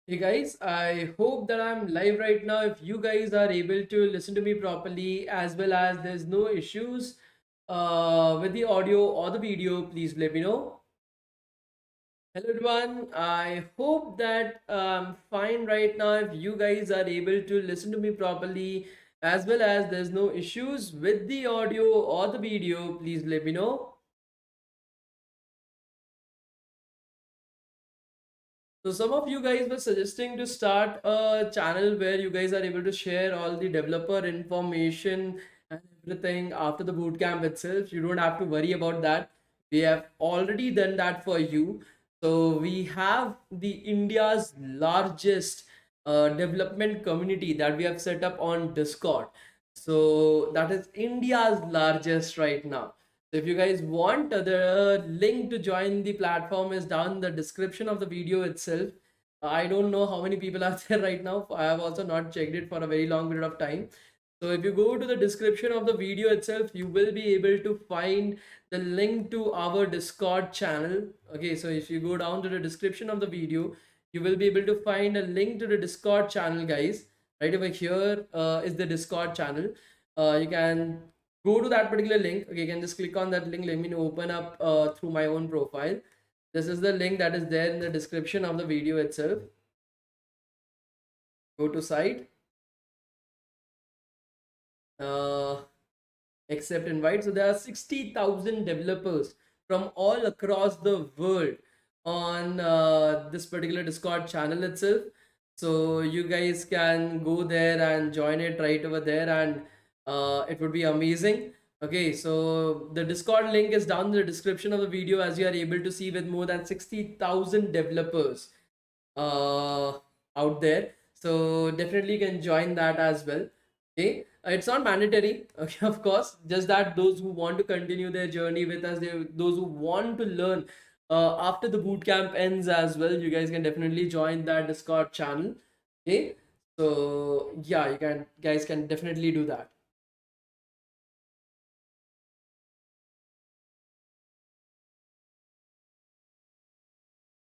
Hey guys, I hope that I'm live right now. If you guys are able to listen to me properly, as well as there's no issues with the audio or the video, please let me know. Hello everyone, I hope that I'm fine right now. If you guys are able to listen to me properly, as well as there's no issues with the audio or the video, please let me know. So some of you guys were suggesting to start a channel where you guys are able to share all the developer information and everything after the bootcamp itself. You don't have to worry about that. We have already done that for you. So we have the India's largest development community that we have set up on Discord. So that is India's largest right now. So if you guys want, the link to join the platform is down in the description of the video itself. I don't know how many people are there right now. I have also not checked it for a very long period of time. So if you go to the description of the video itself, you will be able to find the link to our Discord channel. Okay, so if you go down to the description of the video, you will be able to find a link to the Discord channel, guys. Right over here is the Discord channel. You can go to that particular link. Okay, you can just click on that link. Let me open up through my own profile. This is the link that is there in the description of the video itself. Go to site, accept invite. So there are 60,000 developers from all across the world on this particular Discord channel itself. So you guys can go there and join it right over there, and it would be amazing. Okay, so the Discord link is down in the description of the video, as you are able to see, with more than 60,000 developers out there. So definitely can join that as well. Okay, it's not mandatory. Okay, of course, just that those who want to continue their journey with us, those who want to learn after the bootcamp ends as well, you guys can definitely join that Discord channel. Okay, so yeah, you can guys can definitely do that.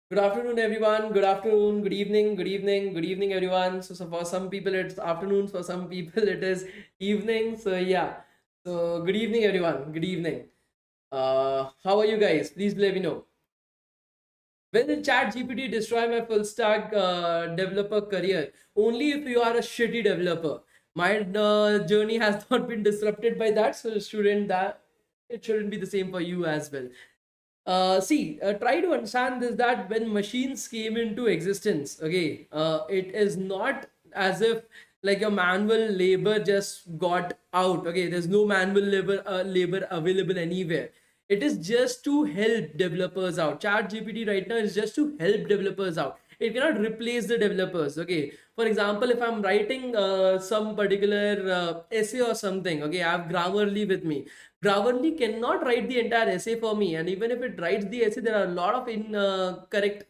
Good afternoon, everyone. Good afternoon, good evening, good evening, good evening, everyone. So for some people, it's afternoon. For some people, it is evening. So yeah. So good evening, everyone. Good evening. How are you guys? Please let me know. Will ChatGPT destroy my full stack developer career? Only if you are a shitty developer. My journey has not been disrupted by that, so shouldn't that it shouldn't be the same for you as well. Try to understand this, that when machines came into existence, okay, it is not as if like your manual labor just got out. Okay, there's no manual labor available anywhere. It is just to help developers out. Chat GPT right now is just to help developers out. It cannot replace the developers. Okay, for example, if I'm writing some particular essay or something, okay, I have Grammarly with me. Grammarly cannot write the entire essay for me, and even if it writes the essay, there are a lot of incorrect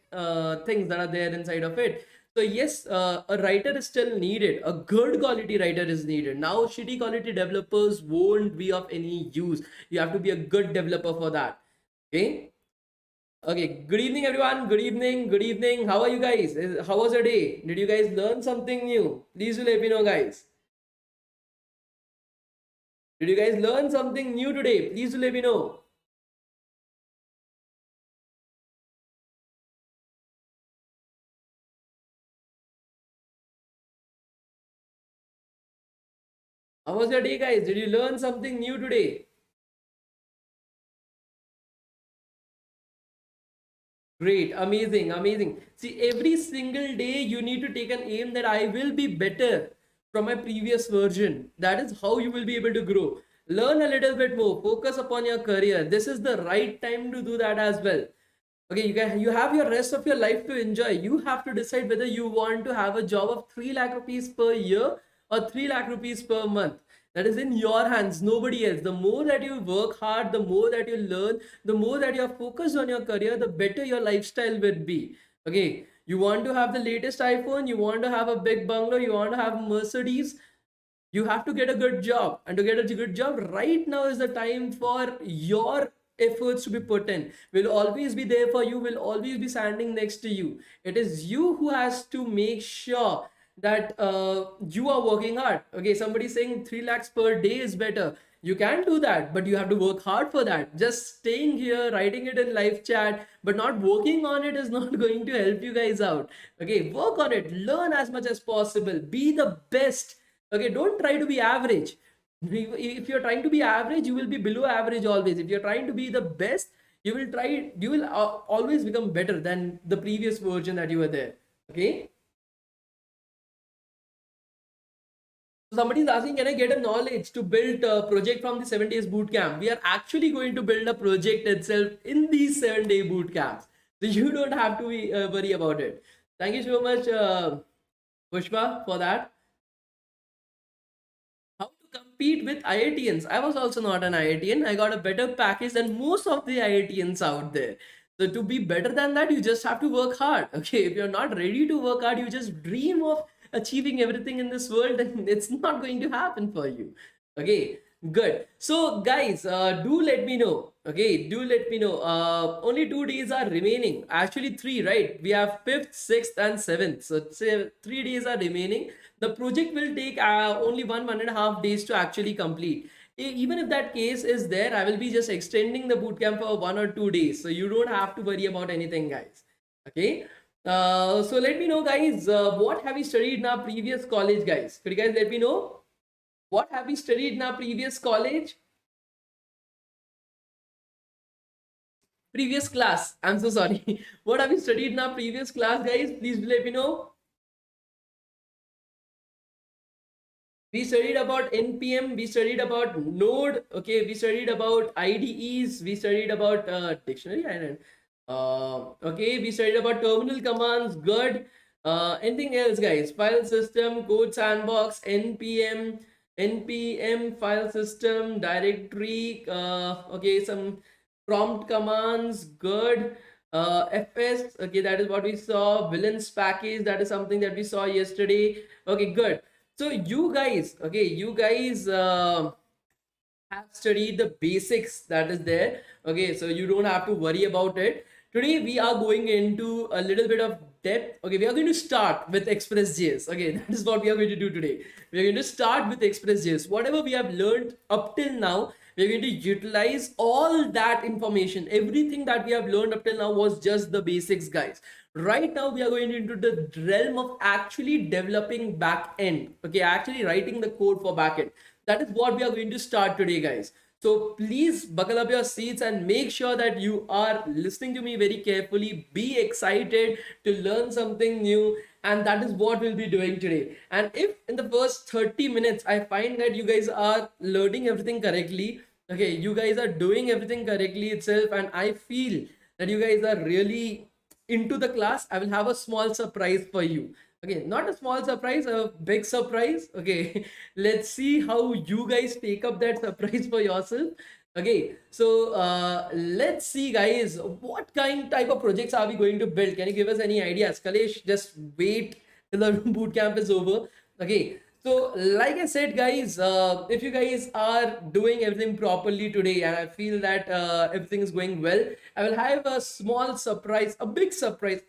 things that are there inside of it. So yes, a writer is still needed. A good quality writer is needed. Now, shitty quality developers won't be of any use. You have to be a good developer for that. Okay. Okay. Good evening, everyone. Good evening. Good evening. How are you guys? How was your day? Did you guys learn something new? Please do let me know, guys. Did you guys learn something new today? Please do let me know. How was your day, guys? Did you learn something new today? Great, amazing, amazing. See, every single day you need to take an aim that I will be better from my previous version. That is how you will be able to grow. Learn a little bit more, focus upon your career. This is the right time to do that as well. Okay, you have your rest of your life to enjoy. You have to decide whether you want to have a job of 3 lakh rupees per year or 3 lakh rupees per month. That is in your hands, nobody else. The more that you work hard, the more that you learn, the more that you're focused on your career, the better your lifestyle will be. Okay, you want to have the latest iPhone, you want to have a big bungalow, you want to have Mercedes, you have to get a good job. And to get a good job right now is the time for your efforts to be put in. Will always be there for you, will always be standing next to you. It is you who has to make sure that you are working hard. Okay, somebody saying 3 lakhs per day is better. You can do that, but you have to work hard for that. Just staying here, writing it in live chat, but not working on it is not going to help you guys out. Okay, work on it, learn as much as possible, be the best. Okay, don't try to be average. If you're trying to be average, you will be below average always. If you're trying to be the best, you will always become better than the previous version that you were there. Okay. Somebody is asking, can I get a knowledge to build a project from the 7 days boot camp? We are actually going to build a project itself in these 7 day boot camps. So you don't have to be, worry about it. Thank you so much, Pushpa, for that. How to compete with IITians? I was also not an IITian. I got a better package than most of the IITians out there. So to be better than that, you just have to work hard. Okay, if you're not ready to work hard, you just dream of achieving everything in this world, and it's not going to happen for you. Okay, good. So guys, do let me know. Okay, do let me know. Only 2 days are remaining. Actually, three, right? We have 5th, 6th, and 7th. So say 3 days are remaining. The project will take only 1.5 days to actually complete. Even if that case is there, I will be just extending the bootcamp for 1 or 2 days. So you don't have to worry about anything, guys. Okay. So let me know, guys, what have you studied in our previous college, guys? Could you guys let me know? What have you studied in our previous college? Previous class. I'm so sorry. What have you studied in our previous class, guys? Please let me know. We studied about npm, we studied about node. Okay, we studied about IDEs, we studied about dictionary, I don't okay, we studied about terminal commands. Good. Anything else, guys? File system, code sandbox, npm file system, directory. Okay, some prompt commands. Good. Fs, okay, that is what we saw. Villains package, that is something that we saw yesterday. Okay, good. So you guys, okay, you guys have studied the basics that is there. Okay, so you don't have to worry about it. Today we are going into a little bit of depth. Okay, we are going to start with Express.js. Okay, that is what we are going to do today. We are going to start with Express.js. Whatever we have learned up till now, we are going to utilize all that information. Everything that we have learned up till now was just the basics, guys. Right now we are going into the realm of actually developing backend. Okay, actually writing the code for backend. That is what we are going to start today, guys. So please buckle up your seats and make sure that you are listening to me very carefully. Be excited to learn something new, and that is what we'll be doing today. And if in the first 30 minutes I find that you guys are learning everything correctly, okay, you guys are doing everything correctly itself, and I feel that you guys are really into the class, I will have a small surprise for you. Okay, not a small surprise, a big surprise. Okay, let's see how you guys take up that surprise for yourself. Okay, so let's see, guys, what kind type of projects are we going to build? Can you give us any ideas? Kalesh, just wait till the boot camp is over. Okay, so like I said, guys, if you guys are doing everything properly today, and I feel that everything is going well, I will have a small surprise, a big surprise.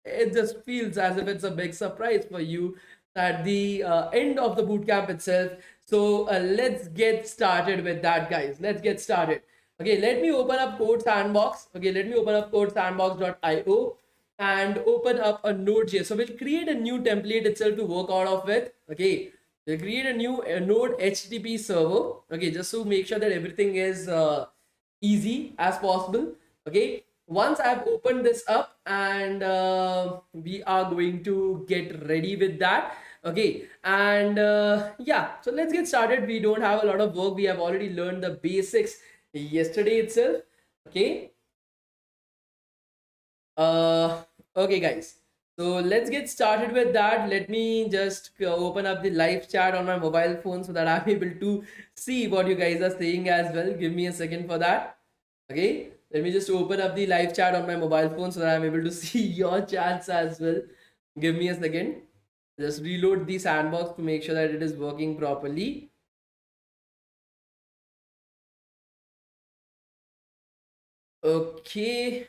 It just feels as if it's a big surprise for you at the end of the bootcamp itself. So let's get started with that, guys. Let's get started. Okay, let me open up code sandbox. Okay, let me open up code sandbox.io and open up a Node.js. So we'll create a new template itself to work out of with. Okay, we'll create a new Node HTTP server. Okay, just to make sure that everything is easy as possible. Okay, once I've opened this up, and we are going to get ready with that. Okay, and yeah, so let's get started. We don't have a lot of work. We have already learned the basics yesterday itself. Okay. Okay, guys, so let's get started with that. Let me just open up the live chat on my mobile phone so that I'm able to see what you guys are saying as well. Give me a second for that. Okay, let me just open up the live chat on my mobile phone so that I'm able to see your chats as well. Give me a second. Just reload the sandbox to make sure that it is working properly. Okay.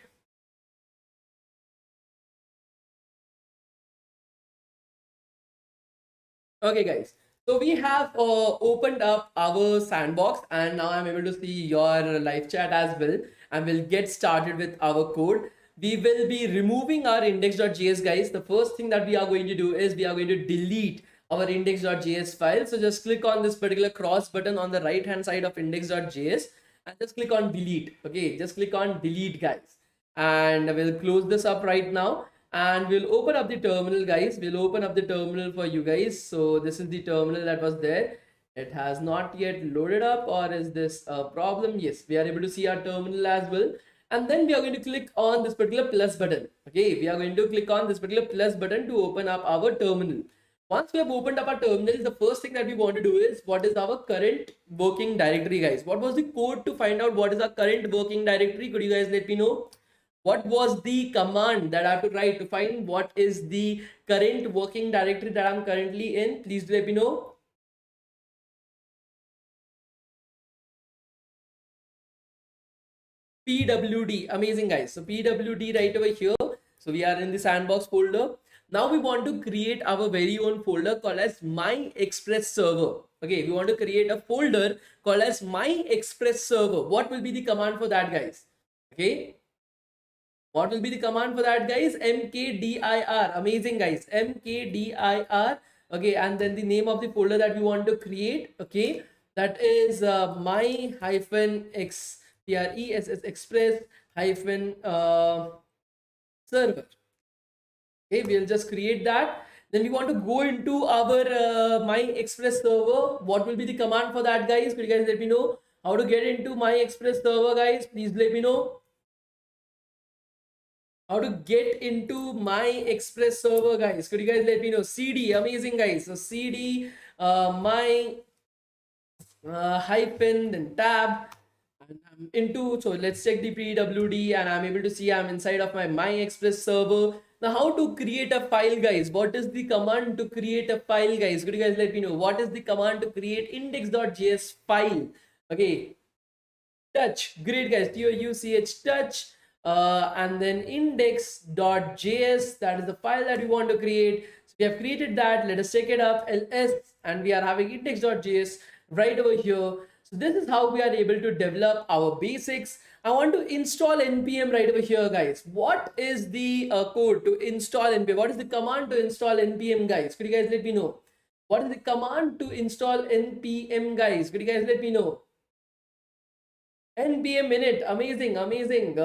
Okay, guys. So we have opened up our sandbox, and now I'm able to see your live chat as well. And we'll get started with our code. We will be removing our index.js, guys. The first thing that we are going to do is we are going to delete our index.js file. So just click on this particular cross button on the right hand side of index.js and just click on delete. Okay, just click on delete, guys. And we'll close this up right now, and we'll open up the terminal, guys. We'll open up the terminal for you guys. So this is the terminal that was there. It has not yet loaded up, or is this a problem? Yes, we are able to see our terminal as well. And then we are going to click on this particular plus button. Okay, we are going to click on this particular plus button to open up our terminal. Once we have opened up our terminal, the first thing that we want to do is what is our current working directory, guys. What was the code to find out what is our current working directory? Could you guys let me know? What was the command that I have to write to find what is the current working directory that I'm currently in? Please let me know. PWD, amazing, guys. So PWD right over here. So we are in the sandbox folder. Now we want to create our very own folder called as My Express Server. Okay, we want to create a folder called as My Express Server. What will be the command for that, guys? Okay, what will be the command for that, guys? Mkdir. Amazing, guys. Mkdir. Okay, and then the name of the folder that we want to create. Okay, that is my hyphen express express hyphen server. Okay, we'll just create that. Then we want to go into our my express server. What will be the command for that, guys? Could you guys let me know how to get into my express server, guys? Please let me know how to get into my express server, guys. Could you guys let me know? CD, amazing, guys. So CD my hyphen then tab, and I'm into. So let's check the pwd, and I'm able to see I'm inside of my express server. Now how to create a file, guys? What is the command to create a file, guys? Could you guys let me know what is the command to create index.js file? Okay, touch, great, guys. touch touch, and then index.js, that is the file that we want to create. So we have created that. Let us check it up, ls, and we are having index.js right over here. So this is how we are able to develop our basics. I want to install npm right over here, guys. What is the code to install npm? What is the command to install npm, guys? Could you guys let me know what is the command to install npm, guys? Could you guys let me know? npm init, amazing, amazing.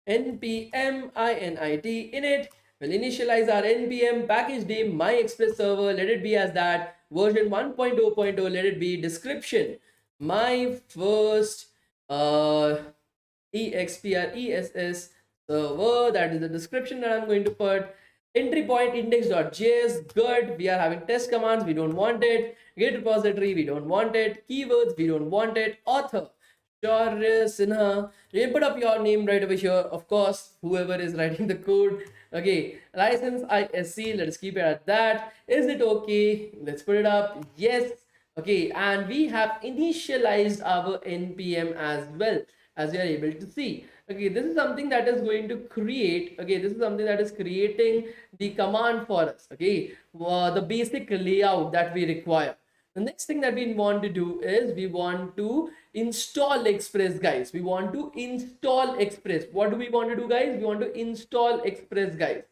npm init will initialize our npm package name my express server. Let it be as that version 1.0.0. let it be description my first express server. That is the description that I'm going to put. Entry point index.js, good. We are having test commands, we don't want it. Git repository, we don't want it. Keywords, we don't want it. Author Shaurya Sinha. You put up your name right over here, of course, whoever is writing the code. Okay, license ISC, let's keep it at that. Is it okay? Let's put it up. Yes. Okay, and we have initialized our npm as well, as you are able to see. Okay, this is something that is going to create. Okay, this is something that is creating the command for us. Okay, the basic layout that we require. The next thing that we want to do is we want to install Express, guys. We want to install Express. What do we want to do, guys? We want to install Express, guys.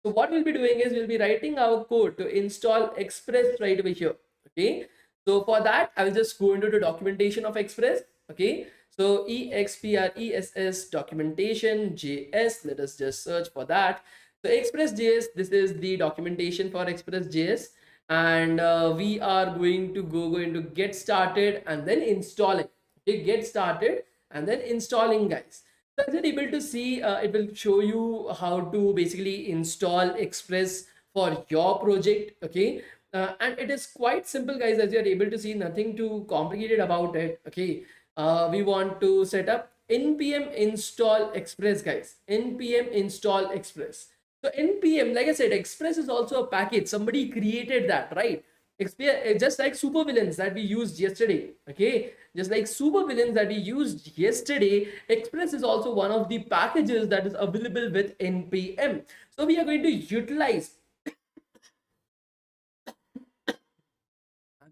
So what we'll be doing is we'll be writing our code to install Express right over here. Okay, so for that I will just go into the documentation of Express. Okay, so express documentation js. Let us just search for that. So Express.js, this is the documentation for Express.js, and we are going to go into get started and then installing. Okay, get started and then installing, guys. So as you're able to see, it will show you how to basically install Express for your project. Okay, and it is quite simple, guys. As you're able to see, nothing too complicated about it. Okay, we want to set up npm install Express, guys. Npm install Express. So npm, like I said, Express is also a package. Somebody created that, right? Just like supervillains that we used yesterday. Okay, just like supervillains that we used yesterday, Express is also one of the packages that is available with npm. So we are going to utilize,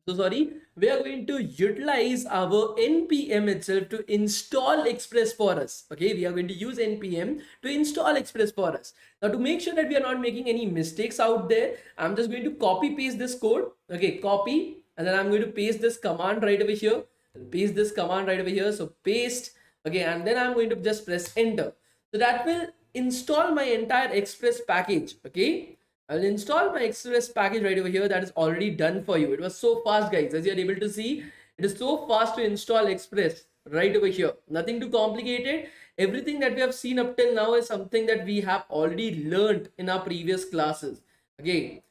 so sorry, we are going to utilize our npm itself to install Express for us. Okay, we are going to use npm to install Express for us. Now, to make sure that we are not making any mistakes out there, I'm just going to copy paste this code. Okay, copy, and then I'm going to paste this command right over here. Paste this command right over here. So paste. Okay, and then I'm going to just press enter. So that will install my entire Express package. Okay, I'll install my Express package right over here. That is already done for you. It was so fast, guys. As you're able to see, it is so fast to install Express right over here. Nothing too complicated. Everything that we have seen up till now is something that we have already learned in our previous classes. Okay,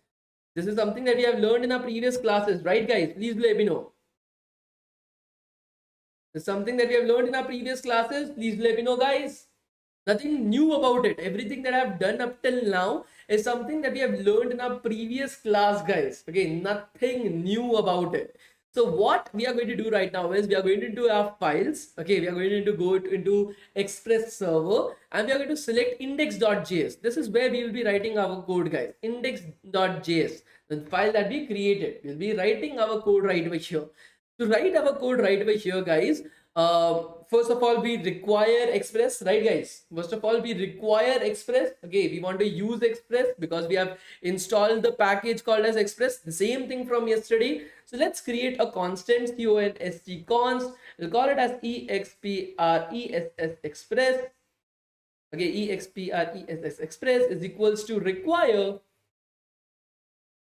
this is something that we have learned in our previous classes, right, guys? Please let me know. It's something that we have learned in our previous classes. Please let me know, guys. Nothing new about it. Everything that I've done up till now is something that we have learned in our previous class, guys. Okay, nothing new about it. So what we are going to do right now is we are going to do our files. Okay, we are going to go into Express server and we are going to select index.js. This is where we will be writing our code, guys. Index.js, the file that we created. We'll be writing our code right over here. To write our code right over here, guys, first of all, we require Express, right, guys? First of all, we require Express. Okay, we want to use Express because we have installed the package called as Express, the same thing from yesterday. So let's create a constant, const. We'll call it as express express. Okay, express express is equals to require.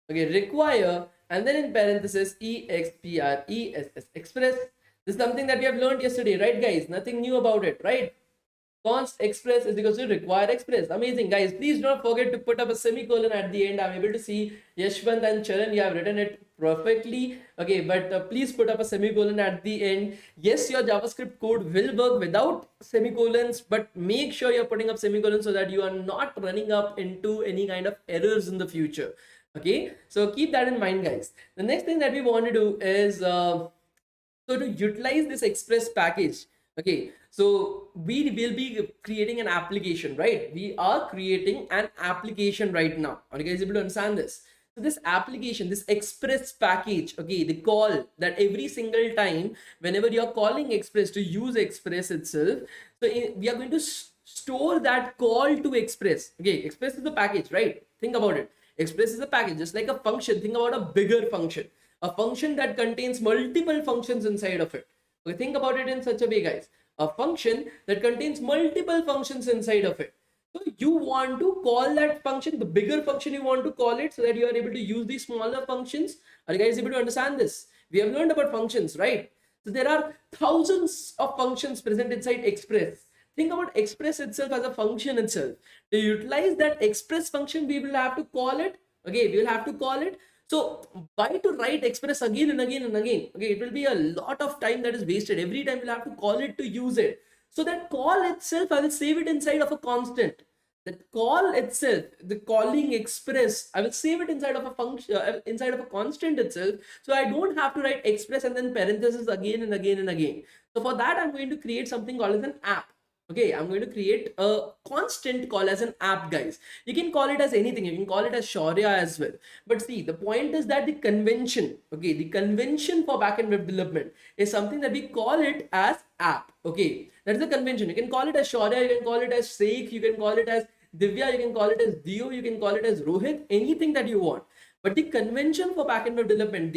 Okay, require, and then in parenthesis express express. This is something that we have learned yesterday, right, guys? Nothing new about it, right? Const express is equals to require Express. Amazing, guys. Please don't forget to put up a semicolon at the end. I'm able to see Yashwant and Charan, you have written it perfectly. Okay, but please put up a semicolon at the end. Yes, your JavaScript code will work without semicolons, but make sure you're putting up semicolons so that you are not running up into any kind of errors in the future. Okay, so keep that in mind, guys. The next thing that we want to do is so to utilize this Express package. Okay, so we will be creating an application, right? We are creating an application right now. Are you guys able to understand this? So this application, this Express package, okay, the call that every single time whenever you're calling Express to use Express itself, so we are going to store that call to Express. Okay, Express is the package, right? Think about it. Express is a package, just like a function. Think about a bigger function, a function that contains multiple functions inside of it. Okay, think about it in such a way, guys. A function that contains multiple functions inside of it. So you want to call that function, the bigger function you want to call it, so that you are able to use these smaller functions. Are you guys able to understand this? We have learned about functions, right? So there are thousands of functions present inside Express. Think about Express itself as a function itself. To utilize that Express function, we will have to call it. Okay, we will have to call it. So why to write Express again and again and again? Okay, it will be a lot of time that is wasted. Every time we'll have to call it to use it. So that call itself, I will save it inside of a constant. That call itself, the calling Express, I will save it inside of a function, inside of a constant itself. So I don't have to write Express and then parentheses again and again and again. So for that, I'm going to create something called as an app. Okay, I'm going to create a constant call as an app, guys. You can call it as anything. You can call it as Shaurya as well. But see, the point is that the convention, okay, the convention for backend web development is something that we call it as app. Okay, that's the convention. You can call it as Shaurya, you can call it as Sheikh, you can call it as Divya, you can call it as Dio, you can call it as Rohit, anything that you want. But the convention for backend web development,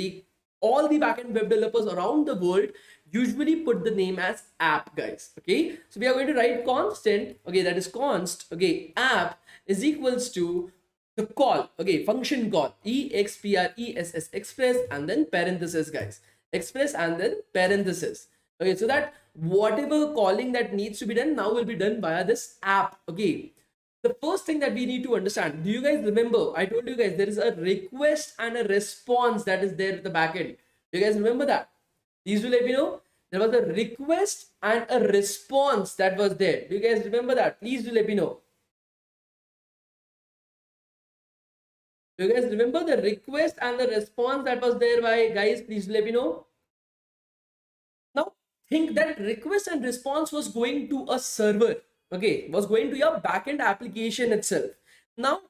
all the backend web developers around the world usually put the name as app, guys. Okay, so we are going to write constant, okay, that is const, okay, app is equals to the call, okay, function call, express express, and then parenthesis, guys, express and then parenthesis. Okay, so that whatever calling that needs to be done now will be done via this app. Okay, the first thing that we need to understand, do you guys remember I told you guys there is a request and a response that is there at the backend? Do you guys remember that? Please do let me know. There was a request and a response that was there. Do you guys remember that? Please do let me know. Do you guys remember the request and the response that was there? By guys, please let me know. Now think that request and response was going to a server, okay, was going to your backend application itself. Now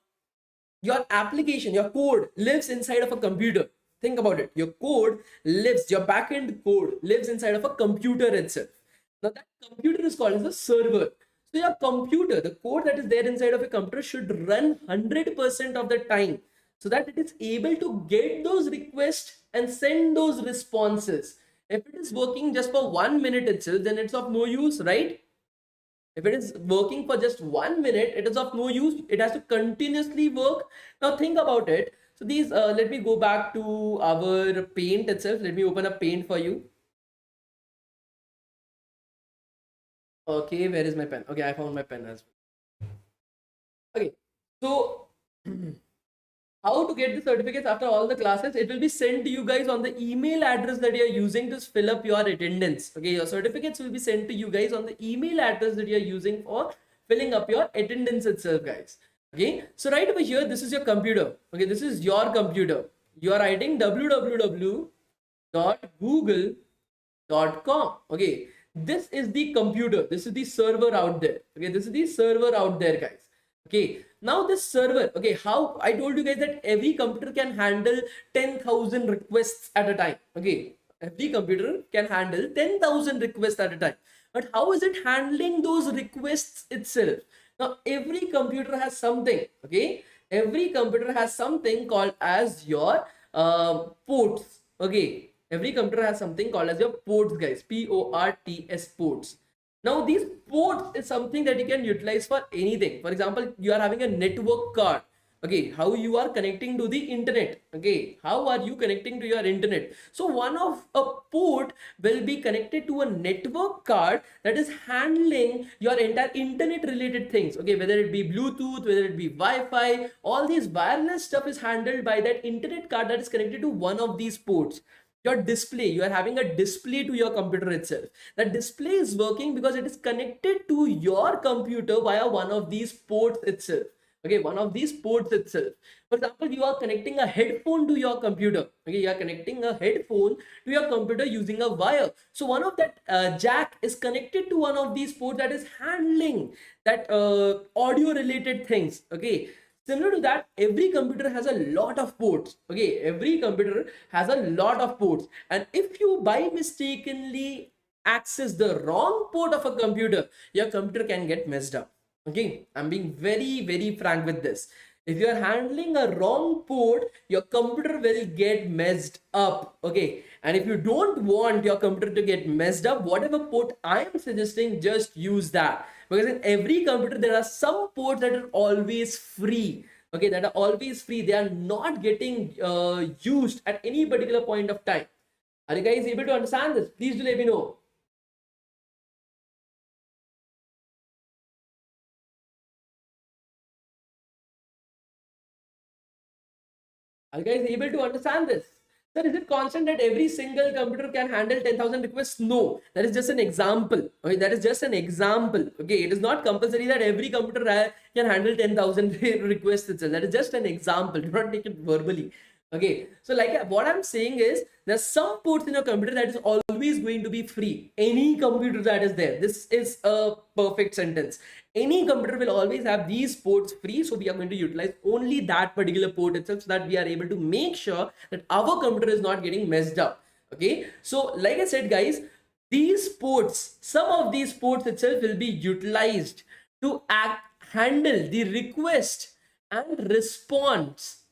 your application, your code lives inside of a computer. Think about it. Your code lives, your backend code lives inside of a computer itself. Now that computer is called as a server. So your computer, the code that is there inside of a computer should run 100% of the time so that it is able to get those requests and send those responses. If it is working just for 1 minute itself, then it's of no use, right? If it is working for just 1 minute, it is of no use. It has to continuously work. Now think about it. So these, let me go back to our paint itself. Let me open up paint for you. Okay, where is my pen? Okay, I found my pen as well. Okay, so how to get the certificates after all the classes? It will be sent to you guys on the email address that you're using to fill up your attendance. Okay, your certificates will be sent to you guys on the email address that you're using for filling up your attendance itself, guys. Okay, so right over here, this is your computer. Okay, this is your computer. You are writing www.google.com. Okay, this is the computer. This is the server out there. Okay, this is the server out there, guys. Okay, now this server, okay, how I told you guys that every computer can handle 10,000 requests at a time. Okay, every computer can handle 10,000 requests at a time. But how is it handling those requests itself? Now, every computer has something, okay? Every computer has something called as your ports, okay? Every computer has something called as your ports, guys. P-O-R-T-S, ports. Now these ports is something that you can utilize for anything. For example, you are having a network card. Okay, how you are connecting to the internet. Okay, how are you connecting to your internet? So one of a port will be connected to a network card that is handling your entire internet related things. Okay, whether it be Bluetooth, whether it be Wi-Fi, all these wireless stuff is handled by that internet card that is connected to one of these ports. Your display, you are having a display to your computer itself. That display is working because it is connected to your computer via one of these ports itself. Okay, one of these ports itself. For example, you are connecting a headphone to your computer. Okay, you are connecting a headphone to your computer using a wire. So one of that jack is connected to one of these ports that is handling that audio related things. Okay, similar to that, every computer has a lot of ports. Okay, every computer has a lot of ports, and if you by mistakenly access the wrong port of a computer, your computer can get messed up. Okay, I'm being very frank with this. If you are handling a wrong port, your computer will get messed up. Okay, and if you don't want your computer to get messed up, whatever port I am suggesting, just use that, because in every computer there are some ports that are always free. Okay, that are always free. They are not getting used at any particular point of time. Are you guys able to understand this? Please do let me know. Are you guys able to understand this? Sir, is it constant that every single computer can handle 10,000 requests? No, that is just an example. Okay, that is just an example. Okay, it is not compulsory that every computer can handle 10,000 requests itself. That is just an example. Do not take it verbally. Okay, so like what I'm saying is there's some ports in your computer that is always going to be free. Any computer that is there. This is a perfect sentence. Any computer will always have these ports free, so we are going to utilize only that particular port itself so that we are able to make sure that our computer is not getting messed up. Okay, so like I said, guys, these ports, some of these ports itself will be utilized to handle the request and response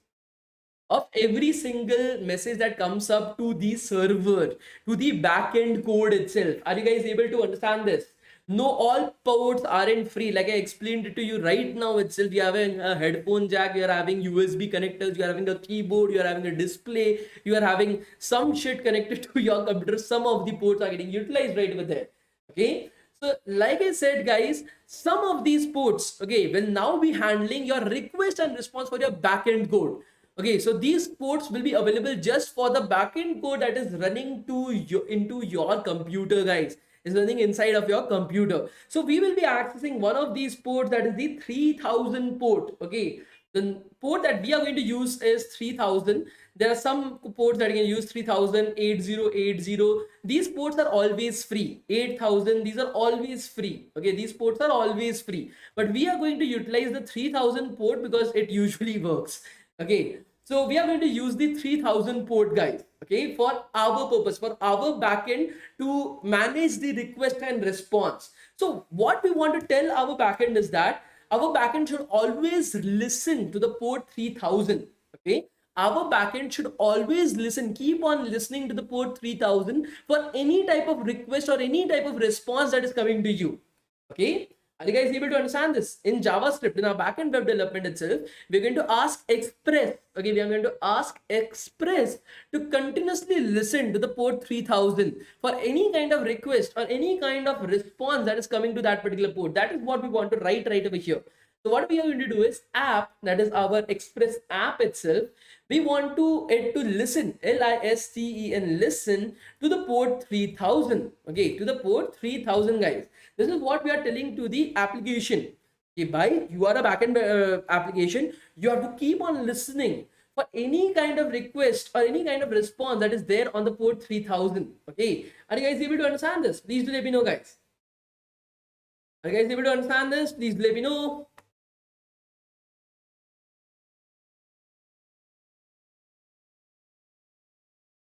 of every single message that comes up to the server, to the backend code itself. Are you guys able to understand this? No, all ports aren't free. Like I explained it to you right now itself. You are having a headphone jack, you are having USB connectors, you are having a keyboard, you are having a display, you are having some shit connected to your computer. Some of the ports are getting utilized right over there. Okay. So like I said, guys, some of these ports, okay, will now be handling your request and response for your backend code. Okay, so these ports will be available just for the backend code that is running to your, into your computer, guys. Is running inside of your computer. So we will be accessing one of these ports, that is the 3000 port. Okay, The port that we are going to use is 3000. There are some ports that you can use 3000, 8080. These ports are always free. 8000, these are always free. Okay, these ports are always free. But we are going to utilize the 3000 port because it usually works. Okay, so we are going to use the 3000 port, guys. Okay, for our purpose, for our backend to manage the request and response. So what we want to tell our backend is that our backend should always listen to the port 3000. Okay, our backend should always listen, keep on listening to the port 3000 for any type of request or any type of response that is coming to you. Okay, are you guys able to understand this? In JavaScript, in our backend web development itself, we're going to ask Express. Okay, we are going to ask Express to continuously listen to the port 3000 for any kind of request or any kind of response that is coming to that particular port. That is what we want to write right over here. So what we are going to do is app, that is our Express app itself. We want it to listen, listen, listen to the port 3000. Okay, to the port 3000, guys. This is what we are telling to the application. Okay, by you are a backend application, you have to keep on listening for any kind of request or any kind of response that is there on the port 3000. Okay, are you guys able to understand this? Please do let me know, guys. Are you guys able to understand this? Please let me know.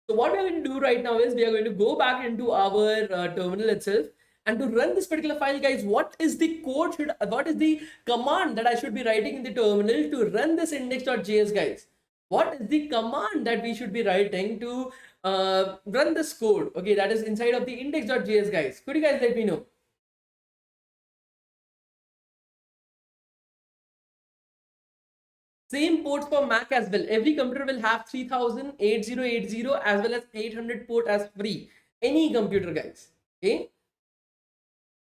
So what we are going to do right now is we are going to go back into our terminal itself, and to run this particular file, guys, what is the what is the command that I should be writing in the terminal to run this index.js, guys? What is the command that we should be writing to run this code? Okay, that is inside of the index.js, guys. Could you guys let me know? Same ports for Mac as well. Every computer will have 3000, 8080 as well as 800 port as free. Any computer, guys. Okay.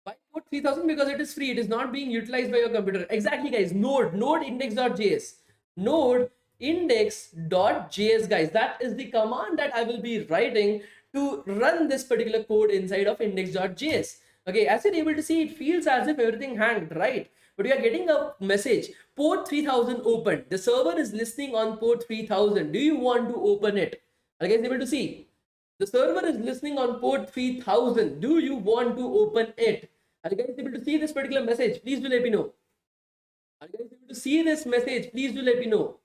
Why port 3000? Because it is free. It is not being utilized by your computer. Exactly, guys. Node index.js. Node index.js, guys. That is the command that I will be writing to run this particular code inside of index.js. Okay, as you're able to see, it feels as if everything hanged, right? But we are getting a message, port 3000 open. The server is listening on port 3000. Do you want to open it? Are you guys able to see? The server is listening on port 3000. Do you want to open it? Are you guys able to see this particular message? Please do let me know. Are you guys able to see this message? Please do let me know.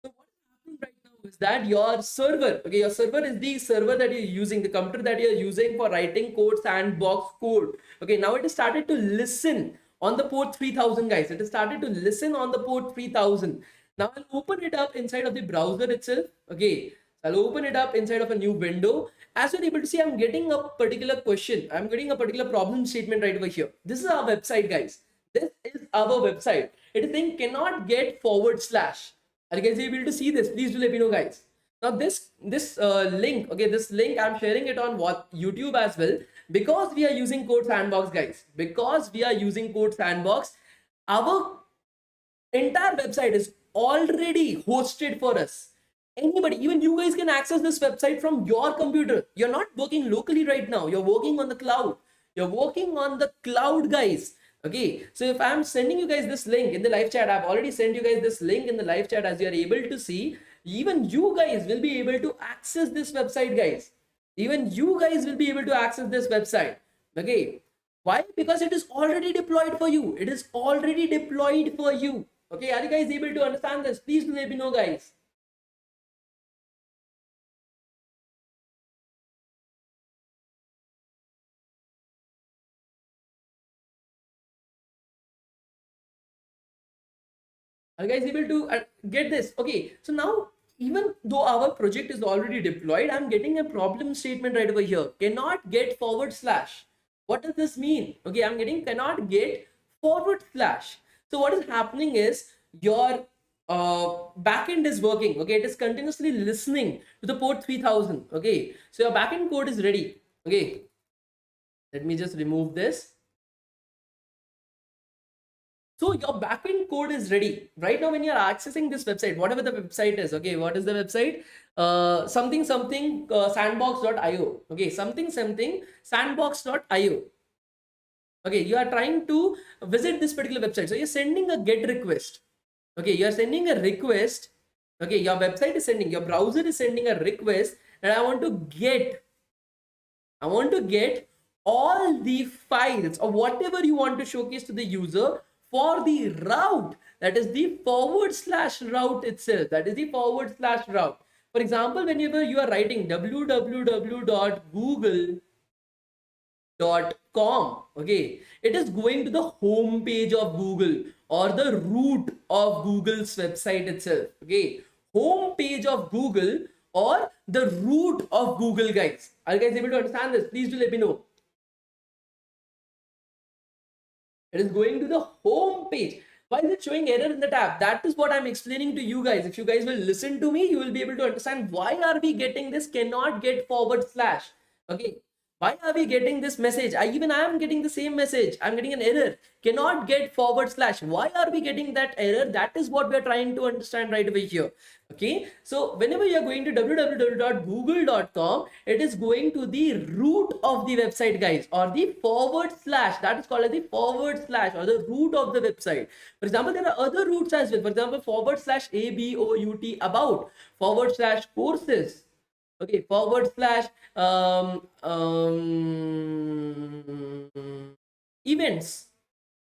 So what is happening right now is that your server, okay, your server is the server that you're using, the computer that you're using for writing code, Sandbox code. Okay, now it has started to listen on the port 3000, guys. It has started to listen on the port 3000. Now I'll open it up inside of the browser itself. Okay, I'll open it up inside of a new window. As you're able to see, I'm getting a particular question. I'm getting a particular problem statement right over here. This is our website, guys. This is our website. It is saying cannot get forward slash. Are you guys able to see this? Please do let me know, guys. Now this link, okay, this link I'm sharing it on what YouTube as well, because we are using code sandbox, guys. Because we are using code sandbox, our entire website is already hosted for us. Anybody, even you guys can access this website from your computer. You're not working locally right now. You're working on the cloud. You're working on the cloud, guys. Okay, so if I'm sending you guys this link in the live chat, I've already sent you guys this link in the live chat. As you are able to see, even you guys will be able to access this website, guys. Even you guys will be able to access this website. Okay, why? Because it is already deployed for you. It is already deployed for you. Okay, are you guys able to understand this? Please let me know, guys. Are you guys able to get this? Okay, so now even though our project is already deployed, I'm getting a problem statement right over here. Cannot get forward slash. What does this mean? Okay, I'm getting cannot get forward slash. So what is happening is your backend is working. Okay, it is continuously listening to the port 3000. Okay, so your backend code is ready. Okay, let me just remove this. So your backend code is ready right now when you're accessing this website, whatever the website is. Okay, what is the website? Something sandbox.io. Okay, something sandbox.io. Okay, you are trying to visit this particular website. So you're sending a get request. Okay, you're sending a request. Okay, your website is sending, your browser is sending a request that I want to get all the files or whatever you want to showcase to the user for the route, that is the forward slash route itself, that is the forward slash route. For example, whenever you are writing www.google.com, okay, it is going to the home page of Google or the root of Google's website itself. Okay, home page of Google or the root of Google, guys. Are you guys able to understand this? Please do let me know. It is going to the home page. Why is it showing error in the tab? That is what I'm explaining to you guys. If you guys will listen to me, you will be able to understand why are we getting this cannot get forward slash. Okay, why are we getting this message? I am getting the same message. I'm getting an error, cannot get forward slash. Why are we getting that error? That is what we're trying to understand right away here. Okay, so whenever you're going to www.google.com, it is going to the root of the website, guys, or the forward slash. That is called as the forward slash or the root of the website. For example, there are other roots as well. For example, forward slash about, forward slash courses. Okay, forward slash events.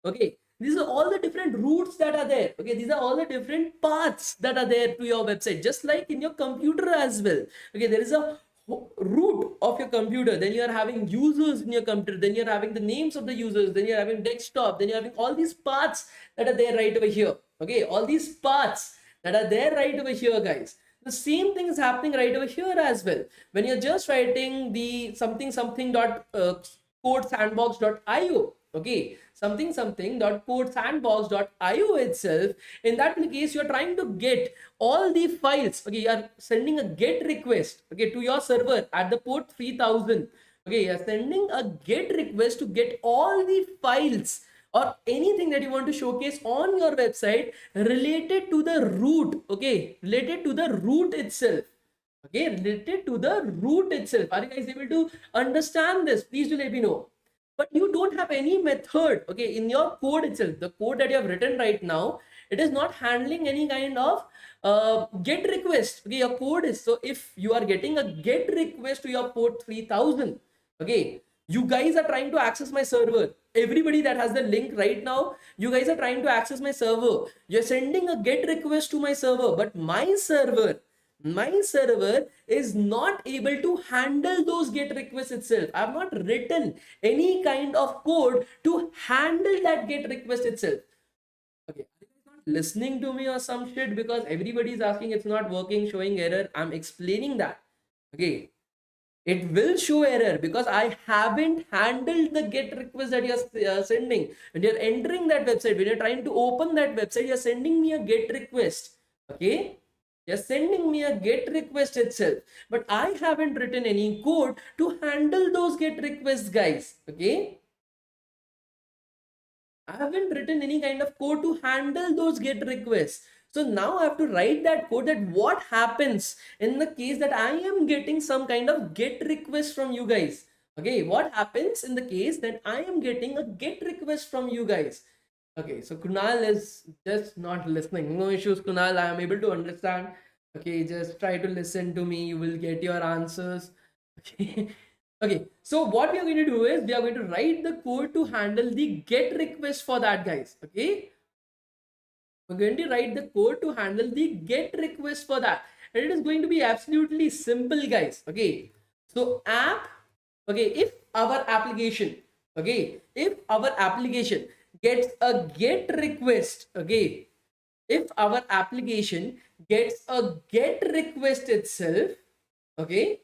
Okay, these are all the different routes that are there. Okay, these are all the different paths that are there to your website, just like in your computer as well. Okay, there is a root of your computer, then you are having users in your computer, then you're having the names of the users, then you're having desktop, then you're having all these paths that are there right over here. Okay, all these paths that are there right over here, guys. The same thing is happening right over here as well. When you're just writing the something dot code sandbox.io, okay, something dot code sandbox.io itself, in that case you're trying to get all the files. Okay, you are sending a get request, okay, to your server at the port 3000. Okay, you're sending a get request to get all the files or anything that you want to showcase on your website related to the root. Okay, related to the root itself. Okay, related to the root itself. Are you guys able to understand this? Please do let me know. But you don't have any method, okay, in your code itself, the code that you have written right now, it is not handling any kind of get request. Okay, your code is, so if you are getting a get request to your port 3000, okay, you guys are trying to access my server. Everybody that has the link right now, you guys are trying to access my server. You're sending a get request to my server, but my server is not able to handle those get requests itself. I've not written any kind of code to handle that get request itself. Okay, are you guys not listening to me or some shit? Because everybody is asking, it's not working, showing error. I'm explaining that. Okay, it will show error because I haven't handled the get request that you're sending. When you're entering that website, when you're trying to open that website, you're sending me a get request. Okay, you're sending me a get request itself, but I haven't written any code to handle those get requests, guys. Okay, I haven't written any kind of code to handle those get requests. So now I have to write that code, that what happens in the case that I am getting some kind of get request from you guys. Okay, what happens in the case that I am getting a get request from you guys? Okay, so Kunal is just not listening. No issues, Kunal. I am able to understand. Okay, just try to listen to me. You will get your answers. Okay. Okay, so what we are going to do is we are going to write the code to handle the get request for that, guys. Okay, we're going to write the code to handle the get request for that, and it is going to be absolutely simple, guys. Okay, so app, okay, if our application, okay, if our application gets a get request, okay, if our application gets a get request itself, okay,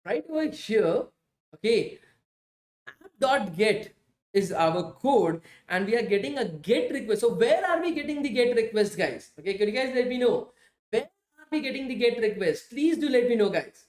right over here, okay, app.get is our code, and we are getting a get request. So where are we getting the get request, guys? Okay, could you guys let me know where are we getting the get request? Please do let me know, guys.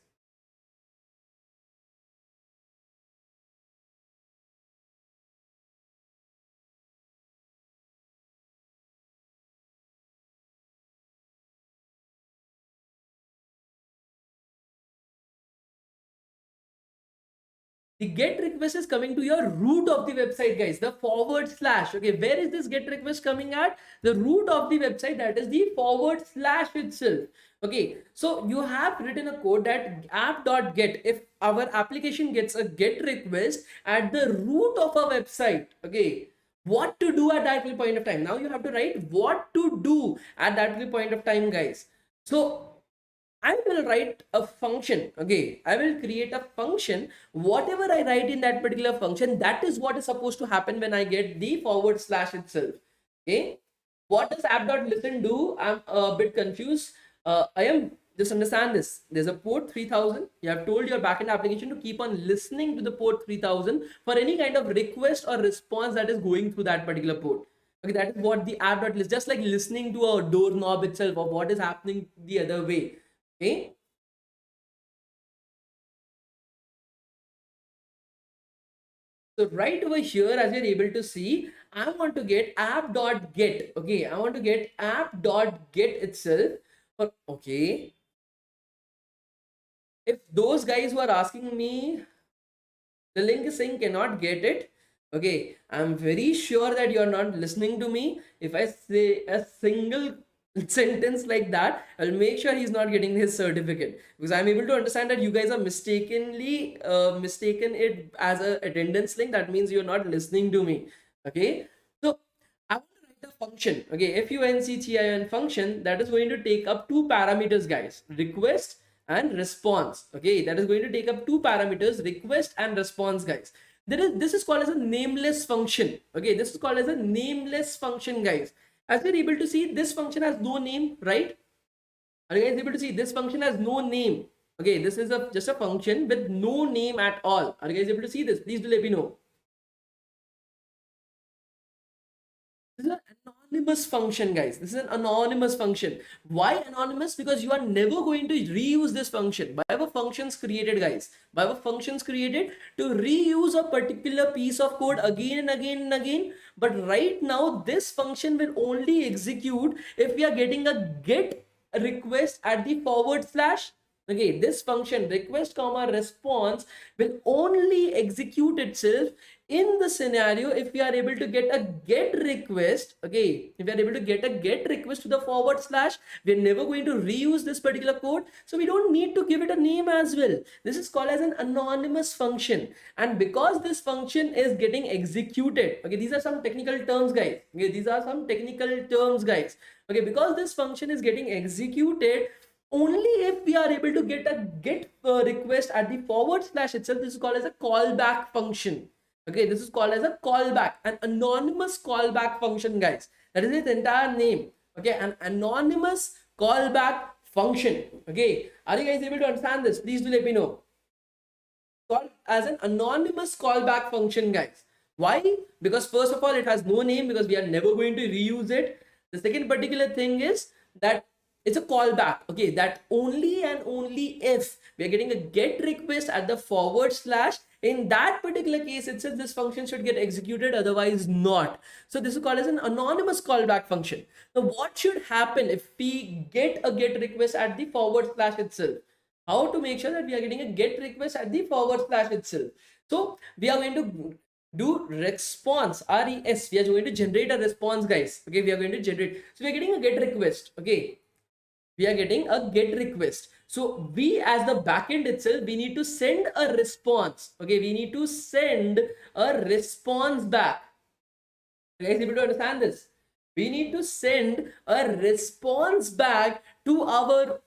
The get request is coming to your root of the website, guys, the forward slash. Okay, where is this get request coming at? The root of the website, that is the forward slash itself. Okay, so you have written a code that app.get, if our application gets a get request at the root of a website, okay, what to do at that point of time. Now you have to write what to do at that point of time, guys. So I will write a function. Okay, I will create a function. Whatever I write in that particular function, that is what is supposed to happen when I get the forward slash itself. Okay, what does app.listen do? I'm a bit confused. I am just understand this. There's a port 3000. You have told your backend application to keep on listening to the port 3000 for any kind of request or response that is going through that particular port. Okay, that is what the app.list, just like listening to a doorknob itself or what is happening the other way. Okay, so right over here, as you're able to see, I want to get app.get. Okay, I want to get app.get itself. Okay, if those guys who are asking me, the link is saying cannot get it. Okay, I'm very sure that you're not listening to me. If I say a single sentence like that, I'll make sure he's not getting his certificate, because I'm able to understand that you guys are mistakenly mistaken it as a attendance link. That means you're not listening to me. Okay, so I want to write a function. Okay, function function that is going to take up two parameters, guys: request and response. Okay, that is going to take up two parameters, request and response, guys. This is called as a nameless function. Okay, this is called as a nameless function, guys. As you're able to see, this function has no name, right? Are you guys able to see this function has no name? Okay, this is just a function with no name at all. Are you guys able to see this? Please do let me know. This is an anonymous function, guys. This is an anonymous function. Why anonymous? Because you are never going to reuse this function. By our functions created, guys, by our functions created to reuse a particular piece of code again and again and again. But right now, this function will only execute if we are getting a get request at the forward slash. Okay, this function request comma response will only execute itself in the scenario if we are able to get a get request. Okay, if we are able to get a get request to the forward slash, we're never going to reuse this particular code, so we don't need to give it a name as well. This is called as an anonymous function, and because this function is getting executed, okay, these are some technical terms, guys. Okay, these are some technical terms, guys. Okay, because this function is getting executed only if we are able to get a get request at the forward slash itself. This is called as a callback function. Okay, this is called as a callback, an anonymous callback function, guys. That is its entire name. Okay, an anonymous callback function. Okay, are you guys able to understand this? Please do let me know. Called as an anonymous callback function, guys. Why? Because first of all, it has no name, because we are never going to reuse it. The second particular thing is that it's a callback. Okay, that only and only if we are getting a get request at the forward slash, in that particular case it says this function should get executed, otherwise not. So this is called as an anonymous callback function. Now what should happen if we get a get request at the forward slash itself? How to make sure that we are getting a get request at the forward slash itself? So we are going to do response, res. We are going to generate a response, guys. Okay, we are going to generate. So we are getting a get request. Okay, we are getting a get request. So we, as the backend itself, we need to send a response. Okay, we need to send a response back. You guys able to understand this? We need to send a response back to our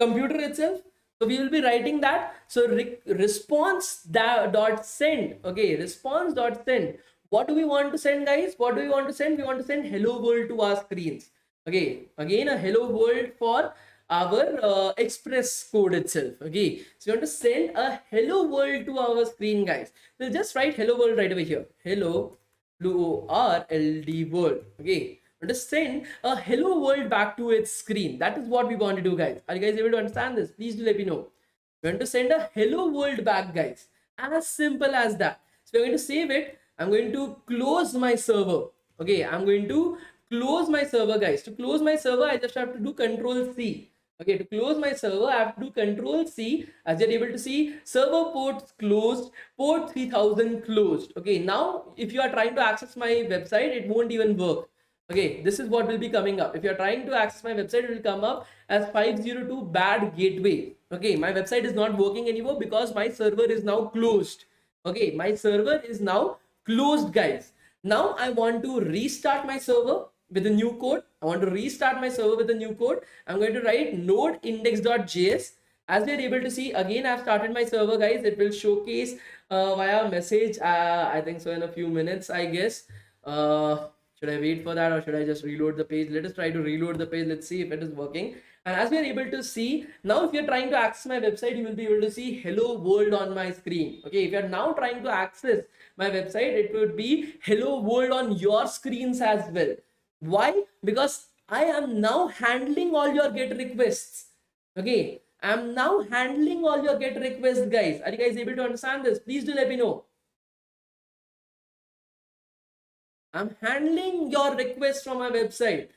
computer itself. So we will be writing that. So response dot send. Okay, response dot send. What do we want to send, guys? What do we want to send? We want to send hello world to our screens. Okay, again a hello world for our express code itself. Okay, so you want to send a hello world to our screen, guys. We'll just write hello world right over here. Hello world. World. Okay, to send a hello world back to its screen. That is what we want to do, guys. Are you guys able to understand this? Please do let me know. We want to send a hello world back, guys. As simple as that. So we're going to save it. I'm going to close my server. Okay, I'm going to close my server, guys. To close my server, I just have to do Control C. Okay, to close my server, I have to do Control C. As you're able to see, server ports closed, port 3000 closed. Okay, now if you are trying to access my website, it won't even work. Okay, this is what will be coming up. If you're trying to access my website, it will come up as 502 bad gateway. Okay, my website is not working anymore because my server is now closed. Okay, my server is now closed, guys. Now I want to restart my server with a new code. I want to restart my server with a new code. I'm going to write node index.js. As we are able to see, again, I've started my server, guys. It will showcase via message. I think so in a few minutes, I guess. Should I wait for that or should I just reload the page? Let us try to reload the page. Let's see if it is working. And as we are able to see, now if you're trying to access my website, you will be able to see hello world on my screen. Okay, if you're now trying to access my website, it would be hello world on your screens as well. Why? Because I am now handling all your get requests. Okay, I'm now handling all your get requests, guys. Are you guys able to understand this? Please do let me know. I'm handling your request from my website.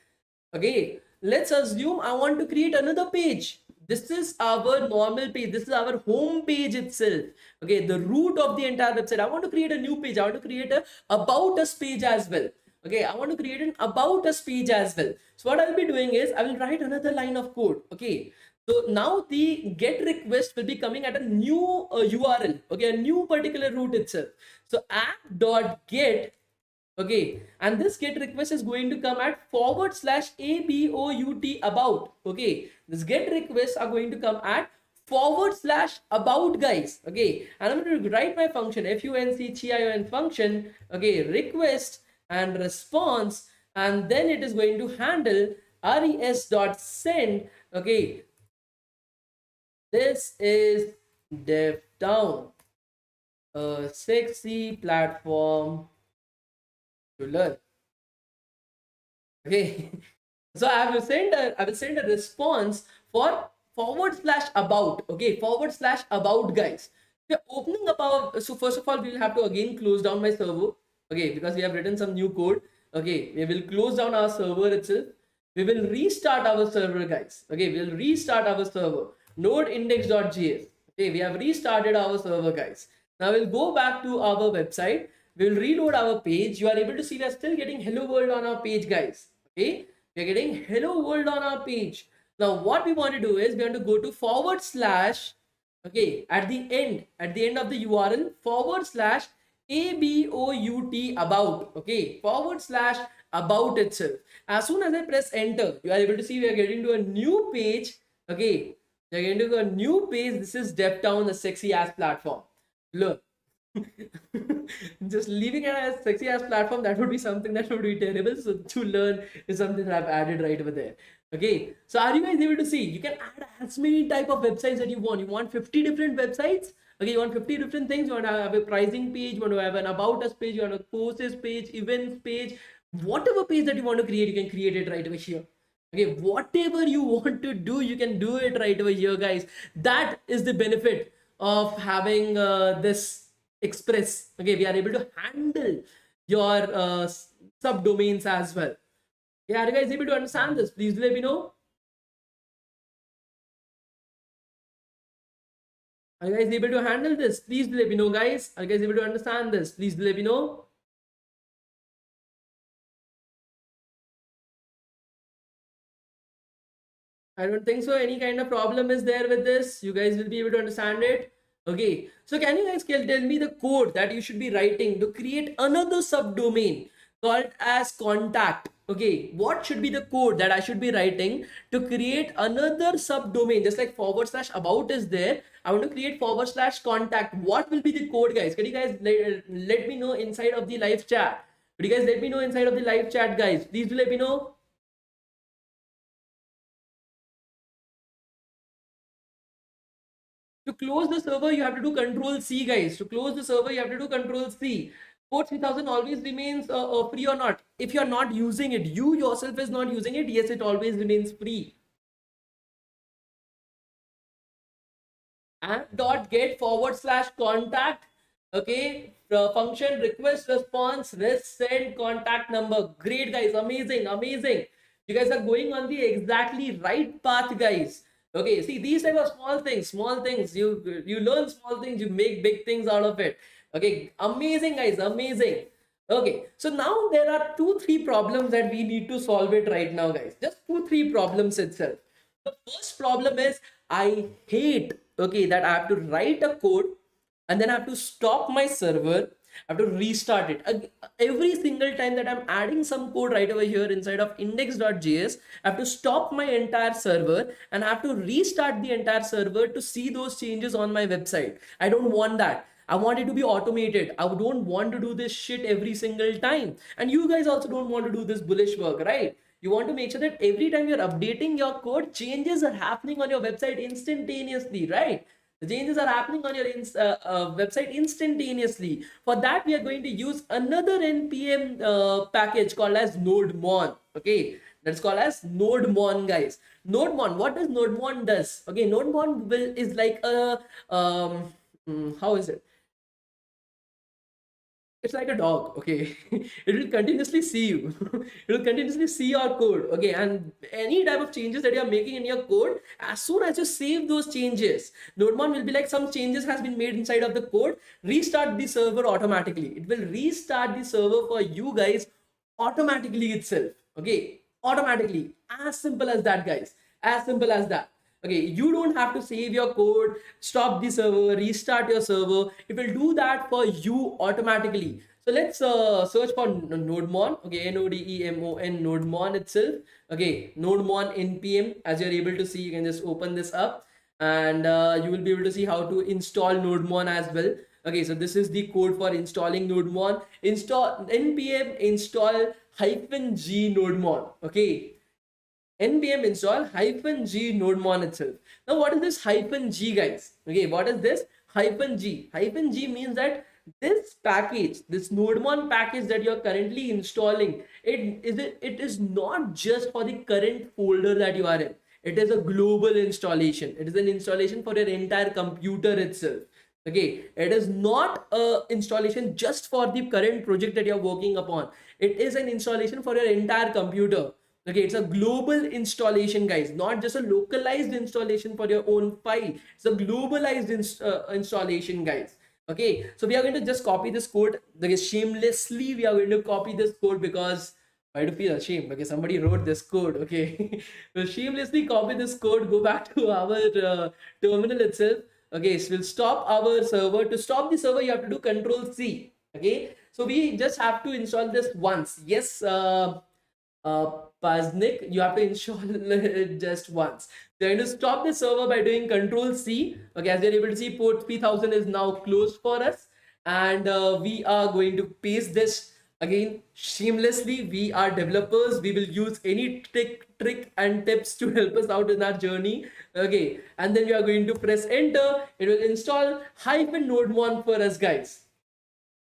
Okay, let's assume I want to create another page. This is our normal page. This is our home page itself. Okay, the root of the entire website. I want to create a new page. I want to create a about us page as well. Okay, I want to create an about us page as well. So what I'll be doing is I will write another line of code. Okay, so now the get request will be coming at a new URL. Okay, a new particular root itself. So app.get. Okay, and this get request is going to come at /about about. Okay, this get requests are going to come at /about, guys. Okay, and I'm going to write my function function function. Okay, request and response, and then it is going to handle res.send. Okay, this is DevTown, a sexy platform to learn. Okay, so I will send a response for /about. Okay, /about, guys. We are opening up our, so first of all we will have to again close down my server. Okay, because we have written some new code. Okay, we will close down our server itself. We will restart our server, guys. Okay, we will restart our server, node index.js. Okay, we have restarted our server, guys. Now we'll go back to our website. We will reload our page. You are able to see we are still getting hello world on our page, guys. Okay, we are getting hello world on our page. Now what we want to do is we want to go to /, okay, at the end of the URL /about, okay, /about itself. As soon as I press enter, you are able to see we are getting to a new page. Okay, we are getting to a new page. This is DevTown, the sexy ass platform. Look. Just leaving it as sexy ass platform, that would be something that would be terrible. So to learn is something that I've added right over there. Okay, so are you guys able to see? You can add as many type of websites that you want. You want 50 different websites. Okay, you want 50 different things. You want to have a pricing page, you want to have an about us page, you want a courses page, events page, whatever page that you want to create, you can create it right over here. Okay, whatever you want to do, you can do it right over here, guys. That is the benefit of having this Express. Okay, we are able to handle your subdomains as well. Yeah, are you guys able to understand this? Please let me know. Are you guys able to handle this? Please let me know, guys. Are you guys able to understand this? Please let me know. I don't think so. Any kind of problem is there with this? You guys will be able to understand it. Okay, so can you guys tell me the code that you should be writing to create another subdomain called as contact? Okay, what should be the code that I should be writing to create another subdomain? Just like /about is there, I want to create /contact. What will be the code, guys? Can you guys let me know inside of the live chat? Could you guys let me know inside of the live chat, guys? Please do let me know. To close the server, you have to do Control C, guys. To close the server, you have to do Control C. Port 3000 always remains free or not. If you are not using it, you yourself is not using it, yes, it always remains free. And .get /contact. Okay, function request response rest send contact number. Great, guys. Amazing, amazing. You guys are going on the exactly right path, guys. Okay, see these type of small things. You learn small things, you make big things out of it. Okay, amazing guys, amazing. Okay, so now there are 2 3 problems that we need to solve it right now, guys. Just 2 3 problems itself. The first problem is I hate, okay, that I have to write a code and then I have to stop my server. I have to restart it. Every single time that I'm adding some code right over here inside of index.js, I have to stop my entire server and I have to restart the entire server to see those changes on my website. I don't want that. I want it to be automated. I don't want to do this shit every single time. And you guys also don't want to do this bullish work, right? You want to make sure that every time you're updating your code, changes are happening on your website instantaneously, right? The changes are happening on your website instantaneously. For that, we are going to use another npm package called as NodeMon. Okay, that's called as NodeMon, guys. NodeMon. What does NodeMon does? Okay, NodeMon will is like a how is it? It's like a dog. Okay, it will continuously see you. It will continuously see your code. Okay, and any type of changes that you are making in your code, as soon as you save those changes, NodeMon will be like, some changes has been made inside of the code, restart the server automatically. It will restart the server for you guys automatically itself. Okay, automatically. As simple as that, guys. As simple as that. Okay, you don't have to save your code, stop the server, restart your server. It will do that for you automatically. So let's search for NodeMon. Okay, NodeMon, NodeMon itself. Okay, NodeMon npm. As you're able to see, you can just open this up and you will be able to see how to install NodeMon as well. Okay, so this is the code for installing NodeMon. Install npm install -g NodeMon. Okay, npm install -g NodeMon itself. Now, what is this -g, guys? Okay, what is this -g? -g means that this package, this NodeMon package that you're currently installing, it is not just for the current folder that you are in. It is a global installation. It is an installation for your entire computer itself. Okay, it is not a installation just for the current project that you're working upon. It is an installation for your entire computer. Okay, it's a global installation, guys, not just a localized installation for your own file. It's a globalized installation, guys. Okay, so we are going to just copy this code. Okay, shamelessly we are going to copy this code, because why do feel ashamed? Okay, somebody wrote this code. Okay, we'll shamelessly copy this code, go back to our terminal itself. Okay, so we'll stop our server. To stop the server, you have to do Control C. Okay, so we just have to install this once. Yes, Paznik, you have to install it just once. So you're going to stop the server by doing Control C. Okay, as you're able to see, port 3000 is now closed for us, and we are going to paste this again seamlessly. We are developers. We will use any trick and tips to help us out in our journey. Okay, and then we are going to press enter. It will install -NodeMon for us, guys.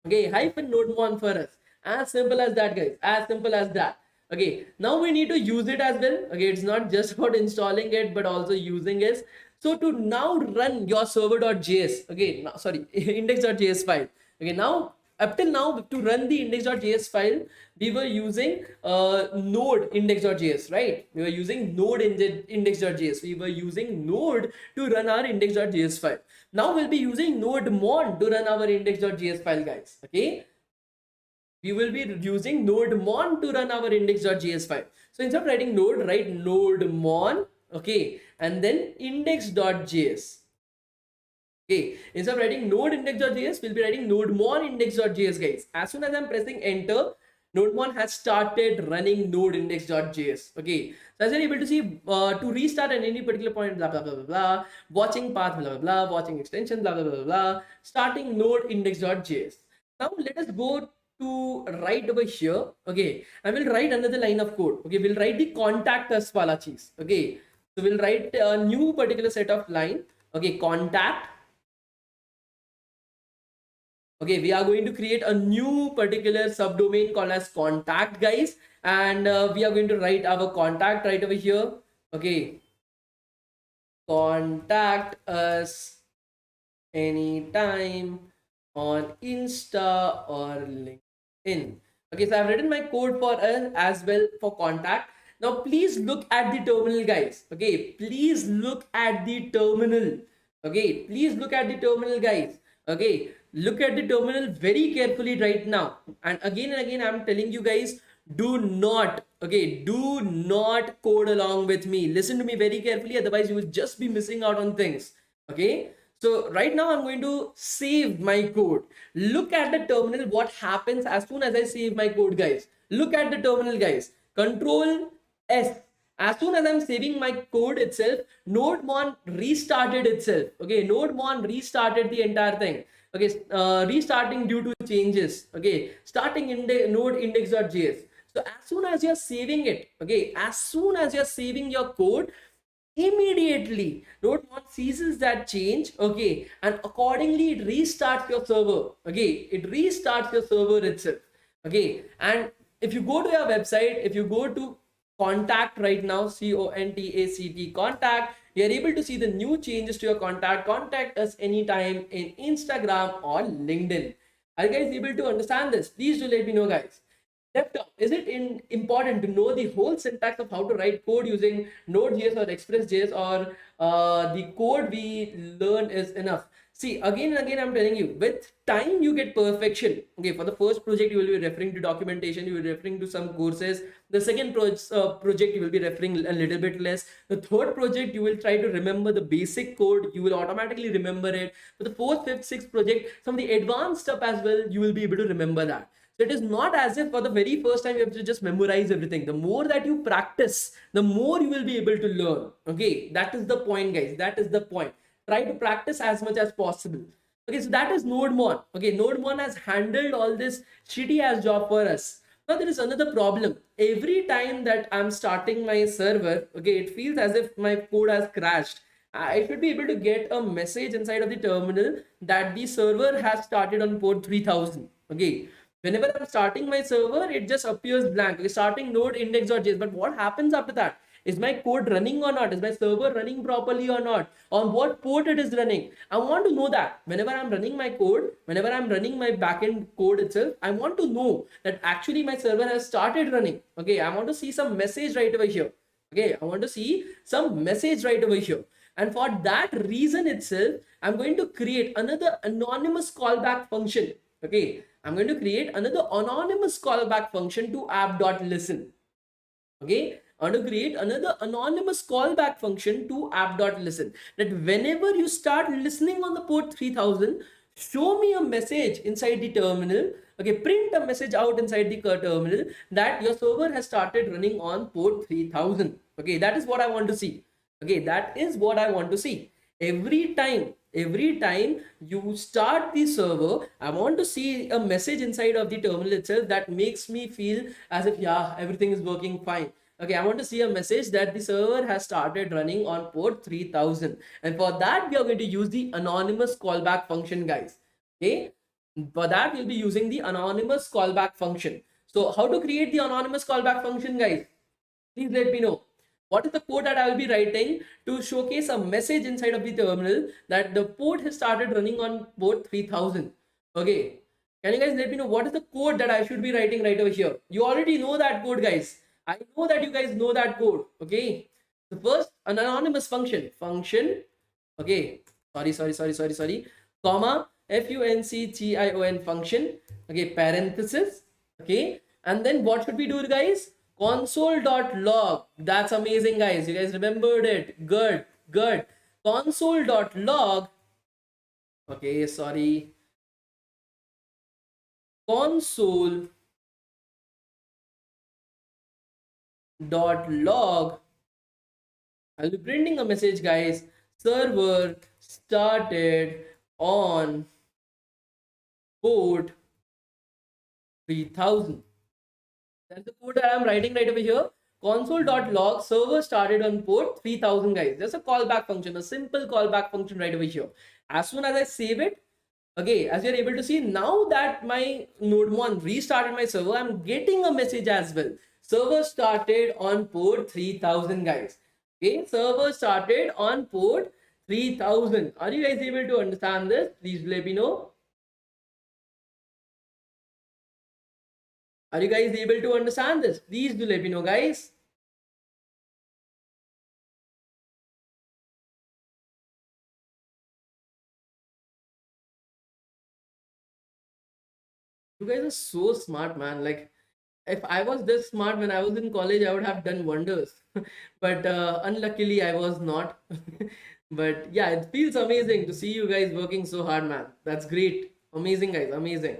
Okay, -NodeMon for us. As simple as that, guys. As simple as that. Okay, now we need to use it as well. Okay, it's not just about installing it, but also using it. So to now run your server.js, okay, no, sorry, index.js file. Okay, now up till now, to run the index.js file, we were using node index.js, right? We were using node index.js. We were using node to run our index.js file. Now we'll be using NodeMon to run our index.js file, guys. Okay, we will be using NodeMon to run our index.js file. So instead of writing node, write NodeMon, okay, and then index.js. Okay, instead of writing node index.js, we'll be writing NodeMon index.js, guys. As soon as I'm pressing enter, NodeMon has started running node index.js. Okay, so as you're able to see, to restart at any particular point, blah blah blah blah blah, watching path, blah blah blah, watching extension, blah blah blah blah, starting node index.js. Now let us go to write over here. Okay, I will write another line of code. Okay, we'll write the contact us wala cheez. Okay, so we'll write a new particular set of line. Okay, contact. Okay, we are going to create a new particular subdomain called as contact, guys, and we are going to write our contact right over here. Okay, contact us anytime on Insta or LinkedIn. Okay, so I've written my code for us as well for contact. Now please look at the terminal, guys. Okay, please look at the terminal. Okay, please look at the terminal, guys. Okay, look at the terminal very carefully right now. And again, I'm telling you guys, do not, okay, do not code along with me. Listen to me very carefully, otherwise you will just be missing out on things. Okay, so right now I'm going to save my code. Look at the terminal, what happens as soon as I save my code, guys. Look at the terminal, guys. Control S. As soon as I'm saving my code itself, NodeMon restarted itself. Okay, NodeMon restarted the entire thing. Okay, restarting due to changes. Okay, starting in the node index.js. So as soon as you're saving it, okay, as soon as you're saving your code, immediately NodeMon ceases that change, okay, and accordingly it restarts your server. Okay, it restarts your server itself. Okay, and if you go to your website, if you go to contact right now, contact contact, you're able to see the new changes to your contact us anytime in Instagram or LinkedIn. Are you guys able to understand this? Please do let me know, guys. DevTown, is it important to know the whole syntax of how to write code using Node.js or Express.js, or the code we learn is enough? See, again and again, I'm telling you, with time you get perfection. Okay, for the first project, you will be referring to documentation, you will be referring to some courses. The second project, you will be referring a little bit less. The third project, you will try to remember the basic code, you will automatically remember it. For the fourth, fifth, sixth project, some of the advanced stuff as well, you will be able to remember that. So it is not as if for the very first time you have to just memorize everything. The more that you practice, the more you will be able to learn. Okay, that is the point, guys. That is the point. Try to practice as much as possible. Okay, so that is NodeMon. Okay, NodeMon has handled all this shitty ass job for us. Now there is another problem. Every time that I'm starting my server, okay, it feels as if my code has crashed. I should be able to get a message inside of the terminal that the server has started on port 3000. Okay, whenever I'm starting my server, it just appears blank. Okay, starting node index.js. But what happens after that? Is my code running or not? Is my server running properly or not? On what port it is running? I want to know that. Whenever I'm running my code, whenever I'm running my backend code itself, I want to know that actually my server has started running. Okay, I want to see some message right over here. Okay, I want to see some message right over here. And for that reason itself, I'm going to create another anonymous callback function. Okay, I'm going to create another anonymous callback function to app.listen. Okay, I want to create another anonymous callback function to app.listen, that whenever you start listening on the port 3000, show me a message inside the terminal. Okay, print a message out inside the terminal that your server has started running on port 3000. Okay, that is what I want to see. Okay, that is what I want to see. Every time you start the server, I want to see a message inside of the terminal itself that makes me feel as if, yeah, everything is working fine. Okay, I want to see a message that the server has started running on port 3000. And for that, we are going to use the anonymous callback function, guys. Okay, for that, we'll be using the anonymous callback function. So how to create the anonymous callback function, guys? Please let me know. What is the code that I will be writing to showcase a message inside of the terminal that the port has started running on port 3000? Okay, can you guys let me know what is the code that I should be writing right over here? You already know that code, guys. I know that you guys know that code. Okay, the first, an anonymous function. Okay, sorry, comma function function. Okay, parenthesis. Okay, and then what should we do, guys? Console.log. That's amazing, guys. You guys remembered it. Good. Console.log. Okay, sorry. Console.log. I'll be printing a message, guys. Server started on port 3000. That's the code that I'm writing right over here. Console.log, server started on port 3000, guys. Just a callback function, a simple callback function right over here. As soon as I save it, okay, as you're able to see, now that my NodeMon restarted my server, I'm getting a message as well. Server started on port 3000, guys. Okay, server started on port 3000. Are you guys able to understand this? Please let me know. Are you guys able to understand this? Please do let me know, guys. You guys are so smart, man. Like, if I was this smart when I was in college, I would have done wonders. But unluckily, I was not. But yeah, it feels amazing to see you guys working so hard, man. That's great. Amazing, guys. Amazing.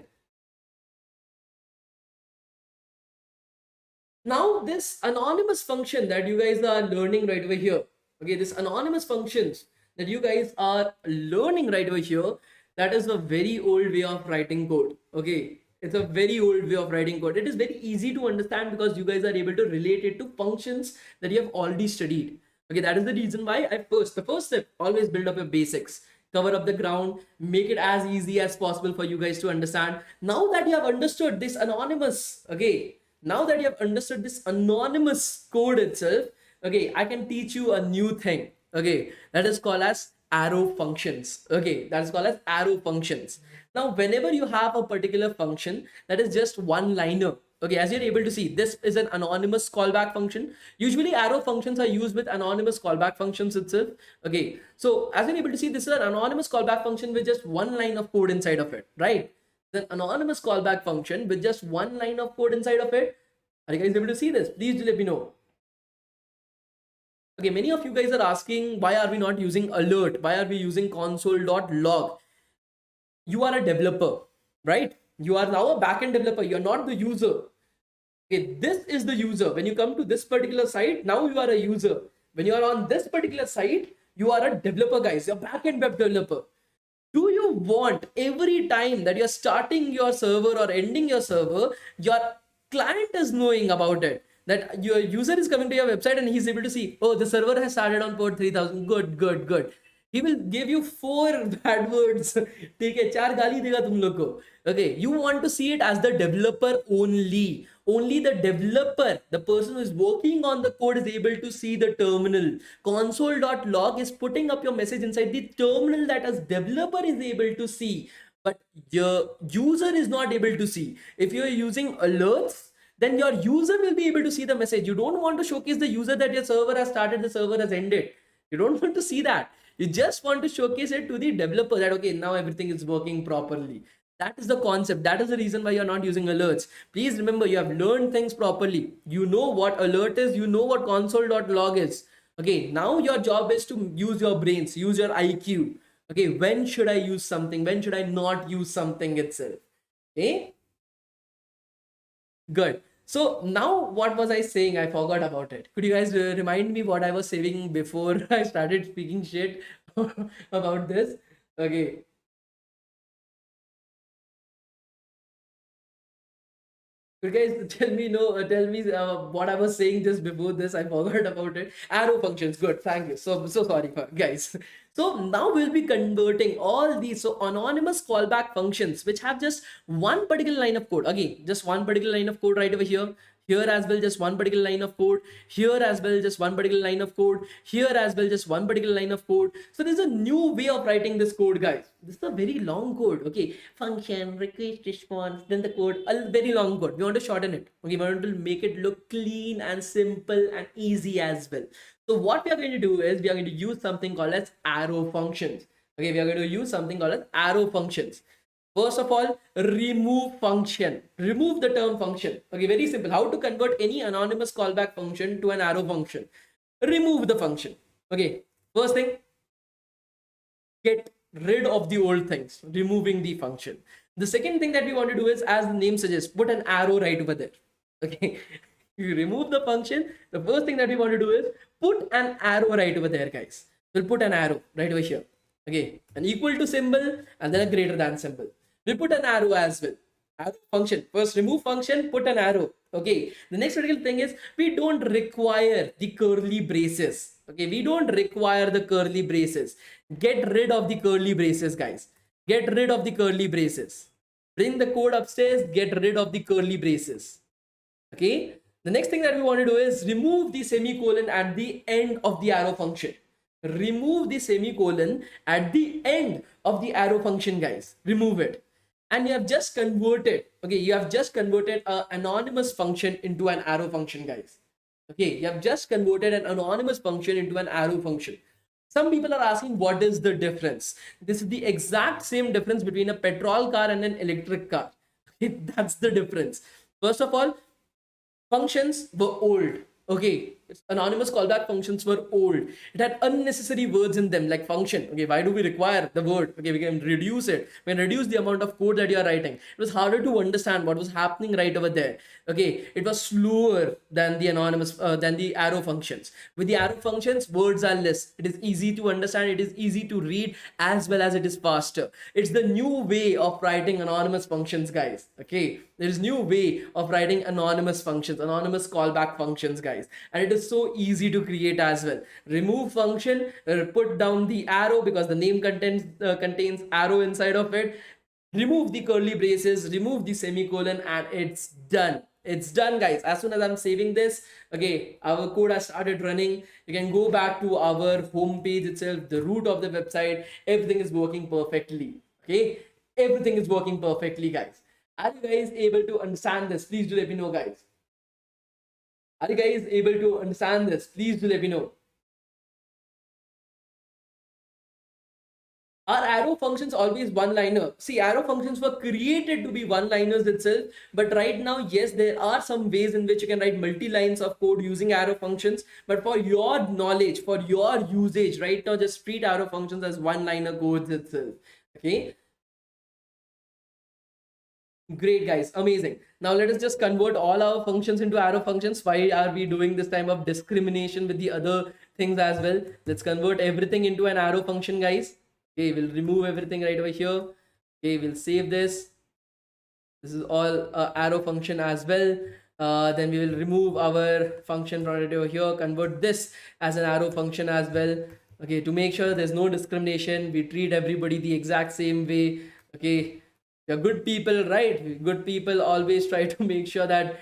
Now, this anonymous function that you guys are learning right over here, okay, this anonymous functions that you guys are learning right over here, that is a very old way of writing code. Okay, it's a very old way of writing code. It is very easy to understand because you guys are able to relate it to functions that you have already studied. Okay, that is the reason why the first step, always build up your basics, cover up the ground, make it as easy as possible for you guys to understand. Now that you have understood this anonymous, okay, now that you have understood this anonymous code itself, okay, I can teach you a new thing. Okay, that is called as arrow functions. Okay, that is called as arrow functions. Now, whenever you have a particular function that is just one liner, okay, as you're able to see, this is an anonymous callback function. Usually arrow functions are used with anonymous callback functions itself. Okay, so as you're able to see, this is an anonymous callback function with just one line of code inside of it, right? The anonymous callback function with just one line of code inside of it. Are you guys able to see this? Please do let me know. Okay, many of you guys are asking, why are we not using alert? Why are we using console.log? You are a developer, right? You are now a backend developer. You're not the user. Okay, this is the user. When you come to this particular site, now you are a user. When you are on this particular site, you are a developer, guys. You're backend web developer. Do you want every time that you're starting your server or ending your server, your client is knowing about it, that your user is coming to your website and he's able to see, oh, the server has started on port 3000. Good, good, good. He will give you 4 bad words. ठीक है, 4 गाली देगा तुम लोग को. Okay, you want to see it as the developer only. Only the developer, the person who is working on the code, is able to see the terminal. Console.log is putting up your message inside the terminal that as developer is able to see, but your user is not able to see. If you are using alerts, then your user will be able to see the message. You don't want to showcase the user that your server has started, the server has ended. You don't want to see that. You just want to showcase it to the developer that, okay, now everything is working properly. That is the concept. That is the reason why you're not using alerts. Please remember, you have learned things properly. You know what alert is. You know what console.log is. Okay, now your job is to use your brains, use your IQ. Okay, when should I use something? When should I not use something itself? Okay, good. So now what was I saying? I forgot about it. Could you guys remind me what I was saying before I started speaking shit about this? Okay. You guys tell me tell me what I was saying just before this. I forgot about it. Arrow functions. Good. Thank you. So sorry for guys. So now we'll be converting all these anonymous callback functions which have just one particular line of code. Again, just one particular line of code right over here. Here as well, just one particular line of code. Here as well, just one particular line of code. Here as well, just one particular line of code. So there's a new way of writing this code, guys. This is a very long code. Okay, function, request, response, then the code, a very long code. We want to shorten it. Okay, we want to make it look clean and simple and easy as well. So what we are going to do is we are going to use something called as arrow functions. Okay, we are going to use something called as arrow functions. First of all, remove function. Remove the term function. Okay, very simple. How to convert any anonymous callback function to an arrow function? Remove the function. Okay, first thing, get rid of the old things, removing the function. The second thing that we want to do is, as the name suggests, put an arrow right over there. Okay, you remove the function. The first thing that we want to do is put an arrow right over there, guys. We'll put an arrow right over here. Okay, an equal to symbol and then a greater than symbol. We put an arrow as well. Arrow function. First remove function, put an arrow. Okay. The next critical thing is we don't require the curly braces. Okay. We don't require the curly braces. Get rid of the curly braces, guys. Get rid of the curly braces. Bring the code upstairs. Get rid of the curly braces. Okay. The next thing that we want to do is remove the semicolon at the end of the arrow function. Remove the semicolon at the end of the arrow function, guys. Remove it. And you have just converted, okay, you have just converted an anonymous function into an arrow function, guys. Okay, you have just converted an anonymous function into an arrow function. Some people are asking, what is the difference? This is the exact same difference between a petrol car and an electric car. That's the difference. First of all, functions were old. Okay, anonymous callback functions were old. It had unnecessary words in them, like function. Okay, why do we require the word? Okay, we can reduce it. We can reduce the amount of code that you are writing. It was harder to understand what was happening right over there. Okay, it was slower than the than the arrow functions. With the arrow functions, words are less. It is easy to understand. It is easy to read, as well as it is faster. It's the new way of writing anonymous functions, guys. Okay, there is new way of writing anonymous functions, anonymous callback functions, guys, and it is so easy to create as well. Remove function, put down the arrow because the name contains arrow inside of it. Remove the curly braces, remove the semicolon, and it's done. It's done, guys. As soon as I'm saving this, okay, our code has started running. You can go back to our home page itself, the root of the website. Everything is working perfectly. Okay, everything is working perfectly, guys. Are you guys able to understand this? Please do let me know, guys. Are you guys able to understand this? Please do let me know. Are arrow functions always one-liner? See, arrow functions were created to be one-liners itself, but right now, yes, there are some ways in which you can write multi-lines of code using arrow functions, but for your knowledge, for your usage, right now, just treat arrow functions as one-liner codes itself. Okay, great, guys, amazing. Now let us just convert all our functions into arrow functions. Why are we doing this time of discrimination with the other things as well? Let's convert everything into an arrow function, guys. Okay, we'll remove everything right over here. Okay, we'll save this. This is all arrow function as well. Then we will remove our function right over here, convert this as an arrow function as well. Okay, to make sure there's no discrimination, we treat everybody the exact same way. Okay, you're good people, right? Good people always try to make sure that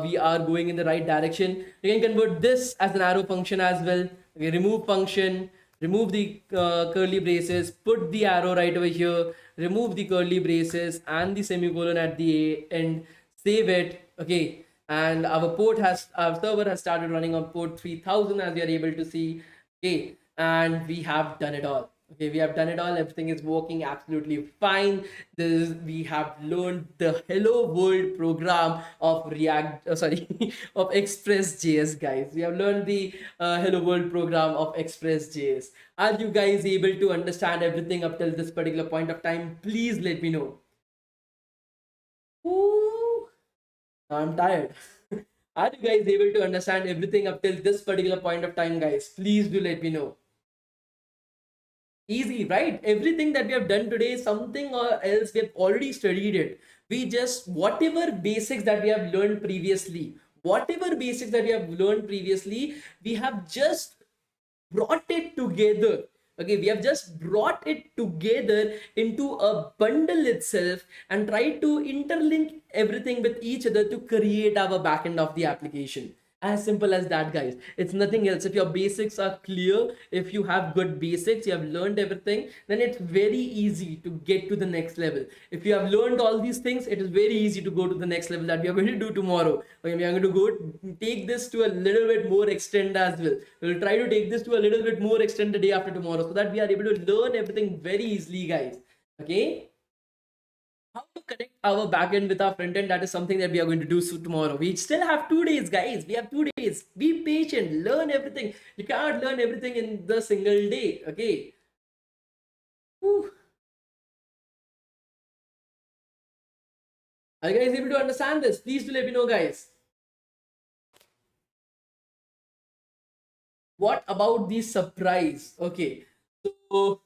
we are going in the right direction. We can convert this as an arrow function as well. Okay, remove function, remove the curly braces, put the arrow right over here, remove the curly braces and the semicolon at the end, save it. Okay, and our server has started running on port 3000, as you are able to see. Okay, and we have done it all. Okay, we have done it all. Everything is working absolutely fine. We have learned the hello world program of React, sorry, of Express.js, guys. We have learned the hello world program of Express.js. Are you guys able to understand everything up till this particular point of time? Please let me know. Ooh, I'm tired. Are you guys able to understand everything up till this particular point of time, guys? Please do let me know. Easy, right? Everything that we have done today, something or else, we have already studied it. We just, whatever basics that we have learned previously, we have just brought it together. Okay, we have just brought it together into a bundle itself and tried to interlink everything with each other to create our backend of the application. As simple as that, guys. It's nothing else. If your basics are clear, if you have good basics, you have learned everything, then it's very easy to get to the next level. If you have learned all these things, it is very easy to go to the next level that we are going to do tomorrow. Okay, we are going to go take this to a little bit more extent as well. We'll try to take this to a little bit more extent the day after tomorrow, so that we are able to learn everything very easily, guys. Okay, how to connect our backend with our front end, that is something that we are going to do tomorrow. We still have 2 days, guys. We have 2 days. Be patient, learn everything. You cannot learn everything in the single day. Okay. Whew. Are you guys able to understand this? Please do let me know, guys. What about the surprise? Okay, so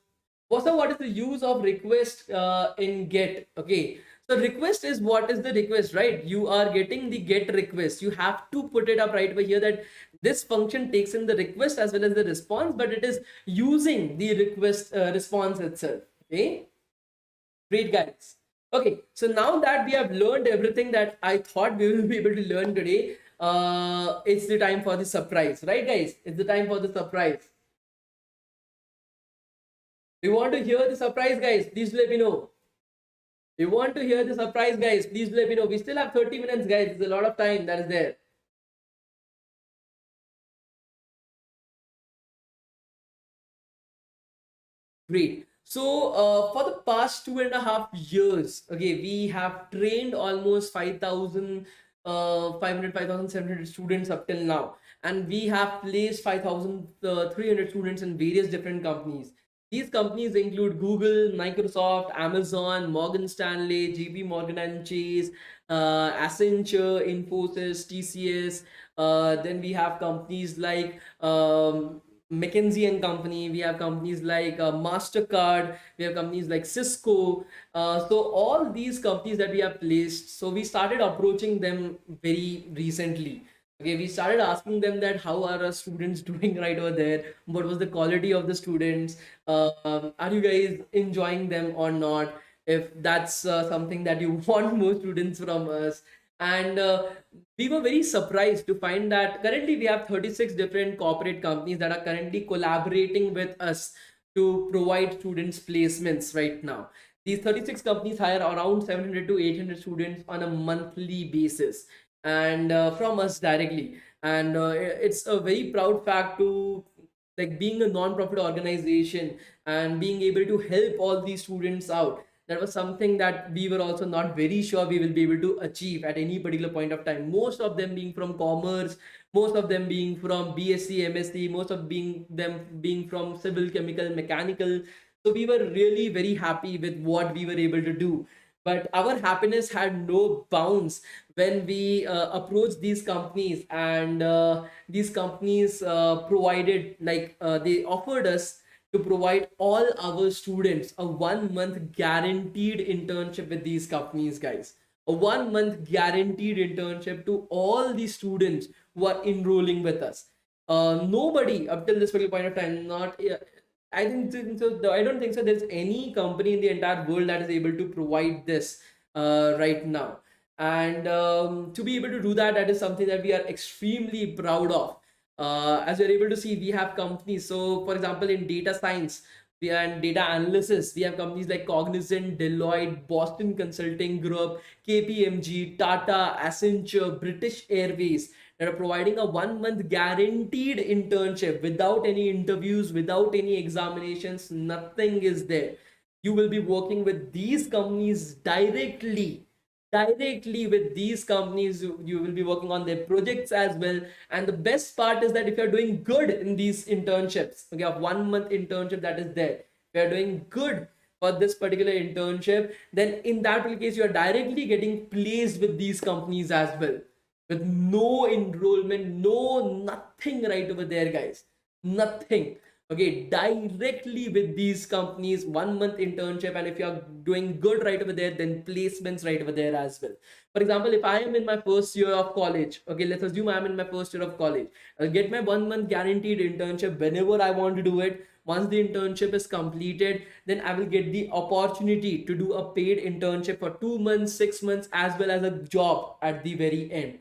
what is the use of request in get? Okay, so request is, what is the request, right? You are getting the get request. You have to put it up right over here that this function takes in the request as well as the response, but it is using the request response itself. Okay, great, guys. Okay, so now that we have learned everything that I thought we will be able to learn today, it's the time for the surprise, right, guys? It's the time for the surprise. You want to hear the surprise, guys? Please let me know. You want to hear the surprise, guys? Please let me know. We still have 30 minutes, guys. There's a lot of time that is there. Great. So for the past 2.5 years, okay, we have trained almost 5,000, 5,700 students up till now, and we have placed 5,300 students in various different companies. These companies include Google, Microsoft, Amazon, Morgan Stanley, JP Morgan and Chase, Accenture, Infosys, TCS. Then we have companies like McKinsey and Company. We have companies like Mastercard. We have companies like Cisco. So all these companies that we have placed, so we started approaching them very recently. Okay, we started asking them that how are our students doing right over there? What was the quality of the students? Are you guys enjoying them or not? If that's something that you want more students from us. And we were very surprised to find that currently we have 36 different corporate companies that are currently collaborating with us to provide students placements right now. These 36 companies hire around 700 to 800 students on a monthly basis, and from us directly. And it's a very proud fact to, like, being a non-profit organization and being able to help all these students out. That was something that we were also not very sure we will be able to achieve at any particular point of time. Most of them being from commerce, most of them being from BSc, MSc, most of them being from civil, chemical, mechanical. So we were really very happy with what we were able to do. But our happiness had no bounds when we approached these companies, and these companies provided, like, they offered us to provide all our students a 1 month guaranteed internship with these companies, guys. A 1 month guaranteed internship to all the students who are enrolling with us. Nobody up till this particular point of time, not I think so. I don't think so. There's any company in the entire world that is able to provide this right now. And to be able to do that, that is something that we are extremely proud of. As you're able to see, we have companies. So, for example, in data science, and data analysis, we have companies like Cognizant, Deloitte, Boston Consulting Group, KPMG, Tata, Accenture, British Airways, that are providing a 1 month guaranteed internship without any interviews, without any examinations. Nothing is there. You will be working with these companies directly with these companies. You will be working on their projects as well. And the best part is that if you're doing good in these internships, okay, a 1 month internship that is there, if you're doing good for this particular internship, then in that case you are directly getting placed with these companies as well, with no enrollment, no nothing right over there, guys. Nothing. Okay, directly with these companies, 1 month internship, and if you're doing good right over there, then placements right over there as well. For example, if I am in my first year of college, okay, let's assume I'm in my first year of college, I'll get my 1 month guaranteed internship whenever I want to do it. Once the internship is completed, then I will get the opportunity to do a paid internship for 2 months, 6 months, as well as a job at the very end.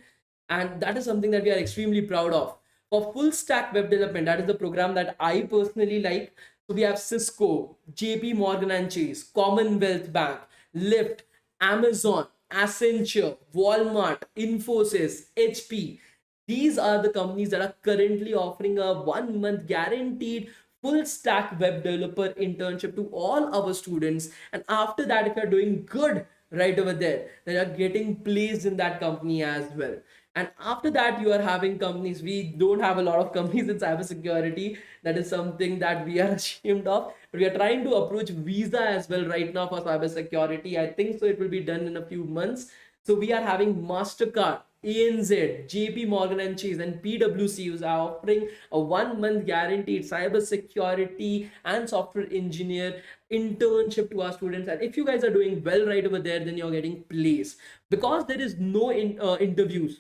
And that is something that we are extremely proud of. For full stack web development, that is the program that I personally like. So we have Cisco, JP Morgan and Chase, Commonwealth Bank, Lyft, Amazon, Accenture, Walmart, Infosys, HP. These are the companies that are currently offering a 1 month guaranteed full stack web developer internship to all our students. And after that, if you're doing good right over there, then you're getting placed in that company as well. And after that, you are having companies. We don't have a lot of companies in cybersecurity. That is something that we are ashamed of. But we are trying to approach Visa as well right now for cybersecurity. I think so. It will be done in a few months. So we are having Mastercard, ANZ, JP Morgan and Chase, and PwC are offering a 1 month guaranteed cybersecurity and software engineer internship to our students. And if you guys are doing well right over there, then you're getting placed, because there is no interviews.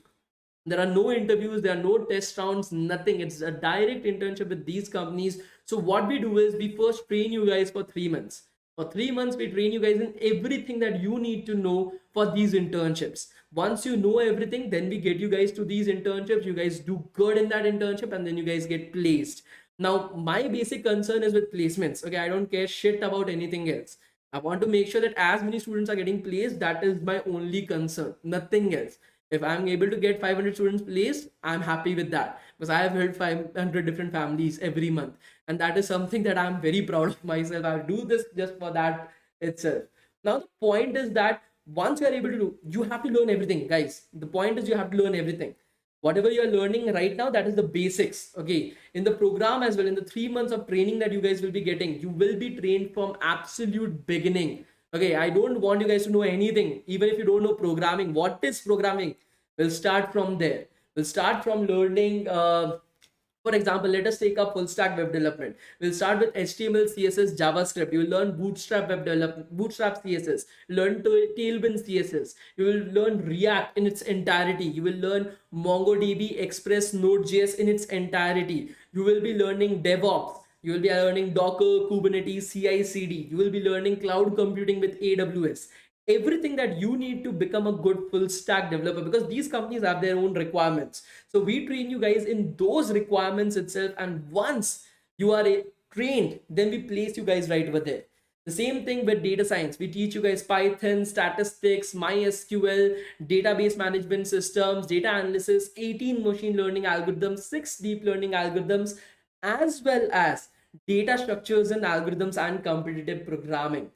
There are no interviews, there are no test rounds, nothing. It's a direct internship with these companies. So what we do is we first train you guys for 3 months. For 3 months, we train you guys in everything that you need to know for these internships. Once you know everything, then we get you guys to these internships. You guys do good in that internship, and then you guys get placed. Now, my basic concern is with placements. Okay, I don't care shit about anything else. I want to make sure that as many students are getting placed. That is my only concern, nothing else. If I'm able to get 500 students placed, I'm happy with that, because I have helped 500 different families every month. And that is something that I'm very proud of myself. I'll do this just for that itself. Now, the point is that once you're able to do, you have to learn everything, guys. The point is you have to learn everything. Whatever you're learning right now, that is the basics. Okay. In the program as well, in the 3 months of training that you guys will be getting, you will be trained from absolute beginning. Okay, I don't want you guys to know anything. Even if you don't know programming, what is programming, we'll start from there. We'll start from learning, for example, let us take up full stack web development. We'll start with HTML, CSS, JavaScript. You will learn Bootstrap web development, Bootstrap CSS, learn Tailwind CSS. You will learn React in its entirety. You will learn MongoDB, Express, Node.js in its entirety. You will be learning DevOps. You will be learning Docker, Kubernetes, CI/CD. You will be learning cloud computing with AWS. Everything that you need to become a good full stack developer, because these companies have their own requirements. So we train you guys in those requirements itself. And once you are trained, then we place you guys right over there. The same thing with data science. We teach you guys Python, statistics, MySQL, database management systems, data analysis, 18 machine learning algorithms, 6 deep learning algorithms, as well as data structures and algorithms and competitive programming.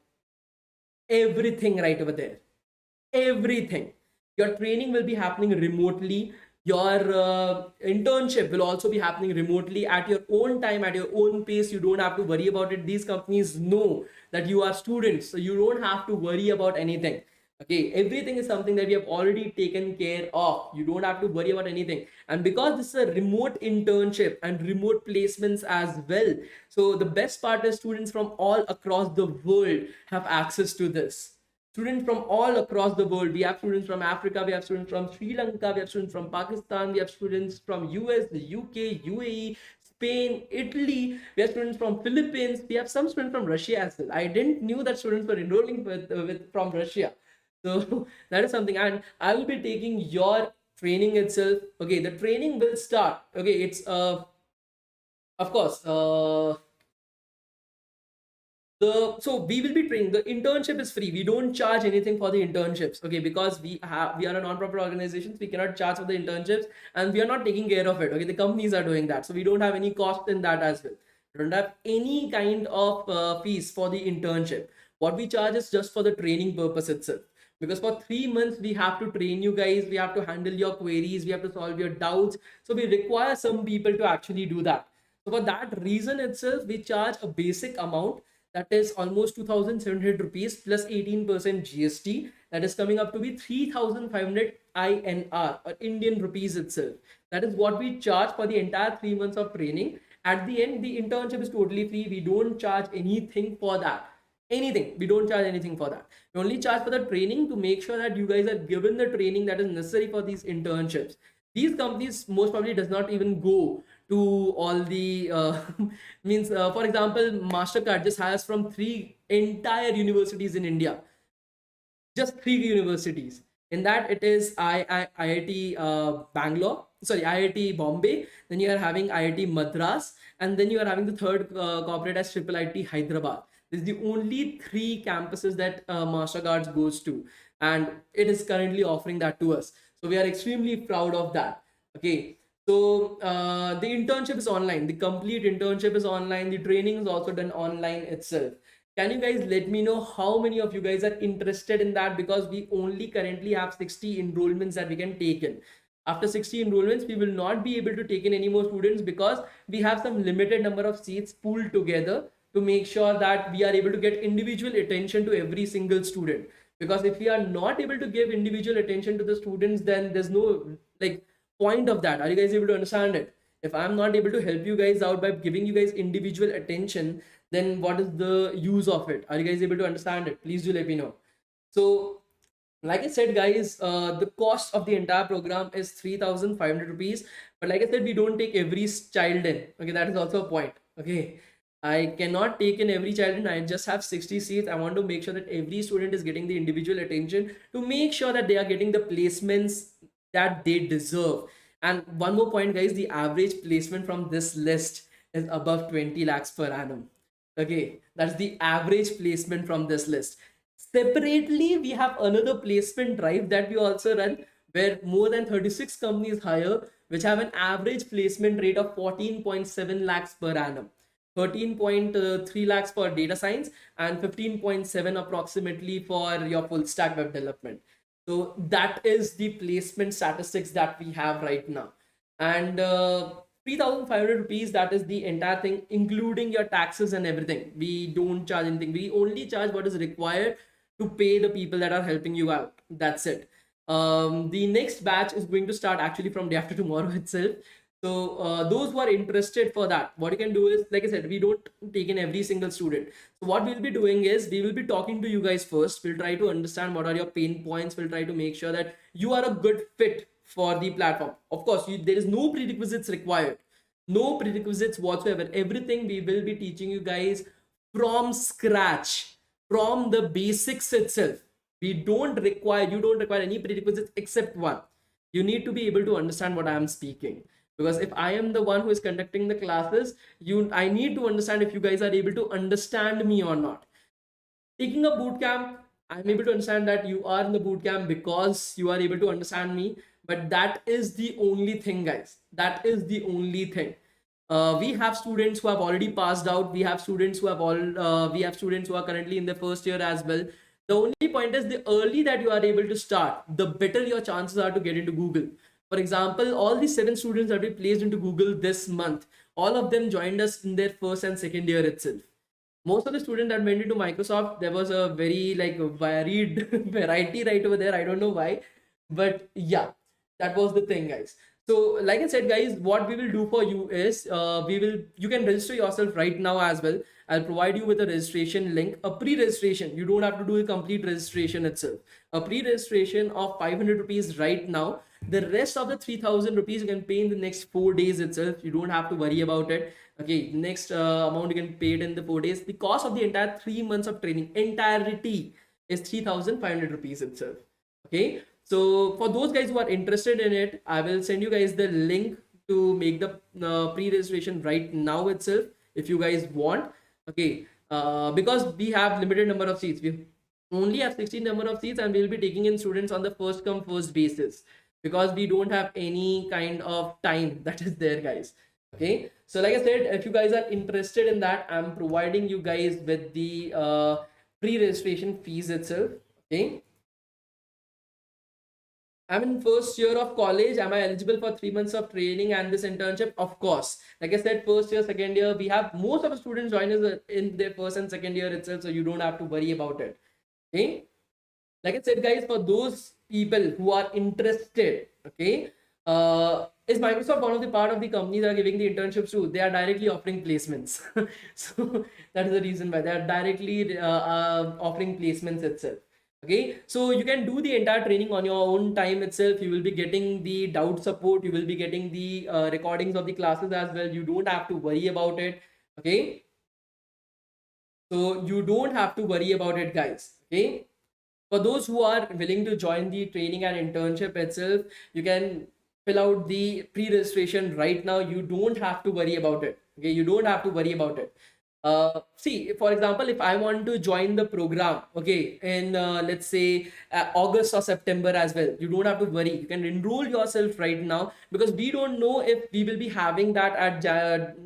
Everything right over there. Everything. Your training will be happening remotely. Your internship will also be happening remotely at your own time, at your own pace. You don't have to worry about it. These companies know that you are students, so you don't have to worry about anything. Okay, everything is something that we have already taken care of. You don't have to worry about anything. And because this is a remote internship and remote placements as well, so the best part is students from all across the world have access to this. Students from all across the world. We have students from Africa, we have students from Sri Lanka, we have students from Pakistan, we have students from US, the UK, UAE, Spain, Italy, we have students from Philippines, we have some students from Russia as well. I didn't knew that students were enrolling with from Russia. So that is something. And I will be taking your training itself. Okay, the training will start. Okay, it's of course so we will be training. The internship is free. We don't charge anything for the internships. Okay, because we are a non-profit organization, so we cannot charge for the internships, and we are not taking care of it. Okay, the companies are doing that, so we don't have any cost in that as well. We don't have any kind of fees for the internship. What we charge is just for the training purpose itself, because for 3 months we have to train you guys, we have to handle your queries, we have to solve your doubts. So we require some people to actually do that. So for that reason itself, we charge a basic amount, that is almost 2,700 rupees plus 18% GST. That is coming up to be 3,500 INR, or Indian rupees itself. That is what we charge for the entire 3 months of training. At the end, the internship is totally free. We don't charge anything for that. Anything. We don't charge anything for that. We only charge for the training, to make sure that you guys are given the training that is necessary for these internships. These companies most probably does not even go to all the means, for example, Mastercard just hires from 3 entire universities in India. Just 3 universities. In that, it is IIT Bangalore, sorry, IIT Bombay. Then you are having IIT Madras, and then you are having the third corporate as Triple IT Hyderabad. This is the only 3 campuses that Mastercard goes to, and it is currently offering that to us. So we are extremely proud of that. Okay. So the internship is online. The complete internship is online. The training is also done online itself. Can you guys let me know how many of you guys are interested in that? Because we only currently have 60 enrollments that we can take in. After 60 enrollments, we will not be able to take in any more students, because we have some limited number of seats pooled together to make sure that we are able to get individual attention to every single student. Because if we are not able to give individual attention to the students, then there's no like point of that. Are you guys able to understand it? If I'm not able to help you guys out by giving you guys individual attention, then what is the use of it? Are you guys able to understand it? Please do let me know. So like I said, guys, the cost of the entire program is 3,500 rupees. But like I said, we don't take every child in. Okay, that is also a point. Okay, I cannot take in every child in. I just have 60 seats. I want to make sure that every student is getting the individual attention, to make sure that they are getting the placements that they deserve. And one more point, guys, the average placement from this list is above 20 lakhs per annum. Okay, that's the average placement from this list. Separately, we have another placement drive that we also run, where more than 36 companies hire, which have an average placement rate of 14.7 lakhs per annum, 13.3 lakhs for data science, and 15.7 approximately for your full stack web development. So that is the placement statistics that we have right now. And 3,500 rupees, that is the entire thing, including your taxes and everything. We don't charge anything. We only charge what is required to pay the people that are helping you out. That's it. The next batch is going to start actually from day after tomorrow itself. So those who are interested for that, what you can do is, like I said, we don't take in every single student. So what we'll be doing is, we will be talking to you guys first. We'll try to understand what are your pain points. We'll try to make sure that you are a good fit for the platform. Of course, there is no prerequisites required, no prerequisites whatsoever. Everything we will be teaching you guys from scratch, from the basics itself. You don't require any prerequisites except one. You need to be able to understand what I am speaking, because if I am the one who is conducting the classes, I need to understand if you guys are able to understand me or not. Taking a boot camp, I'm able to understand that you are in the boot camp because you are able to understand me. But that is the only thing, guys. That is the only thing. We have students who have already passed out. We have students who are currently in the first year as well. The only point is, the early that you are able to start, the better your chances are to get into Google. For example, all the 7 students that we placed into Google this month, all of them joined us in their first and second year itself. Most of the students that went into Microsoft, there was a very varied variety right over there. I don't know why, but yeah, that was the thing, guys. So like I said, guys, what we will do for you is, you can register yourself right now as well. I'll provide you with a registration link, a pre-registration. You don't have to do a complete registration itself. A pre-registration of 500 rupees right now. The rest of the 3,000 rupees you can pay in the next 4 days itself. You don't have to worry about it. Okay, next amount you can pay it in the 4 days. The cost of the entire 3 months of training, entirety, is 3,500 rupees itself. Okay, so for those guys who are interested in it, I will send you guys the link to make the pre-registration right now itself, if you guys want. Okay, because we have limited number of seats. We only have 16 number of seats, and we'll be taking in students on the first come first basis, because we don't have any kind of time that is there, guys. Okay, so like I said, if you guys are interested in that, I'm providing you guys with the pre-registration fees itself. Okay, I'm in first year of college. Am I eligible for 3 months of training and this internship? Of course. Like I said, first year, second year, we have most of the students join us in their first and second year itself, so you don't have to worry about it. Okay, like I said, guys, for those people who are interested, okay, is Microsoft one of the part of the companies that are giving the internships to? They are directly offering placements. So that is the reason why they are directly offering placements itself. Okay, so you can do the entire training on your own time itself. You will be getting the doubt support. You will be getting the recordings of the classes as well. You don't have to worry about it. Okay, so you don't have to worry about it, guys. Okay, for those who are willing to join the training and internship itself, you can fill out the pre-registration right now. You don't have to worry about it. Okay, you don't have to worry about it. See, for example, if I want to join the program, okay, in let's say August or September as well, you don't have to worry. You can enroll yourself right now, because we don't know if we will be having that at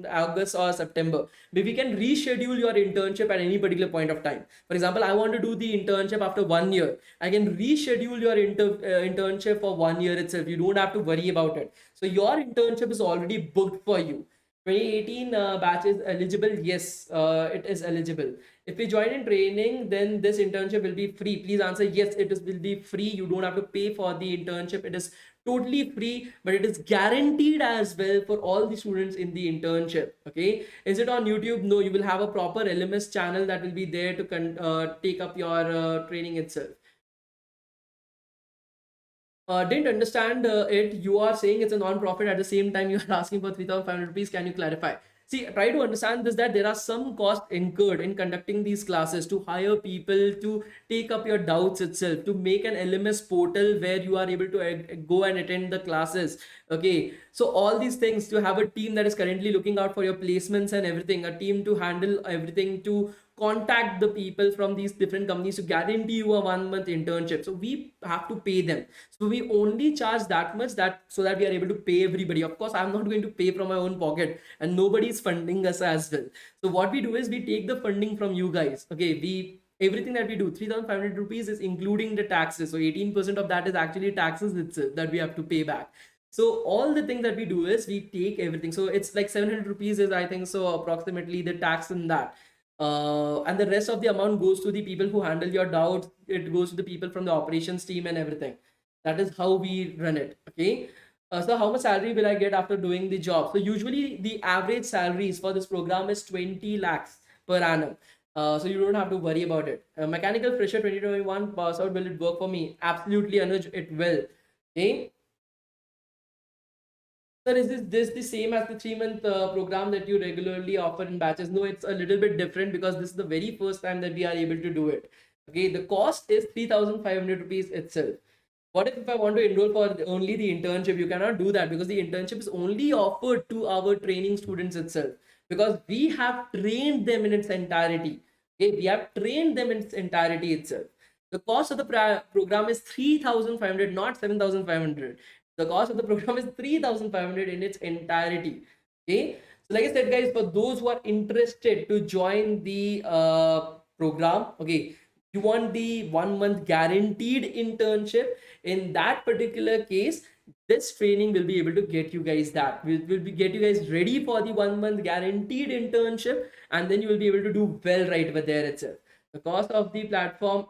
August or September. But we can reschedule your internship at any particular point of time. For example, I want to do the internship after 1 year. I can reschedule your internship for 1 year itself. You don't have to worry about it. So your internship is already booked for you. 2018 batch is eligible. Yes, it is eligible. If we join in training, then this internship will be free. Please answer yes, will be free. You don't have to pay for the internship. It is totally free, but it is guaranteed as well for all the students in the internship. Okay, is it on YouTube? No, you will have a proper LMS channel that will be there to take up your training itself. Didn't understand it. You are saying it's a non-profit, at the same time you are asking for 3,500 rupees. Can you clarify? See, try to understand this, that there are some costs incurred in conducting these classes, to hire people to take up your doubts itself, to make an LMS portal where you are able to go and attend the classes. Okay, So all these things, to have a team that is currently looking out for your placements and everything, a team to handle everything, to contact the people from these different companies to guarantee you a 1 month internship. So we have to pay them. So we only charge that much, that so that we are able to pay everybody. Of course, I'm not going to pay from my own pocket, and nobody is funding us as well. So what we do is we take the funding from you guys. Okay, we everything that we do, 3,500 rupees is including the taxes. So 18% of that is actually taxes itself that we have to pay back. So all the things that we do is we take everything. So it's like 700 rupees is, I think so, approximately the tax in that. And the rest of the amount goes to the people who handle your doubts. It goes to the people from the operations team and everything. That is how we run it. Okay. So how much salary will I get after doing the job? So usually the average salaries for this program is 20 lakhs per annum. So you don't have to worry about it. Mechanical fresher 2021 pass out, will it work for me? Absolutely, Anuj, it will. Okay. Sir, is this the same as the 3 month program that you regularly offer in batches? No, it's a little bit different because this is the very first time that we are able to do it. Okay, the cost is 3,500 rupees itself. What if I want to enroll for only the internship? You cannot do that because the internship is only offered to our training students itself, because we have trained them in its entirety. Okay, we have trained them in its entirety itself. The cost of the program is 3,500, not 7,500. The cost of the program is 3,500 in its entirety. Okay, so like I said, guys, for those who are interested to join the program, okay, you want the 1 month guaranteed internship. In that particular case, this training will be able to get you guys that. Will be get you guys ready for the 1 month guaranteed internship, and then you will be able to do well right over there itself. The cost of the platform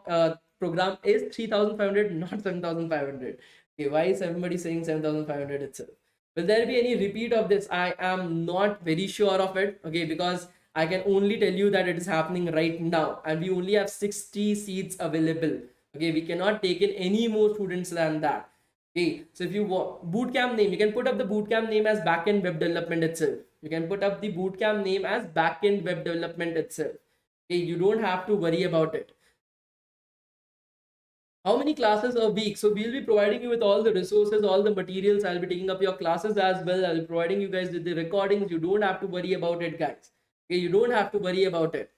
program is 3,500, not 7,500. Okay, why is everybody saying 7,500 itself? Will there be any repeat of this? I am not very sure of it. Okay, because I can only tell you that it is happening right now, and we only have 60 seats available. Okay, we cannot take in any more students than that. Okay, so if you want bootcamp name, you can put up the bootcamp name as backend web development itself. You can put up the bootcamp name as backend web development itself. Okay, you don't have to worry about it. How many classes a week? So we'll be providing you with all the resources, all the materials. I'll be taking up your classes as well. I'll be providing you guys with the recordings. You don't have to worry about it, guys. Okay, you don't have to worry about it.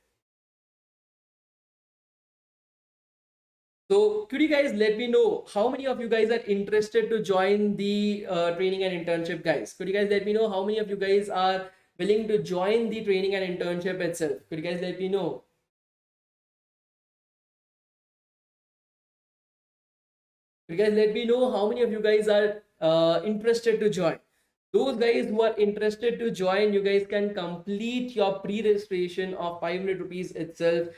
So could you guys let me know how many of you guys are interested to join the training and internship, guys? Could you guys let me know how many of you guys are willing to join the training and internship itself? Could you guys let me know? You guys let me know how many of you guys are interested to join. Those guys who are interested to join, you guys can complete your pre-registration of 500 rupees itself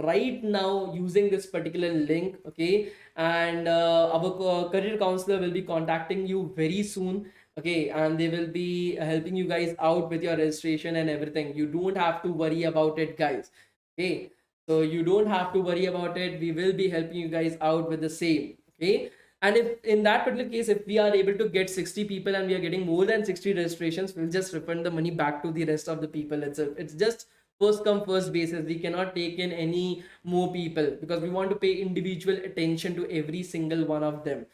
right now using this particular link. Okay, and our career counselor will be contacting you very soon. Okay, and they will be helping you guys out with your registration and everything. You don't have to worry about it, guys. Okay, so you don't have to worry about it. We will be helping you guys out with the same. Okay, and if in that particular case, if we are able to get 60 people and we are getting more than 60 registrations, we'll just refund the money back to the rest of the people itself. It's just first come first basis. We cannot take in any more people because we want to pay individual attention to every single one of them.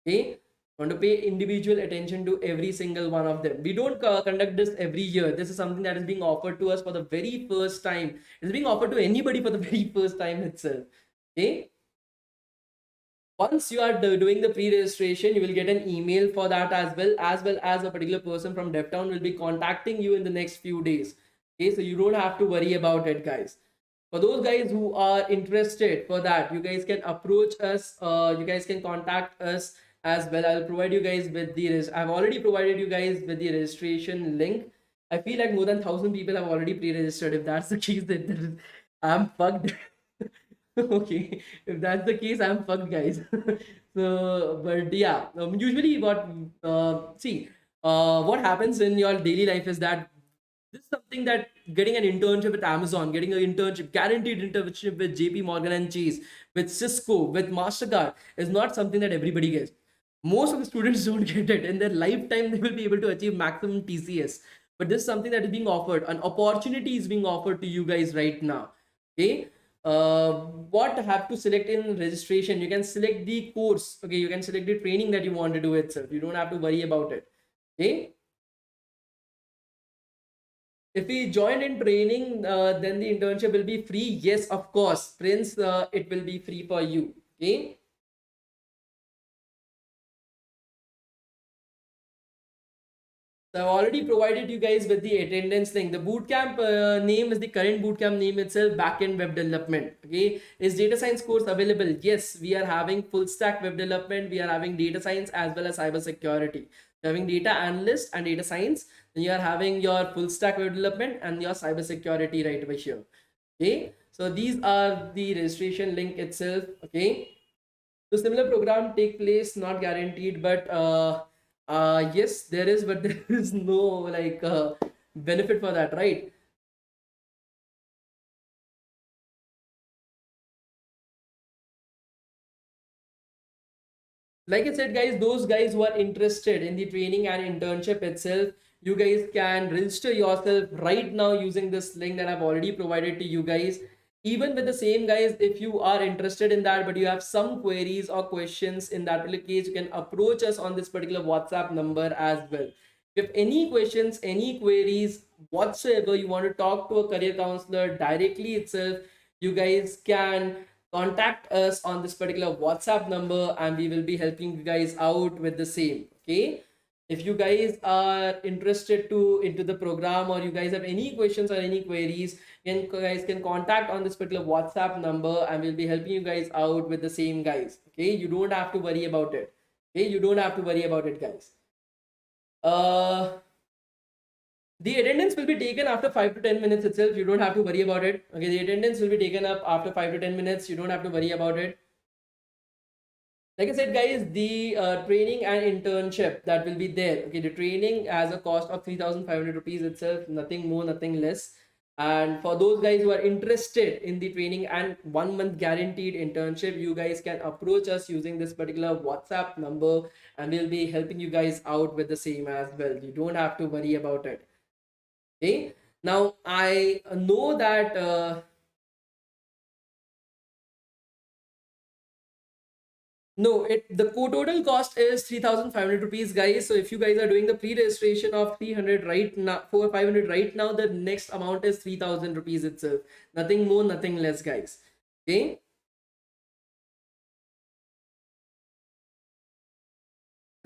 Okay, want to pay individual attention to every single one of them. We don't conduct this every year. This is something that is being offered to us for the very first time. It's being offered to anybody for the very first time itself. Okay, once you are doing the pre-registration, you will get an email for that, as a particular person from DevTown will be contacting you in the next few days. Okay, so you don't have to worry about it, guys. For those guys who are interested for that, you guys can approach us. You guys can contact us as well. I'll provide you guys with I've already provided you guys with the registration link. I feel like more than 1,000 people have already pre-registered. If that's the case, then I'm fucked. Okay, if that's the case, I'm fucked, guys. So but yeah, usually what happens in your daily life is that this is something that getting an internship with Amazon, getting an internship, guaranteed internship with JP Morgan and Chase, with Cisco, with Mastercard is not something that everybody gets. Most of the students don't get it in their lifetime. They will be able to achieve maximum TCS, but this is something that is being offered. An opportunity is being offered to you guys right now. Okay, what have to select in registration? You can select the course. Okay, you can select the training that you want to do itself. You don't have to worry about it. Okay, If we join in training, then the internship will be free. Yes, of course, Prince, it will be free for you. Okay. So I've already provided you guys with the attendance link. The bootcamp name is the current bootcamp name itself, Backend Web Development. Okay, is data science course available? Yes, we are having full stack web development. We are having data science as well as cyber security. We're having data analyst and data science. Then you are having your full stack web development and your cyber security right over here. Okay, so these are the registration link itself. Okay, so similar program take place, not guaranteed, but yes, there is, but there is no like benefit for that, right? Like I said, guys, those guys who are interested in the training and internship itself, you guys can register yourself right now using this link that I've already provided to you guys. Even with the same, guys, if you are interested in that, but you have some queries or questions in that particular case, you can approach us on this particular WhatsApp number as well. If you have any questions, any queries whatsoever, you want to talk to a career counselor directly itself, you guys can contact us on this particular WhatsApp number and we will be helping you guys out with the same. Okay, if you guys are interested to into the program, or you guys have any questions or any queries, you guys can contact on this particular WhatsApp number and we'll be helping you guys out with the same, guys. Okay, you don't have to worry about it. Okay, you don't have to worry about it, guys. The attendance will be taken after 5 to 10 minutes itself. You don't have to worry about it. Okay, the attendance will be taken up after 5 to 10 minutes. You don't have to worry about it. Like I said, guys, the training and internship that will be there. Okay, the training has a cost of 3,500 rupees itself, nothing more, nothing less. And for those guys who are interested in the training and 1 month guaranteed internship, you guys can approach us using this particular WhatsApp number and we'll be helping you guys out with the same as well. You don't have to worry about it. Okay, now I know that no, the total cost is 3,500 rupees, guys. So if you guys are doing the pre-registration of 300 right now, for 500 right now, the next amount is 3,000 rupees itself. Nothing more, nothing less, guys. Okay,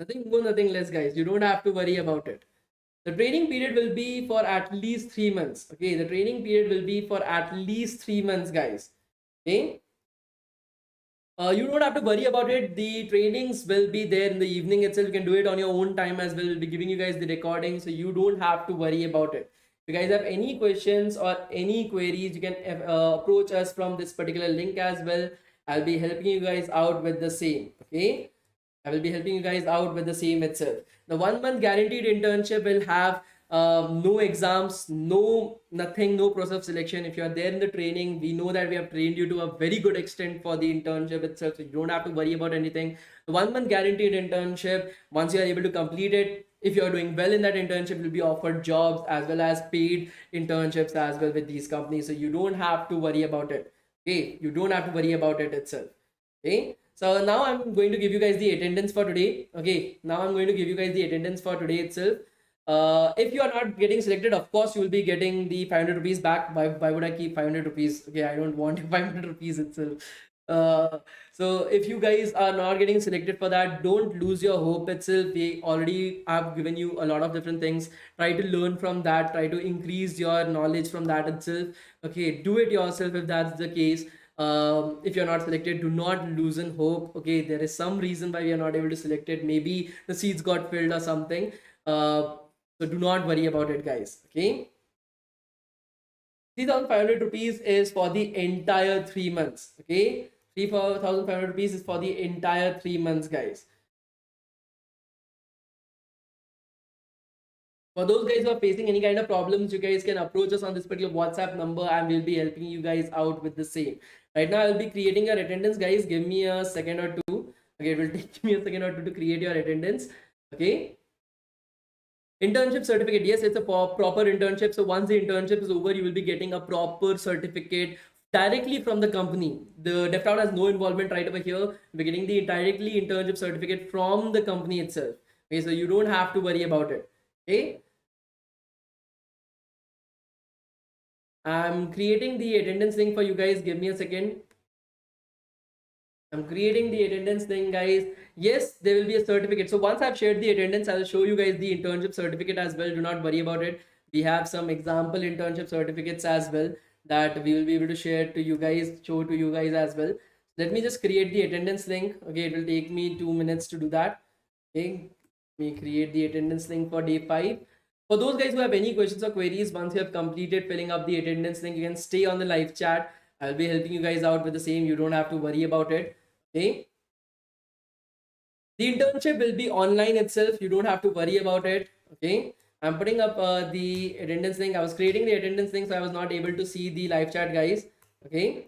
nothing more, nothing less, guys. You don't have to worry about it. The training period will be for at least 3 months. Okay, the training period will be for at least 3 months, guys. Okay. You don't have to worry about it. The trainings will be there in the evening itself. You can do it on your own time as well. We'll be giving you guys the recording, so you don't have to worry about it. If you guys have any questions or any queries, you can approach us from this particular link as well. I'll be helping you guys out with the same. Okay, I will be helping you guys out with the same itself. The 1 month guaranteed internship will have no exams, no nothing, no process of selection. If you are there in the training, we know that we have trained you to a very good extent for the internship itself, so you don't have to worry about anything. The 1 month guaranteed internship, once you are able to complete it, if you are doing well in that internship, you'll be offered jobs as well as paid internships as well with these companies, so you don't have to worry about it. Okay, you don't have to worry about it itself. Okay, so now I'm going to give you guys the attendance for today. Okay, now I'm going to give you guys the attendance for today itself. If you are not getting selected, of course you will be getting the 500 rupees back. Why would I keep 500 rupees? Okay, I don't want 500 rupees itself. So if you guys are not getting selected for that, don't lose your hope itself. We already have given you a lot of different things. Try to learn from that, try to increase your knowledge from that itself. Okay, do it yourself if that's the case. If you're not selected, do not loosen hope. Okay, there is some reason why we are not able to select it. Maybe the seats got filled or something. So do not worry about it, guys. Okay, 3,500 rupees is for the entire 3 months. Okay, 3,500 rupees is for the entire 3 months, guys. For those guys who are facing any kind of problems, you guys can approach us on this particular WhatsApp number and we'll be helping you guys out with the same. Right now, I'll be creating your attendance, guys. Give me a second or two. Okay, it will take me a second or two to create your attendance. Okay. Internship certificate. Yes, it's a proper internship. So once the internship is over, you will be getting a proper certificate directly from the company. The DevTown has no involvement right over here. We're getting the directly internship certificate from the company itself. Okay, so you don't have to worry about it. Okay. I'm creating the attendance link for you guys. Give me a second. I'm creating the attendance thing, guys. Yes, there will be a certificate. So once I've shared the attendance, I'll show you guys the internship certificate as well. Do not worry about it. We have some example internship certificates as well that we will be able to share to you guys, show to you guys as well. Let me just create the attendance link. Okay, it will take me 2 minutes to do that. Okay, let me create the attendance link for day 5. For those guys who have any questions or queries, once you have completed filling up the attendance link, you can stay on the live chat. I'll be helping you guys out with the same. You don't have to worry about it. Okay. The internship will be online itself. You don't have to worry about it. Okay. I'm putting up the attendance link. I was creating the attendance link, so I was not able to see the live chat, guys. Okay.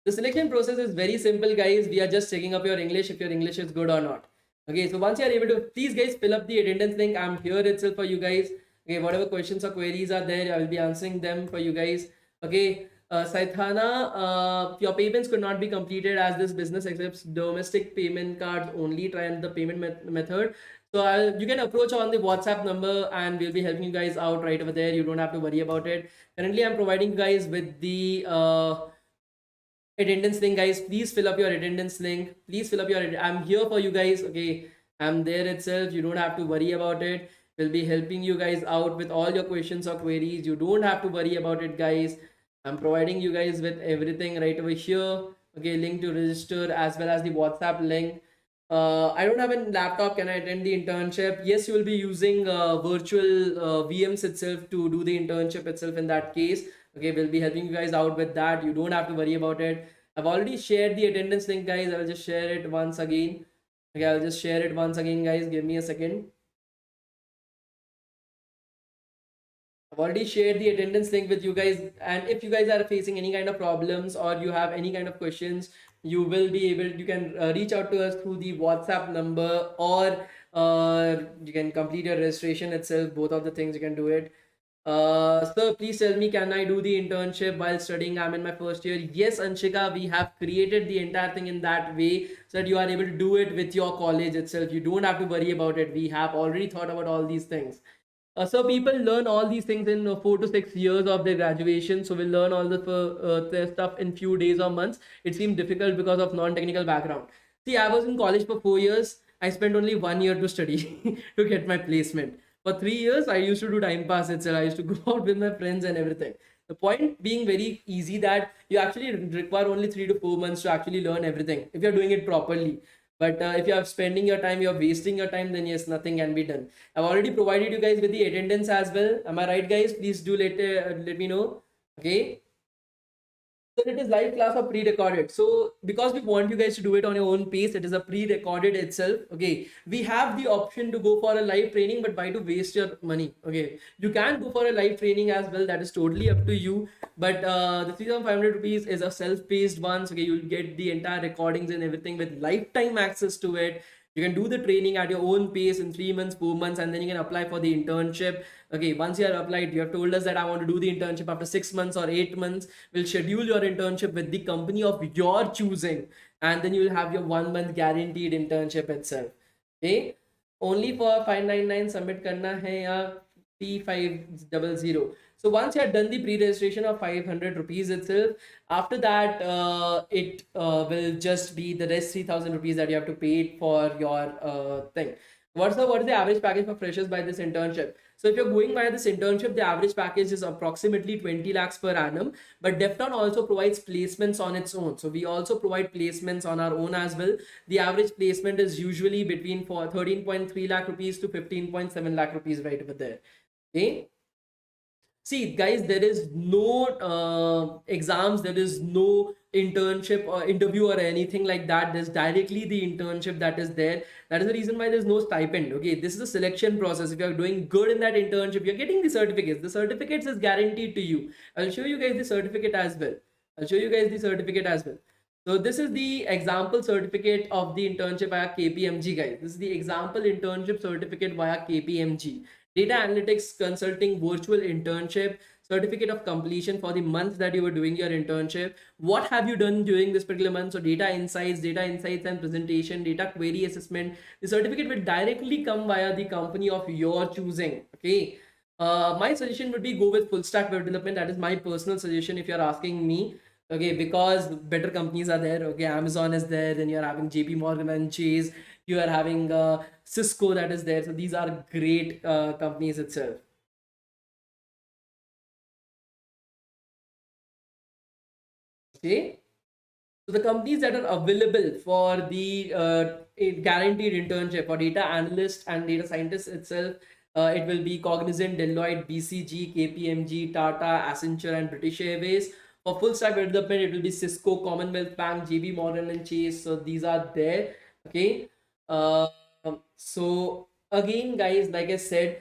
The selection process is very simple, guys. We are just checking up your English, if your English is good or not. Okay, so once you are able to, please guys fill up the attendance link. I'm here itself for you guys. Okay, whatever questions or queries are there, I will be answering them for you guys. Okay, Saithana, your payments could not be completed as this business accepts domestic payment cards only. Try the payment method. So you can approach on the WhatsApp number and we'll be helping you guys out right over there. You don't have to worry about it. Currently, I'm providing you guys with the attendance link, guys. Please fill up your attendance link. Please fill up your, I'm here for you guys. Okay, I'm there itself. You don't have to worry about it. We'll be helping you guys out with all your questions or queries. You don't have to worry about it, guys. I'm providing you guys with everything right over here. Okay, link to register as well as the WhatsApp link. I don't have a laptop. Can I attend the internship? Yes, you will be using virtual VMs itself to do the internship itself in that case. Okay, we'll be helping you guys out with that. You don't have to worry about it. I've already shared the attendance link, guys. I'll just share it once again. Okay, I'll just share it once again, guys. Give me a second. I've already shared the attendance link with you guys, and if you guys are facing any kind of problems or you have any kind of questions, you will be able, you can reach out to us through the WhatsApp number, or you can complete your registration itself. Both of the things you can do it. So please tell me, can I do the internship while studying? I'm in my first year. Yes, Anshika, we have created the entire thing in that way so that you are able to do it with your college itself. You don't have to worry about it. We have already thought about all these things. So people learn all these things in 4 to 6 years of their graduation. So we'll learn all the stuff in few days or months. It seemed difficult because of non-technical background. See, I was in college for 4 years. I spent only 1 year to study to get my placement. For 3 years, I used to do time pass itself. I used to go out with my friends and everything. The point being very easy that you actually require only 3 to 4 months to actually learn everything if you're doing it properly. But if you are spending your time, you're wasting your time, then yes, nothing can be done. I've already provided you guys with the attendance as well. Am I right, guys? Please do let me know. Okay. So it is live class or pre-recorded. So because we want you guys to do it on your own pace, it is a pre-recorded itself. Okay. We have the option to go for a live training, but why to waste your money? Okay. You can go for a live training as well. That is totally up to you. But the 3,500 rupees is a self-paced one. So okay, you'll get the entire recordings and everything with lifetime access to it. You can do the training at your own pace in 3 months, 4 months, and then you can apply for the internship. Okay, once you are applied, you have told us that I want to do the internship after 6 months or 8 months. We'll schedule your internship with the company of your choosing, and then you will have your 1 month guaranteed internship itself. Okay, only for 599 submit karna hai ya P500. So once you have done the pre-registration of 500 rupees itself, after that it will just be the rest 3,000 rupees that you have to pay for your thing. What is the average package for freshers by this internship? So if you're going by this internship, the average package is approximately 20 lakhs per annum. But DevTown also provides placements on its own. So we also provide placements on our own as well. The average placement is usually between 13.3 lakh rupees to 15.7 lakh rupees right over there. Okay. See, guys, there is no exams, there is no internship or interview or anything like that. There's directly the internship that is there. That is the reason why there's no stipend. Okay, this is a selection process. If you're doing good in that internship, you're getting the certificates. The certificates is guaranteed to you. I'll show you guys the certificate as well. I'll show you guys the certificate as well. So this is the example certificate of the internship via KPMG, guys. This is the example internship certificate via KPMG. Data analytics consulting virtual internship, certificate of completion for the month that you were doing your internship. What have you done during this particular month? So data insights and presentation, data query assessment. The certificate will directly come via the company of your choosing. Okay. My suggestion would be go with full stack web development. That is my personal suggestion if you're asking me. Okay, because better companies are there. Okay, Amazon is there. Then you're having JP Morgan and Chase. You are having Cisco that is there. So these are great companies itself. Okay. So the companies that are available for the a guaranteed internship for data analyst and data scientist itself, it will be Cognizant, Deloitte, BCG, KPMG, Tata, Accenture, and British Airways. For full stack development, it will be Cisco, Commonwealth Bank, JB Morgan and Chase. So these are there. Okay. So again, guys, like I said,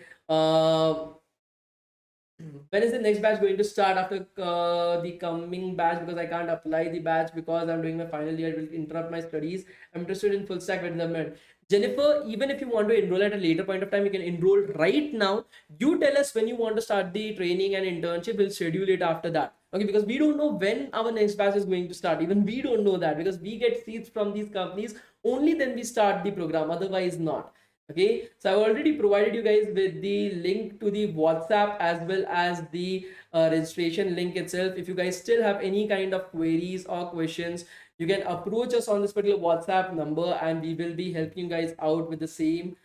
when is the next batch going to start after the coming batch? Because I can't apply the batch because I'm doing my final year. It will interrupt my studies. I'm interested in full stack development. Jennifer, even if you want to enroll at a later point of time, you can enroll right now. You tell us when you want to start the training and internship. We'll schedule it after that. Okay, because we don't know when our next batch is going to start. Even we don't know that because we get seats from these companies. Only then we start the program. Otherwise, not. Okay, so I've already provided you guys with the link to the WhatsApp as well as the registration link itself. If you guys still have any kind of queries or questions, you can approach us on this particular WhatsApp number and we will be helping you guys out with the same.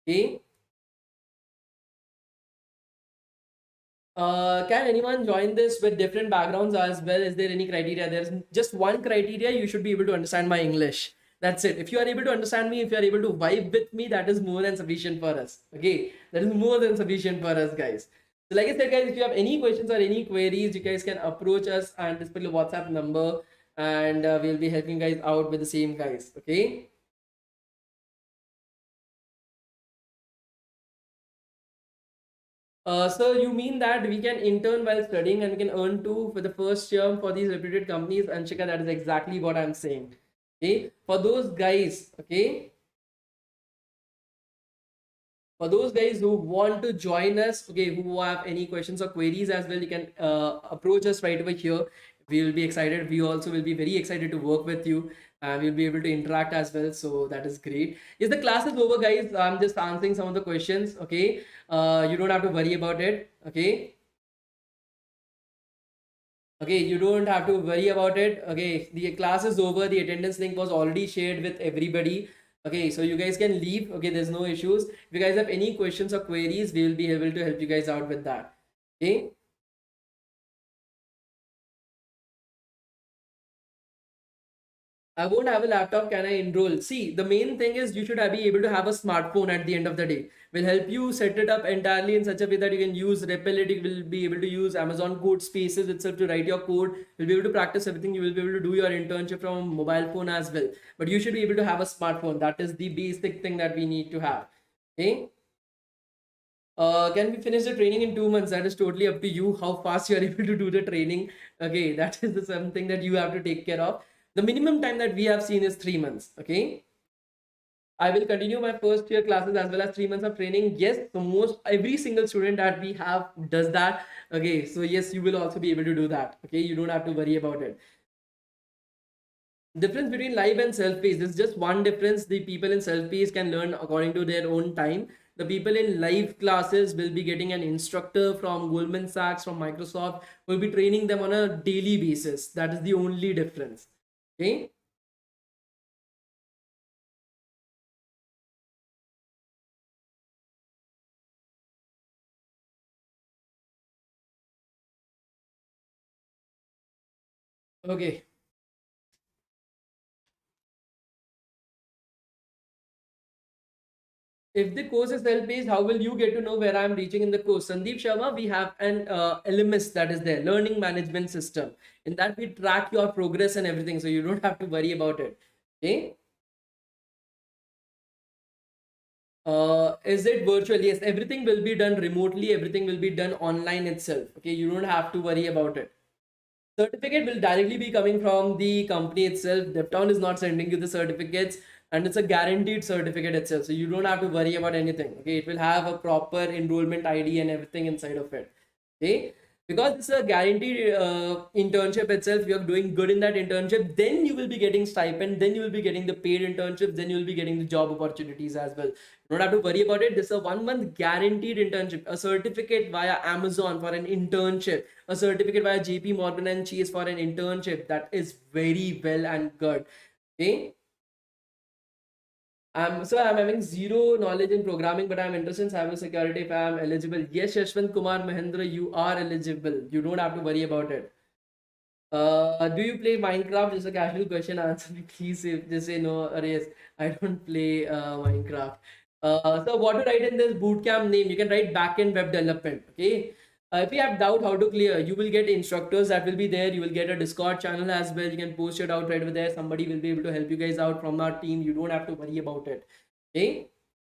Okay. Can anyone join this with different backgrounds as well? Is there any criteria? There's just one criteria. You should be able to understand my English. That's it. If you are able to understand me, if you are able to vibe with me, that is more than sufficient for us. Okay, that is more than sufficient for us, guys. So, like I said, guys, if you have any questions or any queries, you guys can approach us and this particular WhatsApp number, and we'll be helping you guys out with the same, guys. Okay. So you mean that we can intern while studying and we can earn too for the first year for these reputed companies? And Shika, that is exactly what I'm saying. Okay, for those guys, okay, for those guys who want to join us, okay, who have any questions or queries as well, you can approach us right over here. We will be excited. We also will be very excited to work with you. We'll be able to interact as well. So that is great. Yes, the class is over, guys. I'm just answering some of the questions. Okay, you don't have to worry about it. Okay. Okay, you don't have to worry about it. Okay, the class is over. The attendance link was already shared with everybody. Okay, so you guys can leave. Okay, there's no issues. If you guys have any questions or queries, we will be able to help you guys out with that. Okay. I won't have a laptop. Can I enroll? See, the main thing is you should be able to have a smartphone at the end of the day. Will help you set it up entirely in such a way that you can use Repel it. You will be able to use Amazon code spaces itself to write your code. You'll be able to practice everything. You will be able to do your internship from a mobile phone as well. But you should be able to have a smartphone. That is the basic thing that we need to have. Okay. Can we finish the training in 2 months? That is totally up to you how fast you are able to do the training. Okay, that is something that you have to take care of. The minimum time that we have seen is 3 months. Okay, I will continue my first year classes as well as 3 months of training. Yes, so most every single student that we have does that. Okay, so yes, you will also be able to do that. Okay, you don't have to worry about it. Difference between live and self-paced is just one difference. The people in self-paced can learn according to their own time. The people in live classes will be getting an instructor from Goldman Sachs, from Microsoft, will be training them on a daily basis. That is the only difference. Okay. Okay. If the course is self-paced, how will you get to know where I'm reaching in the course? Sandeep Sharma, we have an LMS that is there, learning management system. In that we track your progress and everything, so you don't have to worry about it. Okay. Is it virtual? Yes, everything will be done remotely. Everything will be done online itself. Okay, you don't have to worry about it. Certificate will directly be coming from the company itself. DevTown is not sending you the certificates, and it's a guaranteed certificate itself. So you don't have to worry about anything. Okay, it will have a proper enrollment ID and everything inside of it. Okay, because it's a guaranteed internship itself. You're doing good in that internship, then you will be getting stipend, then you will be getting the paid internships, then you will be getting the job opportunities as well. Don't have to worry about it. This is a 1 month guaranteed internship, a certificate via Amazon for an internship, a certificate via JP Morgan and Chase for an internship. That is very well and good. Okay. I'm having zero knowledge in programming, but I'm interested in cybersecurity if I'm eligible. Yes, Yashwant Kumar Mahendra, you are eligible. You don't have to worry about it. Do you play Minecraft? Just a casual question. Answer me, please. Just say no or yes. I don't play Minecraft. So what to write in this bootcamp name? You can write backend web development. Okay. If you have doubt how to clear, you will get instructors that will be there. You will get a Discord channel as well. You can post your doubt right over there. Somebody will be able to help you guys out from our team. You don't have to worry about it. Okay.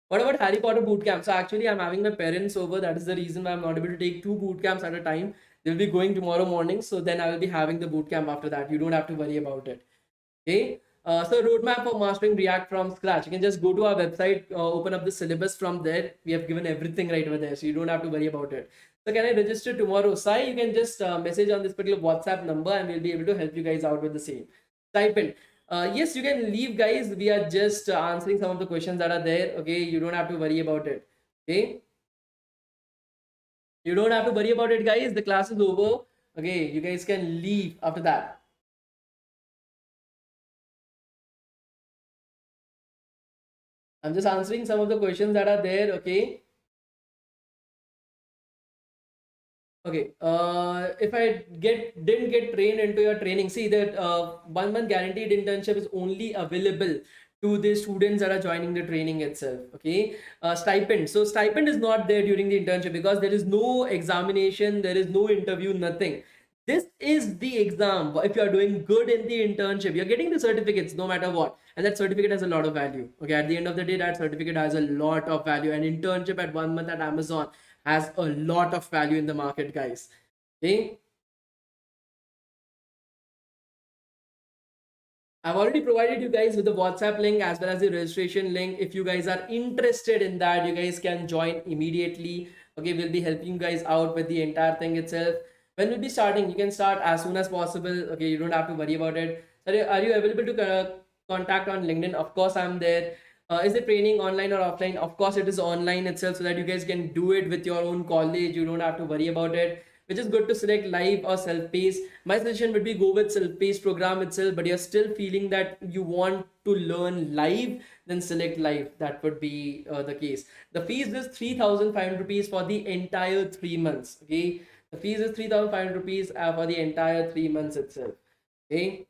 What about Harry Potter bootcamp? So actually, I'm having my parents over. That is the reason why I'm not able to take 2 bootcamps at a time. They'll be going tomorrow morning. So then I will be having the bootcamp after that. You don't have to worry about it. Okay. So roadmap for mastering React from scratch. You can just go to our website, open up the syllabus from there. We have given everything right over there. So you don't have to worry about it. So can I register tomorrow? Sai, you can just message on this particular WhatsApp number and we'll be able to help you guys out with the same. Stipend. Yes, you can leave, guys. We are just answering some of the questions that are there. Okay, you don't have to worry about it. Okay, you don't have to worry about it, guys. The class is over. Okay, you guys can leave after that. I'm just answering some of the questions that are there. Okay. Okay. If I didn't get trained into your training, see that 1 month guaranteed internship is only available to the students that are joining the training itself. Okay. Stipend. So stipend is not there during the internship because there is no examination, there is no interview, nothing. This is the exam. If you are doing good in the internship, you're getting the certificates no matter what, and that certificate has a lot of value. Okay, at the end of the day, that certificate has a lot of value. An internship at 1 month at Amazon has a lot of value in the market, guys. Okay, I've already provided you guys with the WhatsApp link as well as the registration link. If you guys are interested in that, you guys can join immediately. Okay, we'll be helping you guys out with the entire thing itself. When we'll be starting, you can start as soon as possible. Okay, you don't have to worry about it. Are you available to contact on LinkedIn? Of course, I'm there. Is the training online or offline? Of course, it is online itself so that you guys can do it with your own college. You don't have to worry about it, which is good to select live or self-paced. My suggestion would be go with self-paced program itself, but you're still feeling that you want to learn live, then select live. That would be the case. The fees is 3,500 rupees for the entire 3 months. Okay, the fees is 3,500 rupees for the entire 3 months itself. Okay.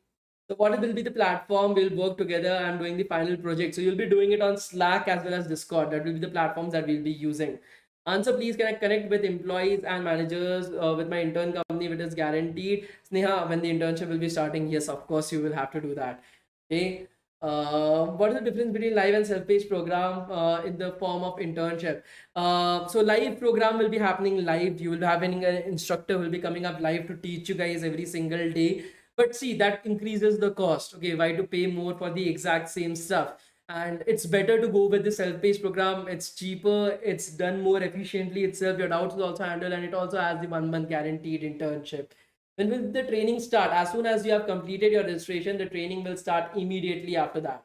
So what will be the platform? We'll work together. I'm doing the final project. So you'll be doing it on Slack as well as Discord. That will be the platforms that we'll be using. Answer, please, can I connect with employees and managers with my intern company, which is guaranteed? Sneha, when the internship will be starting, yes, of course, you will have to do that. Okay. What is the difference between live and self-paced program in the form of internship? So live program will be happening live. You will have an instructor will be coming up live to teach you guys every single day. But see, that increases the cost. Okay, why to pay more for the exact same stuff? And it's better to go with the self-paced program. It's cheaper, it's done more efficiently itself. Your doubts is also handled, and it also has the 1 month guaranteed internship. When will the training start? As soon as you have completed your registration, the training will start immediately after that.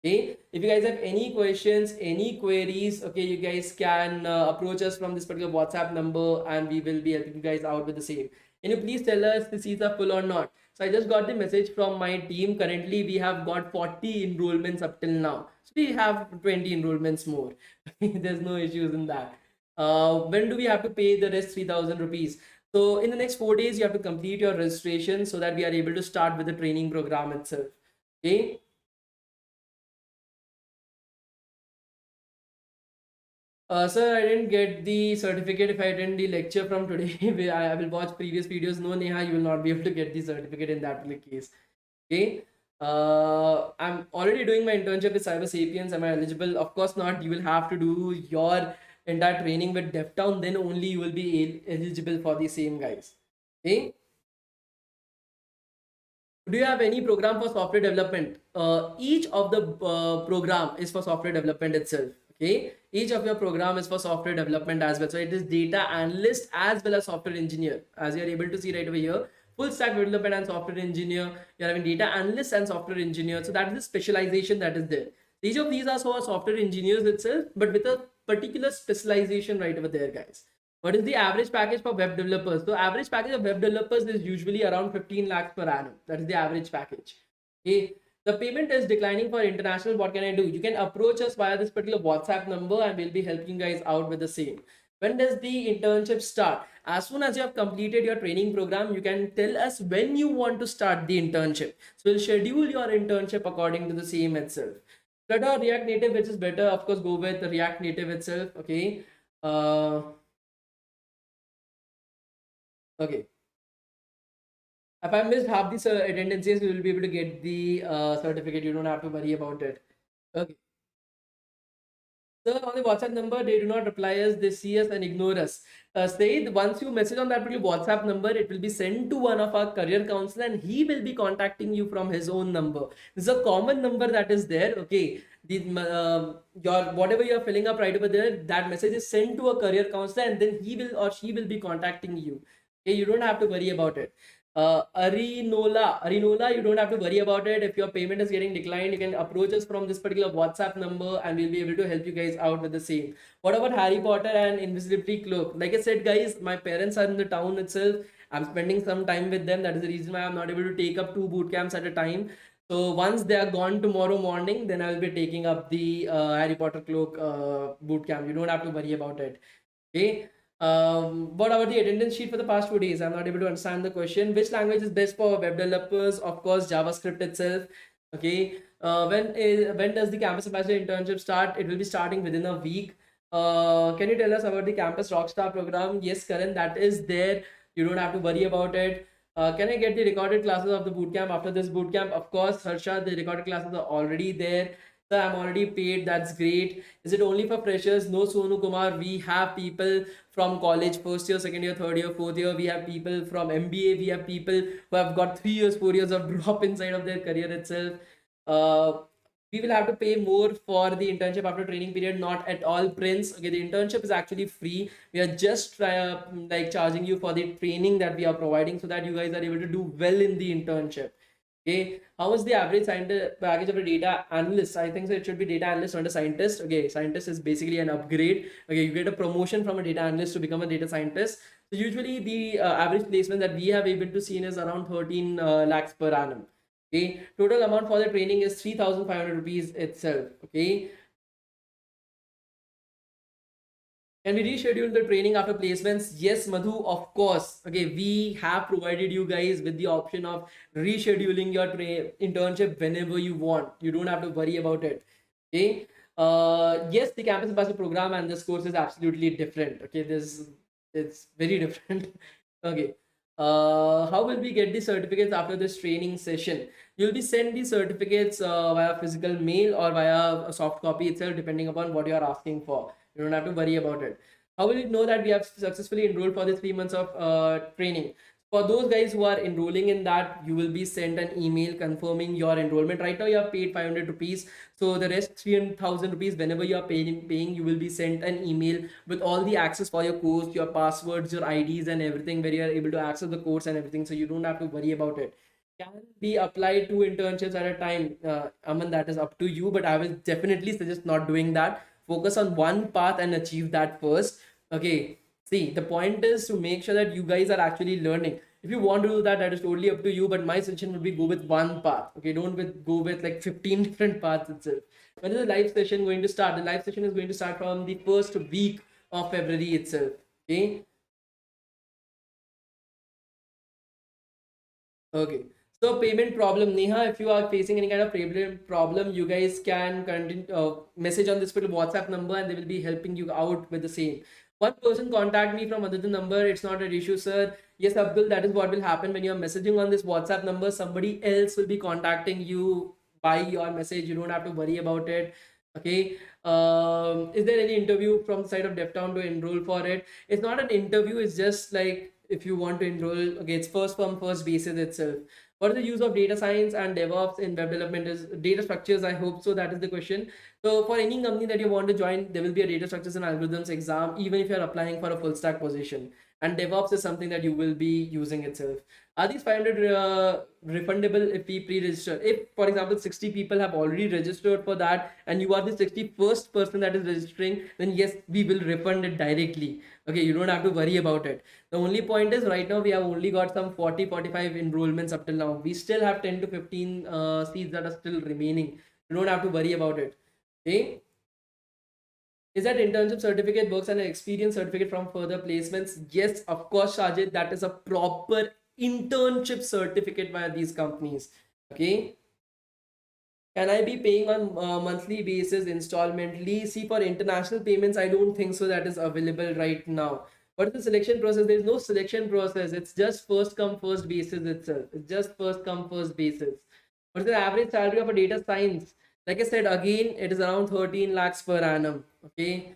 Okay, if you guys have any questions, any queries, okay, you guys can approach us from this particular WhatsApp number and we will be helping you guys out with the same. Can you please tell us the seats are full or not? So I just got the message from my team. Currently, we have got 40 enrollments up till now. So we have 20 enrollments more. There's no issues in that. When do we have to pay the rest 3,000 rupees? So in the next 4 days, you have to complete your registration so that we are able to start with the training program itself. Okay. Sir, I didn't get the certificate. If I attend the lecture from today, I will watch previous videos. No, Neha, you will not be able to get the certificate in that case. Okay. I'm already doing my internship with Cyber Sapiens. Am I eligible? Of course not. You will have to do your entire training with DevTown. Then only you will be eligible for the same, guys. Okay. Do you have any program for software development? Each of the program is for software development itself. Okay, each of your program is for software development as well. So it is data analyst as well as software engineer, as you're able to see right over here. Full stack development and software engineer. You're having data analyst and software engineer. So that is the specialization that is there. Each of these are for software engineers itself, but with a particular specialization right over there, guys. What is the average package for web developers? So average package of web developers is usually around 15 lakhs per annum. That is the average package. Okay. The payment is declining for international. What can I do? You can approach us via this particular WhatsApp number and we'll be helping you guys out with the same. When does the internship start? As soon as you have completed your training program, you can tell us when you want to start the internship. So we'll schedule your internship according to the same itself. Flutter or React Native, which is better? Of course, go with the React Native itself. Okay. Okay. If I missed half the attendances, we will be able to get the certificate. You don't have to worry about it. Okay. So on the WhatsApp number, they do not reply us, they see us and ignore us. Say once you message on that particular WhatsApp number, it will be sent to one of our career counselor and he will be contacting you from his own number. This is a common number that is there. Okay. Your whatever you are filling up right over there, that message is sent to a career counselor and then he will or she will be contacting you. Okay, you don't have to worry about it. Arinola, you don't have to worry about it. If your payment is getting declined, you can approach us from this particular WhatsApp number and we'll be able to help you guys out with the same. What about Harry Potter and Invisibility Cloak? Like I said, guys, my parents are in the town itself. I'm spending some time with them. That is the reason why I'm not able to take up 2 boot camps at a time. So once they are gone tomorrow morning, then I will be taking up the Harry Potter Cloak boot camp. You don't have to worry about it. Okay. What about the attendance sheet for the past 2 days? I'm not able to understand the question. Which language is best for web developers? Of course, JavaScript itself. Okay. When does the campus ambassador internship start? It will be starting within a week. Can you tell us about the campus rockstar program? Yes, Karan, that is there. You don't have to worry about it. Can I get the recorded classes of the bootcamp after this bootcamp? Of course, Harsha, the recorded classes are already there. Sir, I'm already paid. That's great. Is it only for freshers? No, Sonu Kumar. We have people from college, first year, second year, third year, fourth year. We have people from MBA. We have people who have got 3 years, 4 years of drop inside of their career itself. We will have to pay more for the internship after training period. Not at all, Prince. Okay, the internship is actually free. We are just like charging you for the training that we are providing so that you guys are able to do well in the internship. Okay, how is the average scientist package of a data analyst? I think so. It should be data analyst, not a scientist. Okay, scientist is basically an upgrade. Okay, you get a promotion from a data analyst to become a data scientist. So usually the average placement that we have able to see is around 13 lakhs per annum. Okay, total amount for the training is 3,500 rupees itself. Okay. Can we reschedule the training after placements? Yes, Madhu, of course. Okay, we have provided you guys with the option of rescheduling your internship whenever you want. You don't have to worry about it. Okay. Yes, the campus ambassador program and this course is absolutely different. Okay, it's very different. Okay. How will we get the certificates after this training session? You'll be sent the certificates via physical mail or via a soft copy itself, depending upon what you are asking for. You don't have to worry about it. How will you know that we have successfully enrolled for the 3 months of training? For those guys who are enrolling in that, you will be sent an email confirming your enrollment. Right now, you have paid 500 rupees. So the rest 3,000 rupees, whenever you are paying, you will be sent an email with all the access for your course, your passwords, your IDs and everything, where you are able to access the course and everything. So you don't have to worry about it. Can be applied to internships at a time. Aman, that is up to you, but I will definitely suggest not doing that. Focus on one path and achieve that first. Okay, see, the point is to make sure that you guys are actually learning. If you want to do that, that is totally up to you, but my suggestion would be go with one path. Okay, don't go with like 15 different paths itself. When is the live session going to start? The live session is going to start from the first week of February itself. Okay. Okay. So payment problem, Neha, if you are facing any kind of payment problem, you guys can continue, message on this particular WhatsApp number and they will be helping you out with the same. One person contact me from another number. It's not an issue, sir. Yes, Abdul, that is what will happen when you're messaging on this WhatsApp number. Somebody else will be contacting you by your message. You don't have to worry about it. Okay. Is there any interview from the side of DevTown to enroll for it? It's not an interview. It's just like if you want to enroll, okay, it's first come first basis itself. What is the use of data science and DevOps in web development? Is data structures? I hope so. That is the question. So for any company that you want to join, there will be a data structures and algorithms exam, even if you're applying for a full stack position. and DevOps is something that you will be using itself. Are these 500 refundable if we pre-register? If, for example, 60 people have already registered for that and you are the 61st person that is registering, then yes, we will refund it directly. Okay, you don't have to worry about it. The only point is right now we have only got some 40-45 enrollments up till now. We still have 10 to 15 seats that are still remaining. You don't have to worry about it. Okay. Is that internship certificate works and an experience certificate from further placements? Yes, of course, Shajit. That is a proper internship certificate by these companies. Okay. Can I be paying on monthly basis installmentally? See, for international payments, I don't think so that is available right now. What is the selection process? There is no selection process. It's just first come, first basis itself. It's just first come, first basis. What is the average salary of a data science? Like I said, again, it is around 13 lakhs per annum. Okay.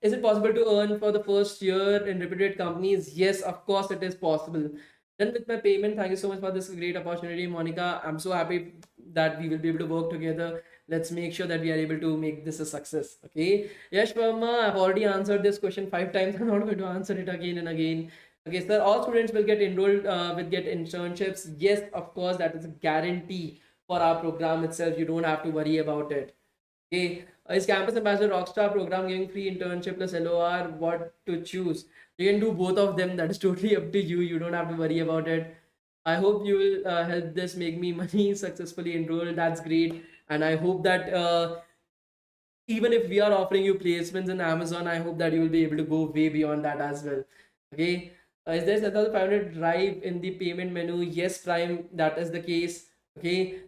Is it possible to earn for the first year in reputed companies? Yes, of course, it is possible. Done with my payment. Thank you so much for this great opportunity, Monica. I'm so happy that we will be able to work together. Let's make sure that we are able to make this a success. Okay. Yash Verma, I've already answered this question 5 times. I'm not going to answer it again and again. Okay, sir, all students will get enrolled, will get internships. Yes, of course, that is a guarantee for our program itself. You don't have to worry about it. Okay, is Campus Ambassador Rockstar program giving free internship plus LOR? What to choose? You can do both of them. That is totally up to you. You don't have to worry about it. I hope you will help this make me money successfully enrolled. That's great. And I hope that even if we are offering you placements in Amazon, I hope that you will be able to go way beyond that as well. Okay. Is there 7,500 drive in the payment menu? Yes, Prime, that is the case. Okay.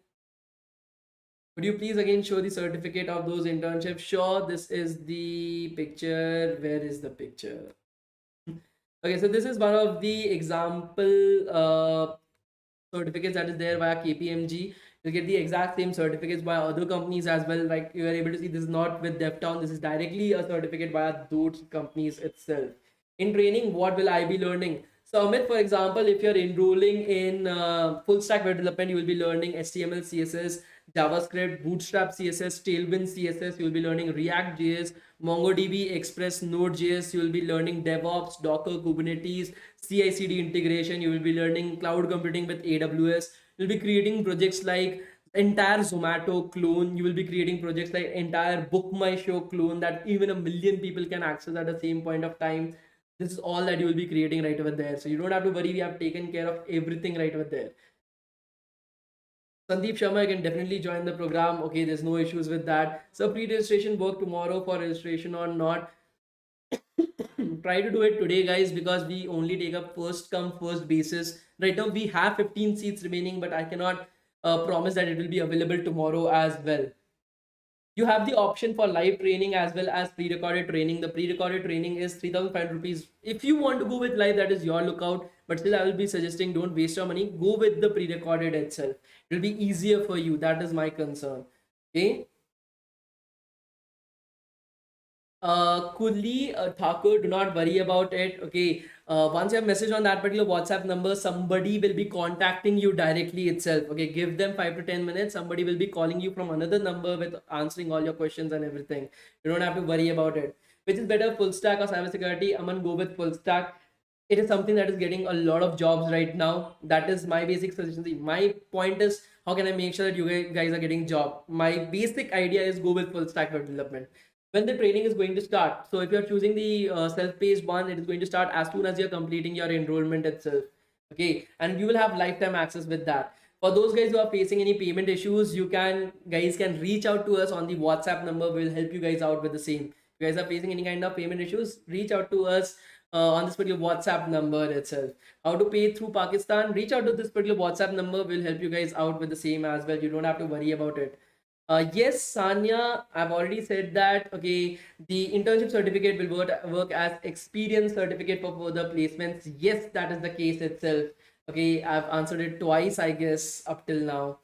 Would you please again show the certificate of those internships? Sure, this is the picture. Where is the picture? Okay, so this is one of the example certificates that is there via KPMG. You get the exact same certificates by other companies as well. Like you are able to see, this is not with DevTown. This is directly a certificate via those companies itself. In training, what will I be learning? So Amit, for example, if you're enrolling in full stack web development, you will be learning HTML, CSS, JavaScript, Bootstrap CSS, Tailwind CSS. You will be learning React JS, MongoDB, Express, Node.js. You will be learning DevOps, Docker, Kubernetes, CI/CD integration. You will be learning cloud computing with AWS. You'll be creating projects like entire Zomato clone. You will be creating projects like entire Book My Show clone that even a million people can access at the same point of time. This is all that you will be creating right over there. So you don't have to worry. We have taken care of everything right over there. Sandeep Sharma, you can definitely join the program. Okay, there's no issues with that. So pre-registration work tomorrow for registration or not. Try to do it today, guys, because we only take up first come first basis. Right now we have 15 seats remaining, but I cannot promise that it will be available tomorrow as well. You have the option for live training as well as pre-recorded training. The pre-recorded training is 3,500 rupees. If you want to go with live, that is your lookout. But still, I will be suggesting don't waste your money. Go with the pre-recorded itself. It will be easier for you. That is my concern. Okay. Kuli Thakur, do not worry about it. Okay, once you have message on that particular WhatsApp number, somebody will be contacting you directly itself. Okay, give them 5 to 10 minutes. Somebody will be calling you from another number with answering all your questions and everything. You don't have to worry about it. Which is better, full stack or cybersecurity? Aman, go with full stack. It is something that is getting a lot of jobs right now. That is my basic suggestion. See, my point is, how can I make sure that you guys are getting job? My basic idea is go with full stack web development when the training is going to start. So if you're choosing the self-paced one, it is going to start as soon as you're completing your enrollment itself. Okay, and you will have lifetime access with that. For those guys who are facing any payment issues, you guys can reach out to us on the WhatsApp number. We'll help you guys out with the same. If you guys are facing any kind of payment issues, reach out to us on this particular WhatsApp number itself. How to pay through Pakistan? Reach out to this particular WhatsApp number. We'll help you guys out with the same as well. You don't have to worry about it. Yes, Sanya, I've already said that. Okay, the internship certificate will work as experience certificate for further placements. Yes, that is the case itself. Okay, I've answered it twice, I guess, up till now.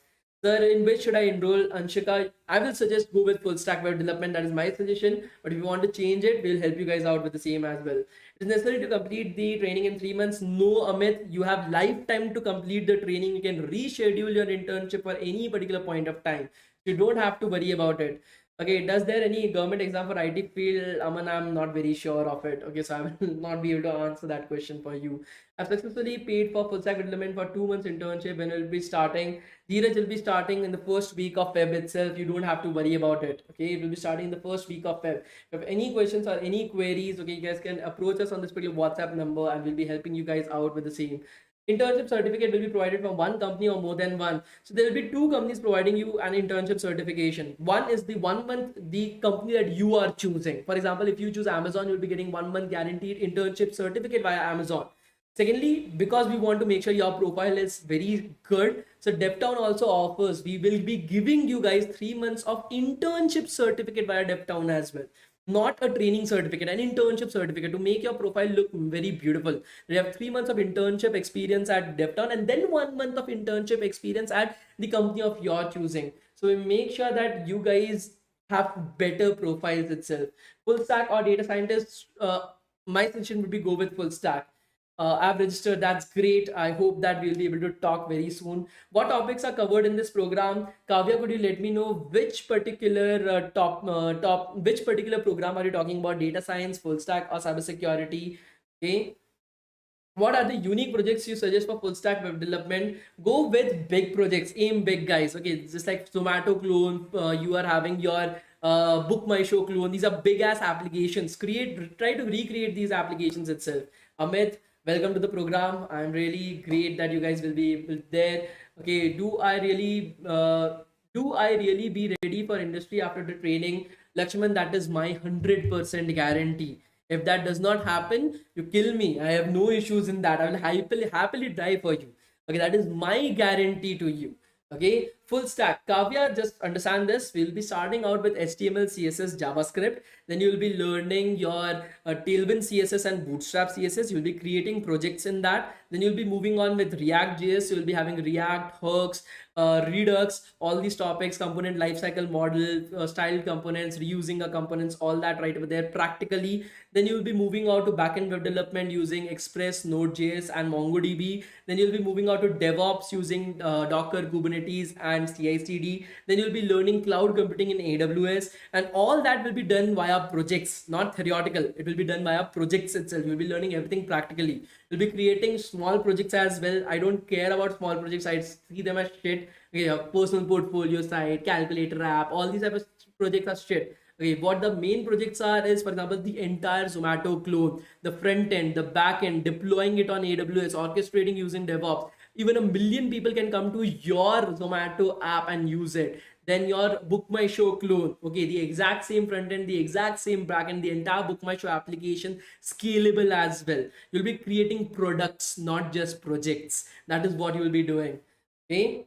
Sir, in which should I enroll? Anshika, I will suggest go with full stack web development. That is my suggestion. But if you want to change it, we'll help you guys out with the same as well. It is necessary to complete the training in 3 months. No, Amit, you have lifetime to complete the training. You can reschedule your internship for any particular point of time. You don't have to worry about it. Okay, does there any government exam for IT field? Aman, I'm not very sure of it. Okay, so I will not be able to answer that question for you. I've successfully paid for full stack development for 2 months internship when will be starting. Dheeraj will be starting in the first week of Feb itself. You don't have to worry about it. Okay, it will be starting in the first week of Feb. If you have any questions or any queries, okay, you guys can approach us on this particular WhatsApp number and we'll be helping you guys out with the same. Internship certificate will be provided from one company or more than one. So there will be two companies providing you an internship certification. One is the 1 month, the company that you are choosing. For example, if you choose Amazon, you'll be getting 1 month guaranteed internship certificate via Amazon. Secondly, because we want to make sure your profile is very good, so DevTown also offers, we will be giving you guys 3 months of internship certificate via DevTown as well. Not a training certificate, an internship certificate to make your profile look very beautiful. You have 3 months of internship experience at DevTown and then 1 month of internship experience at the company of your choosing. So we make sure that you guys have better profiles itself. Full stack or data scientist, my suggestion would be go with full stack. I've registered. That's great. I hope that we'll be able to talk very soon. What topics are covered in this program? Kavya, could you let me know which particular which particular program are you talking about? Data science, full stack, or cybersecurity? Okay. What are the unique projects you suggest for full stack web development? Go with big projects. Aim big, guys. Okay, just like Zomato clone. You are having your Book My Show clone. These are big ass applications. Try to recreate these applications itself. Amit, welcome to the program. I'm really great that you guys will be there. Okay, do I really be ready for industry after the training? Lakshman, that is my 100% guarantee. If that does not happen, you kill me. I have no issues in that. I will happily die for you. Okay, that is my guarantee to you. Okay, full stack. Kavya, just understand this. We'll be starting out with HTML, CSS, JavaScript. Then you'll be learning your Tailwind CSS and Bootstrap CSS. You'll be creating projects in that. Then you'll be moving on with React JS. You'll be having React, hooks, Redux, all these topics, component lifecycle model, styled components, reusing a components, all that right over there practically. Then you'll be moving out to backend web development using Express, Node.js, and MongoDB. Then you'll be moving out to DevOps using Docker, Kubernetes, and CI/CD. Then you'll be learning cloud computing in AWS, and all that will be done via projects, not theoretical. It will be done via projects itself. You'll be learning everything practically. You'll be creating small projects as well. I don't care about small projects. I see them as shit. Okay, a personal portfolio site, calculator app, all these type of projects are shit. Okay, what the main projects are is, for example, the entire Zomato clone, the front end, the back end, deploying it on AWS, orchestrating using DevOps. Even a million people can come to your Zomato app and use it. Then your Book My Show clone, okay, the exact same front end, the exact same back end, the entire Book My Show application scalable as well. You'll be creating products, not just projects. That is what you will be doing. Okay.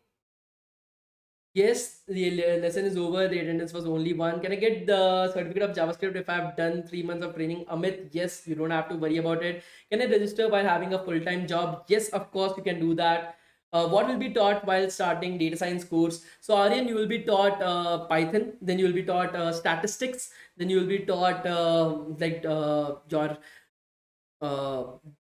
Yes, the lesson is over. The attendance was only one. Can I get the certificate of JavaScript if I've done 3 months of training? Amit, yes, you don't have to worry about it. Can I register while having a full-time job? Yes, of course, you can do that. What will be taught while starting data science course? So Aryan, you will be taught Python, then you will be taught statistics, then you will be taught your uh,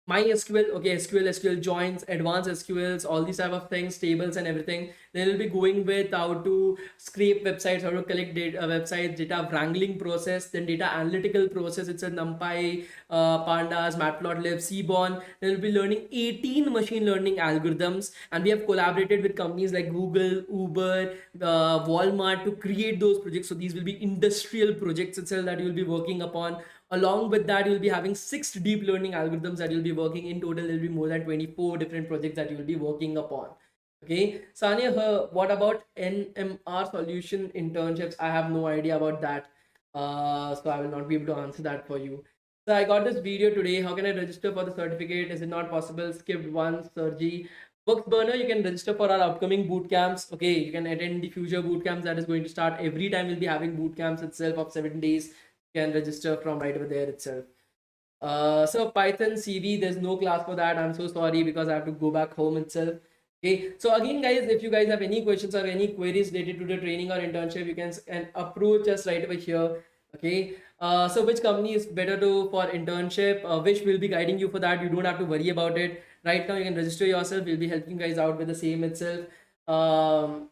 MySQL, okay, SQL joins, advanced SQLs, all these type of things, tables and everything. Then we'll be going with how to scrape websites, how to collect data, websites, data wrangling process, then data analytical process. It's a NumPy, Pandas, Matplotlib, Seaborn. Then we'll be learning 18 machine learning algorithms, and we have collaborated with companies like Google, Uber, Walmart to create those projects. So these will be industrial projects itself that you'll be working upon. Along with that, you'll be having 6 deep learning algorithms that you'll be working. In total, there'll be more than 24 different projects that you'll be working upon. Okay, Sania, what about NMR solution internships? I have no idea about that. So I will not be able to answer that for you. So I got this video today. How can I register for the certificate? Is it not possible? Skipped one, Sergi. Books Burner, you can register for our upcoming boot camps. Okay, you can attend the future boot camps that is going to start every time. We'll be having boot camps itself of 7 days. Can register from right over there itself. So Python CV, there's no class for that. I'm so sorry because I have to go back home itself. Okay. So again, guys, if you guys have any questions or any queries related to the training or internship, you can approach us right over here. Okay. So which company is better to for internship? Which will be guiding you for that. You don't have to worry about it. Right now, you can register yourself. We'll be helping you guys out with the same itself. And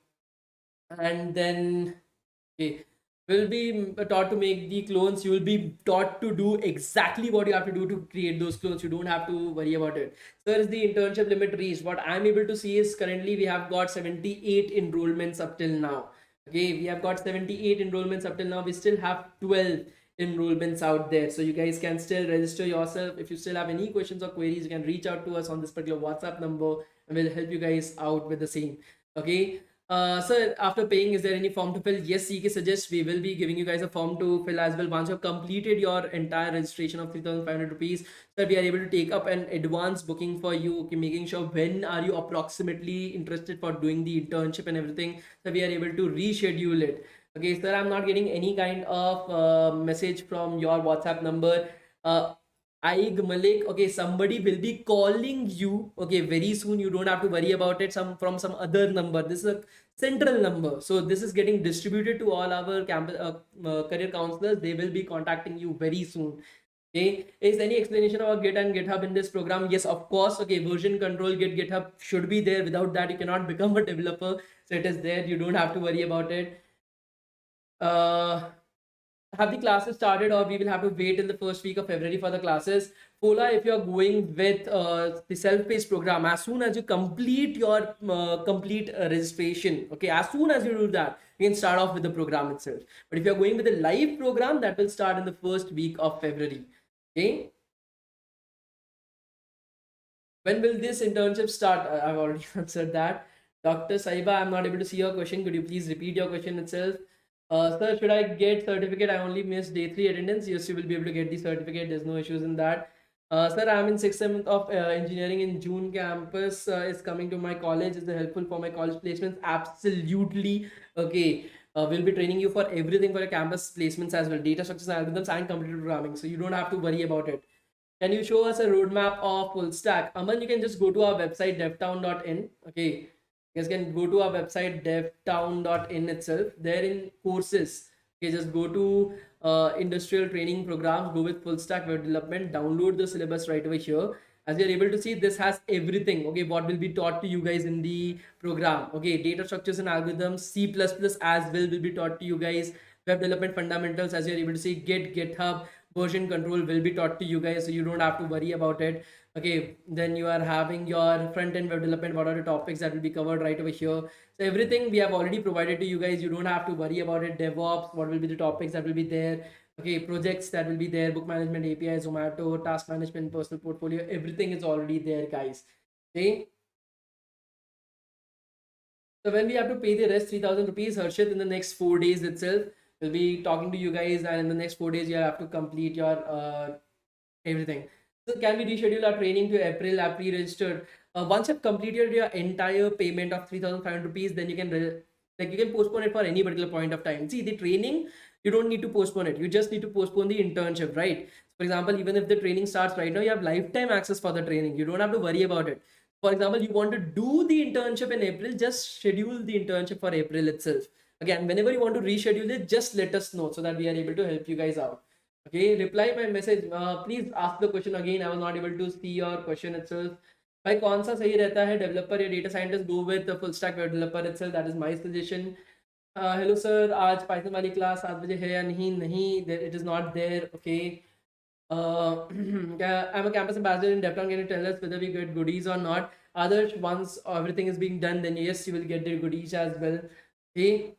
then, okay. will be taught to make the clones. You will be taught to do exactly what you have to do to create those clones. You don't have to worry about it. So is the internship limit reached? What I'm able to see is currently we have got 78 enrollments up till now. Okay, we have got 78 enrollments up till now. We still have 12 enrollments out there, so you guys can still register yourself. If you still have any questions or queries, you can reach out to us on this particular WhatsApp number, and we'll help you guys out with the same. Okay. Sir, after paying, is there any form to fill? Yes, CK suggests we will be giving you guys a form to fill as well. Once you've completed your entire registration of 3,500 rupees, so we are able to take up an advance booking for you. Okay, making sure when are you approximately interested for doing the internship and everything, so we are able to reschedule it. Okay, sir, I'm not getting any kind of message from your WhatsApp number. Aig Malik, okay, somebody will be calling you, okay, very soon. You don't have to worry about it. Some from some other number. This is a central number, so this is getting distributed to all our campus career counselors. They will be contacting you very soon. Okay, is any explanation about Git and GitHub in this program? Yes, of course. Okay, version control, Git, GitHub should be there. Without that, you cannot become a developer. So it is there. You don't have to worry about it. Have the classes started, or we will have to wait till the first week of February for the classes? Fola, if you're going with the self-paced program, as soon as you complete your complete registration, okay, as soon as you do that, you can start off with the program itself. But if you're going with a live program, that will start in the first week of February. Okay. When will this internship start? I've already answered that. Dr. Saiba, I'm not able to see your question. Could you please repeat your question itself? Sir, should I get certificate? I only missed day 3 attendance. Yes, you will be able to get the certificate. There's no issues in that. Sir, I'm in 6th month of engineering in June campus. Is coming to my college. Is it helpful for my college placements? Absolutely. Okay. We'll be training you for everything for your campus placements as well. Data structures, algorithms, and computer programming. So you don't have to worry about it. Can you show us a roadmap of full stack? Aman, you can just go to our website devtown.in. Okay, you guys can go to our website devtown.in itself. There in courses, okay, just go to industrial training programs, go with full stack web development, download the syllabus right over here. As you're able to see, this has everything. Okay, what will be taught to you guys in the program? Okay, data structures and algorithms, C++ as well will be taught to you guys. Web development fundamentals, as you're able to see, Git, GitHub, version control will be taught to you guys, so you don't have to worry about it. Okay, then you are having your front end web development. What are the topics that will be covered right over here? So everything we have already provided to you guys. You don't have to worry about it. DevOps, what will be the topics that will be there? Okay, projects that will be there, book management, API, Zomato, task management, personal portfolio, everything is already there, guys. Okay, so when we have to pay the rest 3,000 rupees, Harshit, in the next 4 days itself, we'll be talking to you guys, and in the next 4 days, you have to complete your everything. So can we reschedule our training to April? I've pre-registered. Once you've completed your entire payment of 3,500 rupees, then you can like you can postpone it for any particular point of time. See, the training, you don't need to postpone it. You just need to postpone the internship, right? For example, even if the training starts right now, you have lifetime access for the training. You don't have to worry about it. For example, you want to do the internship in April, just schedule the internship for April itself. Again, whenever you want to reschedule it, just let us know so that we are able to help you guys out. Okay, reply my message. Please ask the question again. I was not able to see your question itself. भाई कौन सा सही रहता है, developer या data scientist? Go with full stack web developer itself. That is my suggestion. Hello sir, आज Python वाली class 7 बजे है या नहीं? नहीं, it is not there. Okay. I'm a campus ambassador in DevTown. Can you tell us whether we get goodies or not? Others, once everything is being done, then yes, you will get the goodies as well. Okay.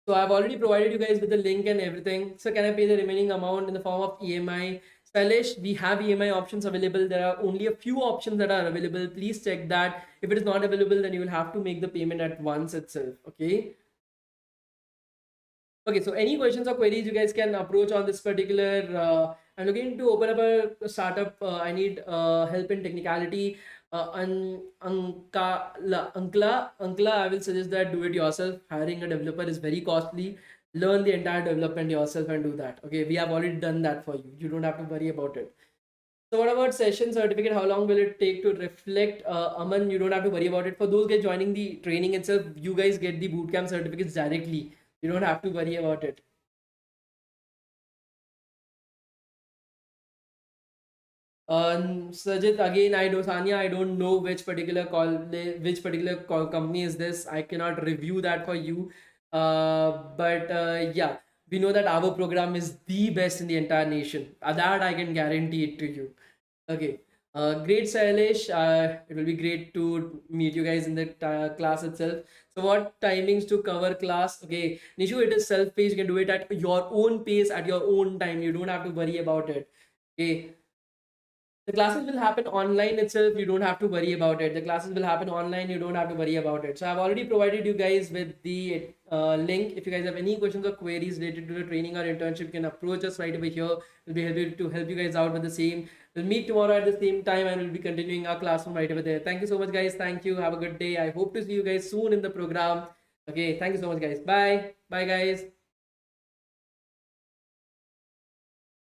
So I've already provided you guys with the link and everything. So can I pay the remaining amount in the form of EMI? Sailesh, we have EMI options available. There are only a few options that are available. Please check that. If it is not available, then you will have to make the payment at once itself. Okay. Okay, so any questions or queries you guys can approach on this particular. I'm looking to open up a startup. I need help in technicality. Ankla, I will suggest that do it yourself. Hiring a developer is very costly. Learn the entire development yourself and do that. Okay, we have already done that for you. You don't have to worry about it. So what about session certificate? How long will it take to reflect? Aman, you don't have to worry about it. For those guys joining the training itself, you guys get the bootcamp certificates directly. You don't have to worry about it. Sajid, again, Sanya, I don't know which particular company is this. I cannot review that for you. But yeah, we know that our program is the best in the entire nation. That I can guarantee it to you. Okay. Great, Sailesh. It will be great to meet you guys in the class itself. So, what timings to cover class? Okay, Nishu, it is self-paced. You can do it at your own pace, at your own time. You don't have to worry about it. Okay, the classes will happen online itself. You don't have to worry about it. The classes will happen online. You don't have to worry about it. So I've already provided you guys with the link. If you guys have any questions or queries related to the training or internship, you can approach us right over here. We'll be happy to help you guys out with the same. We'll meet tomorrow at the same time and we'll be continuing our classroom right over there. Thank you so much, guys. Thank you. Have a good day. I hope to see you guys soon in the program. Okay. Thank you so much, guys. Bye. Bye, guys.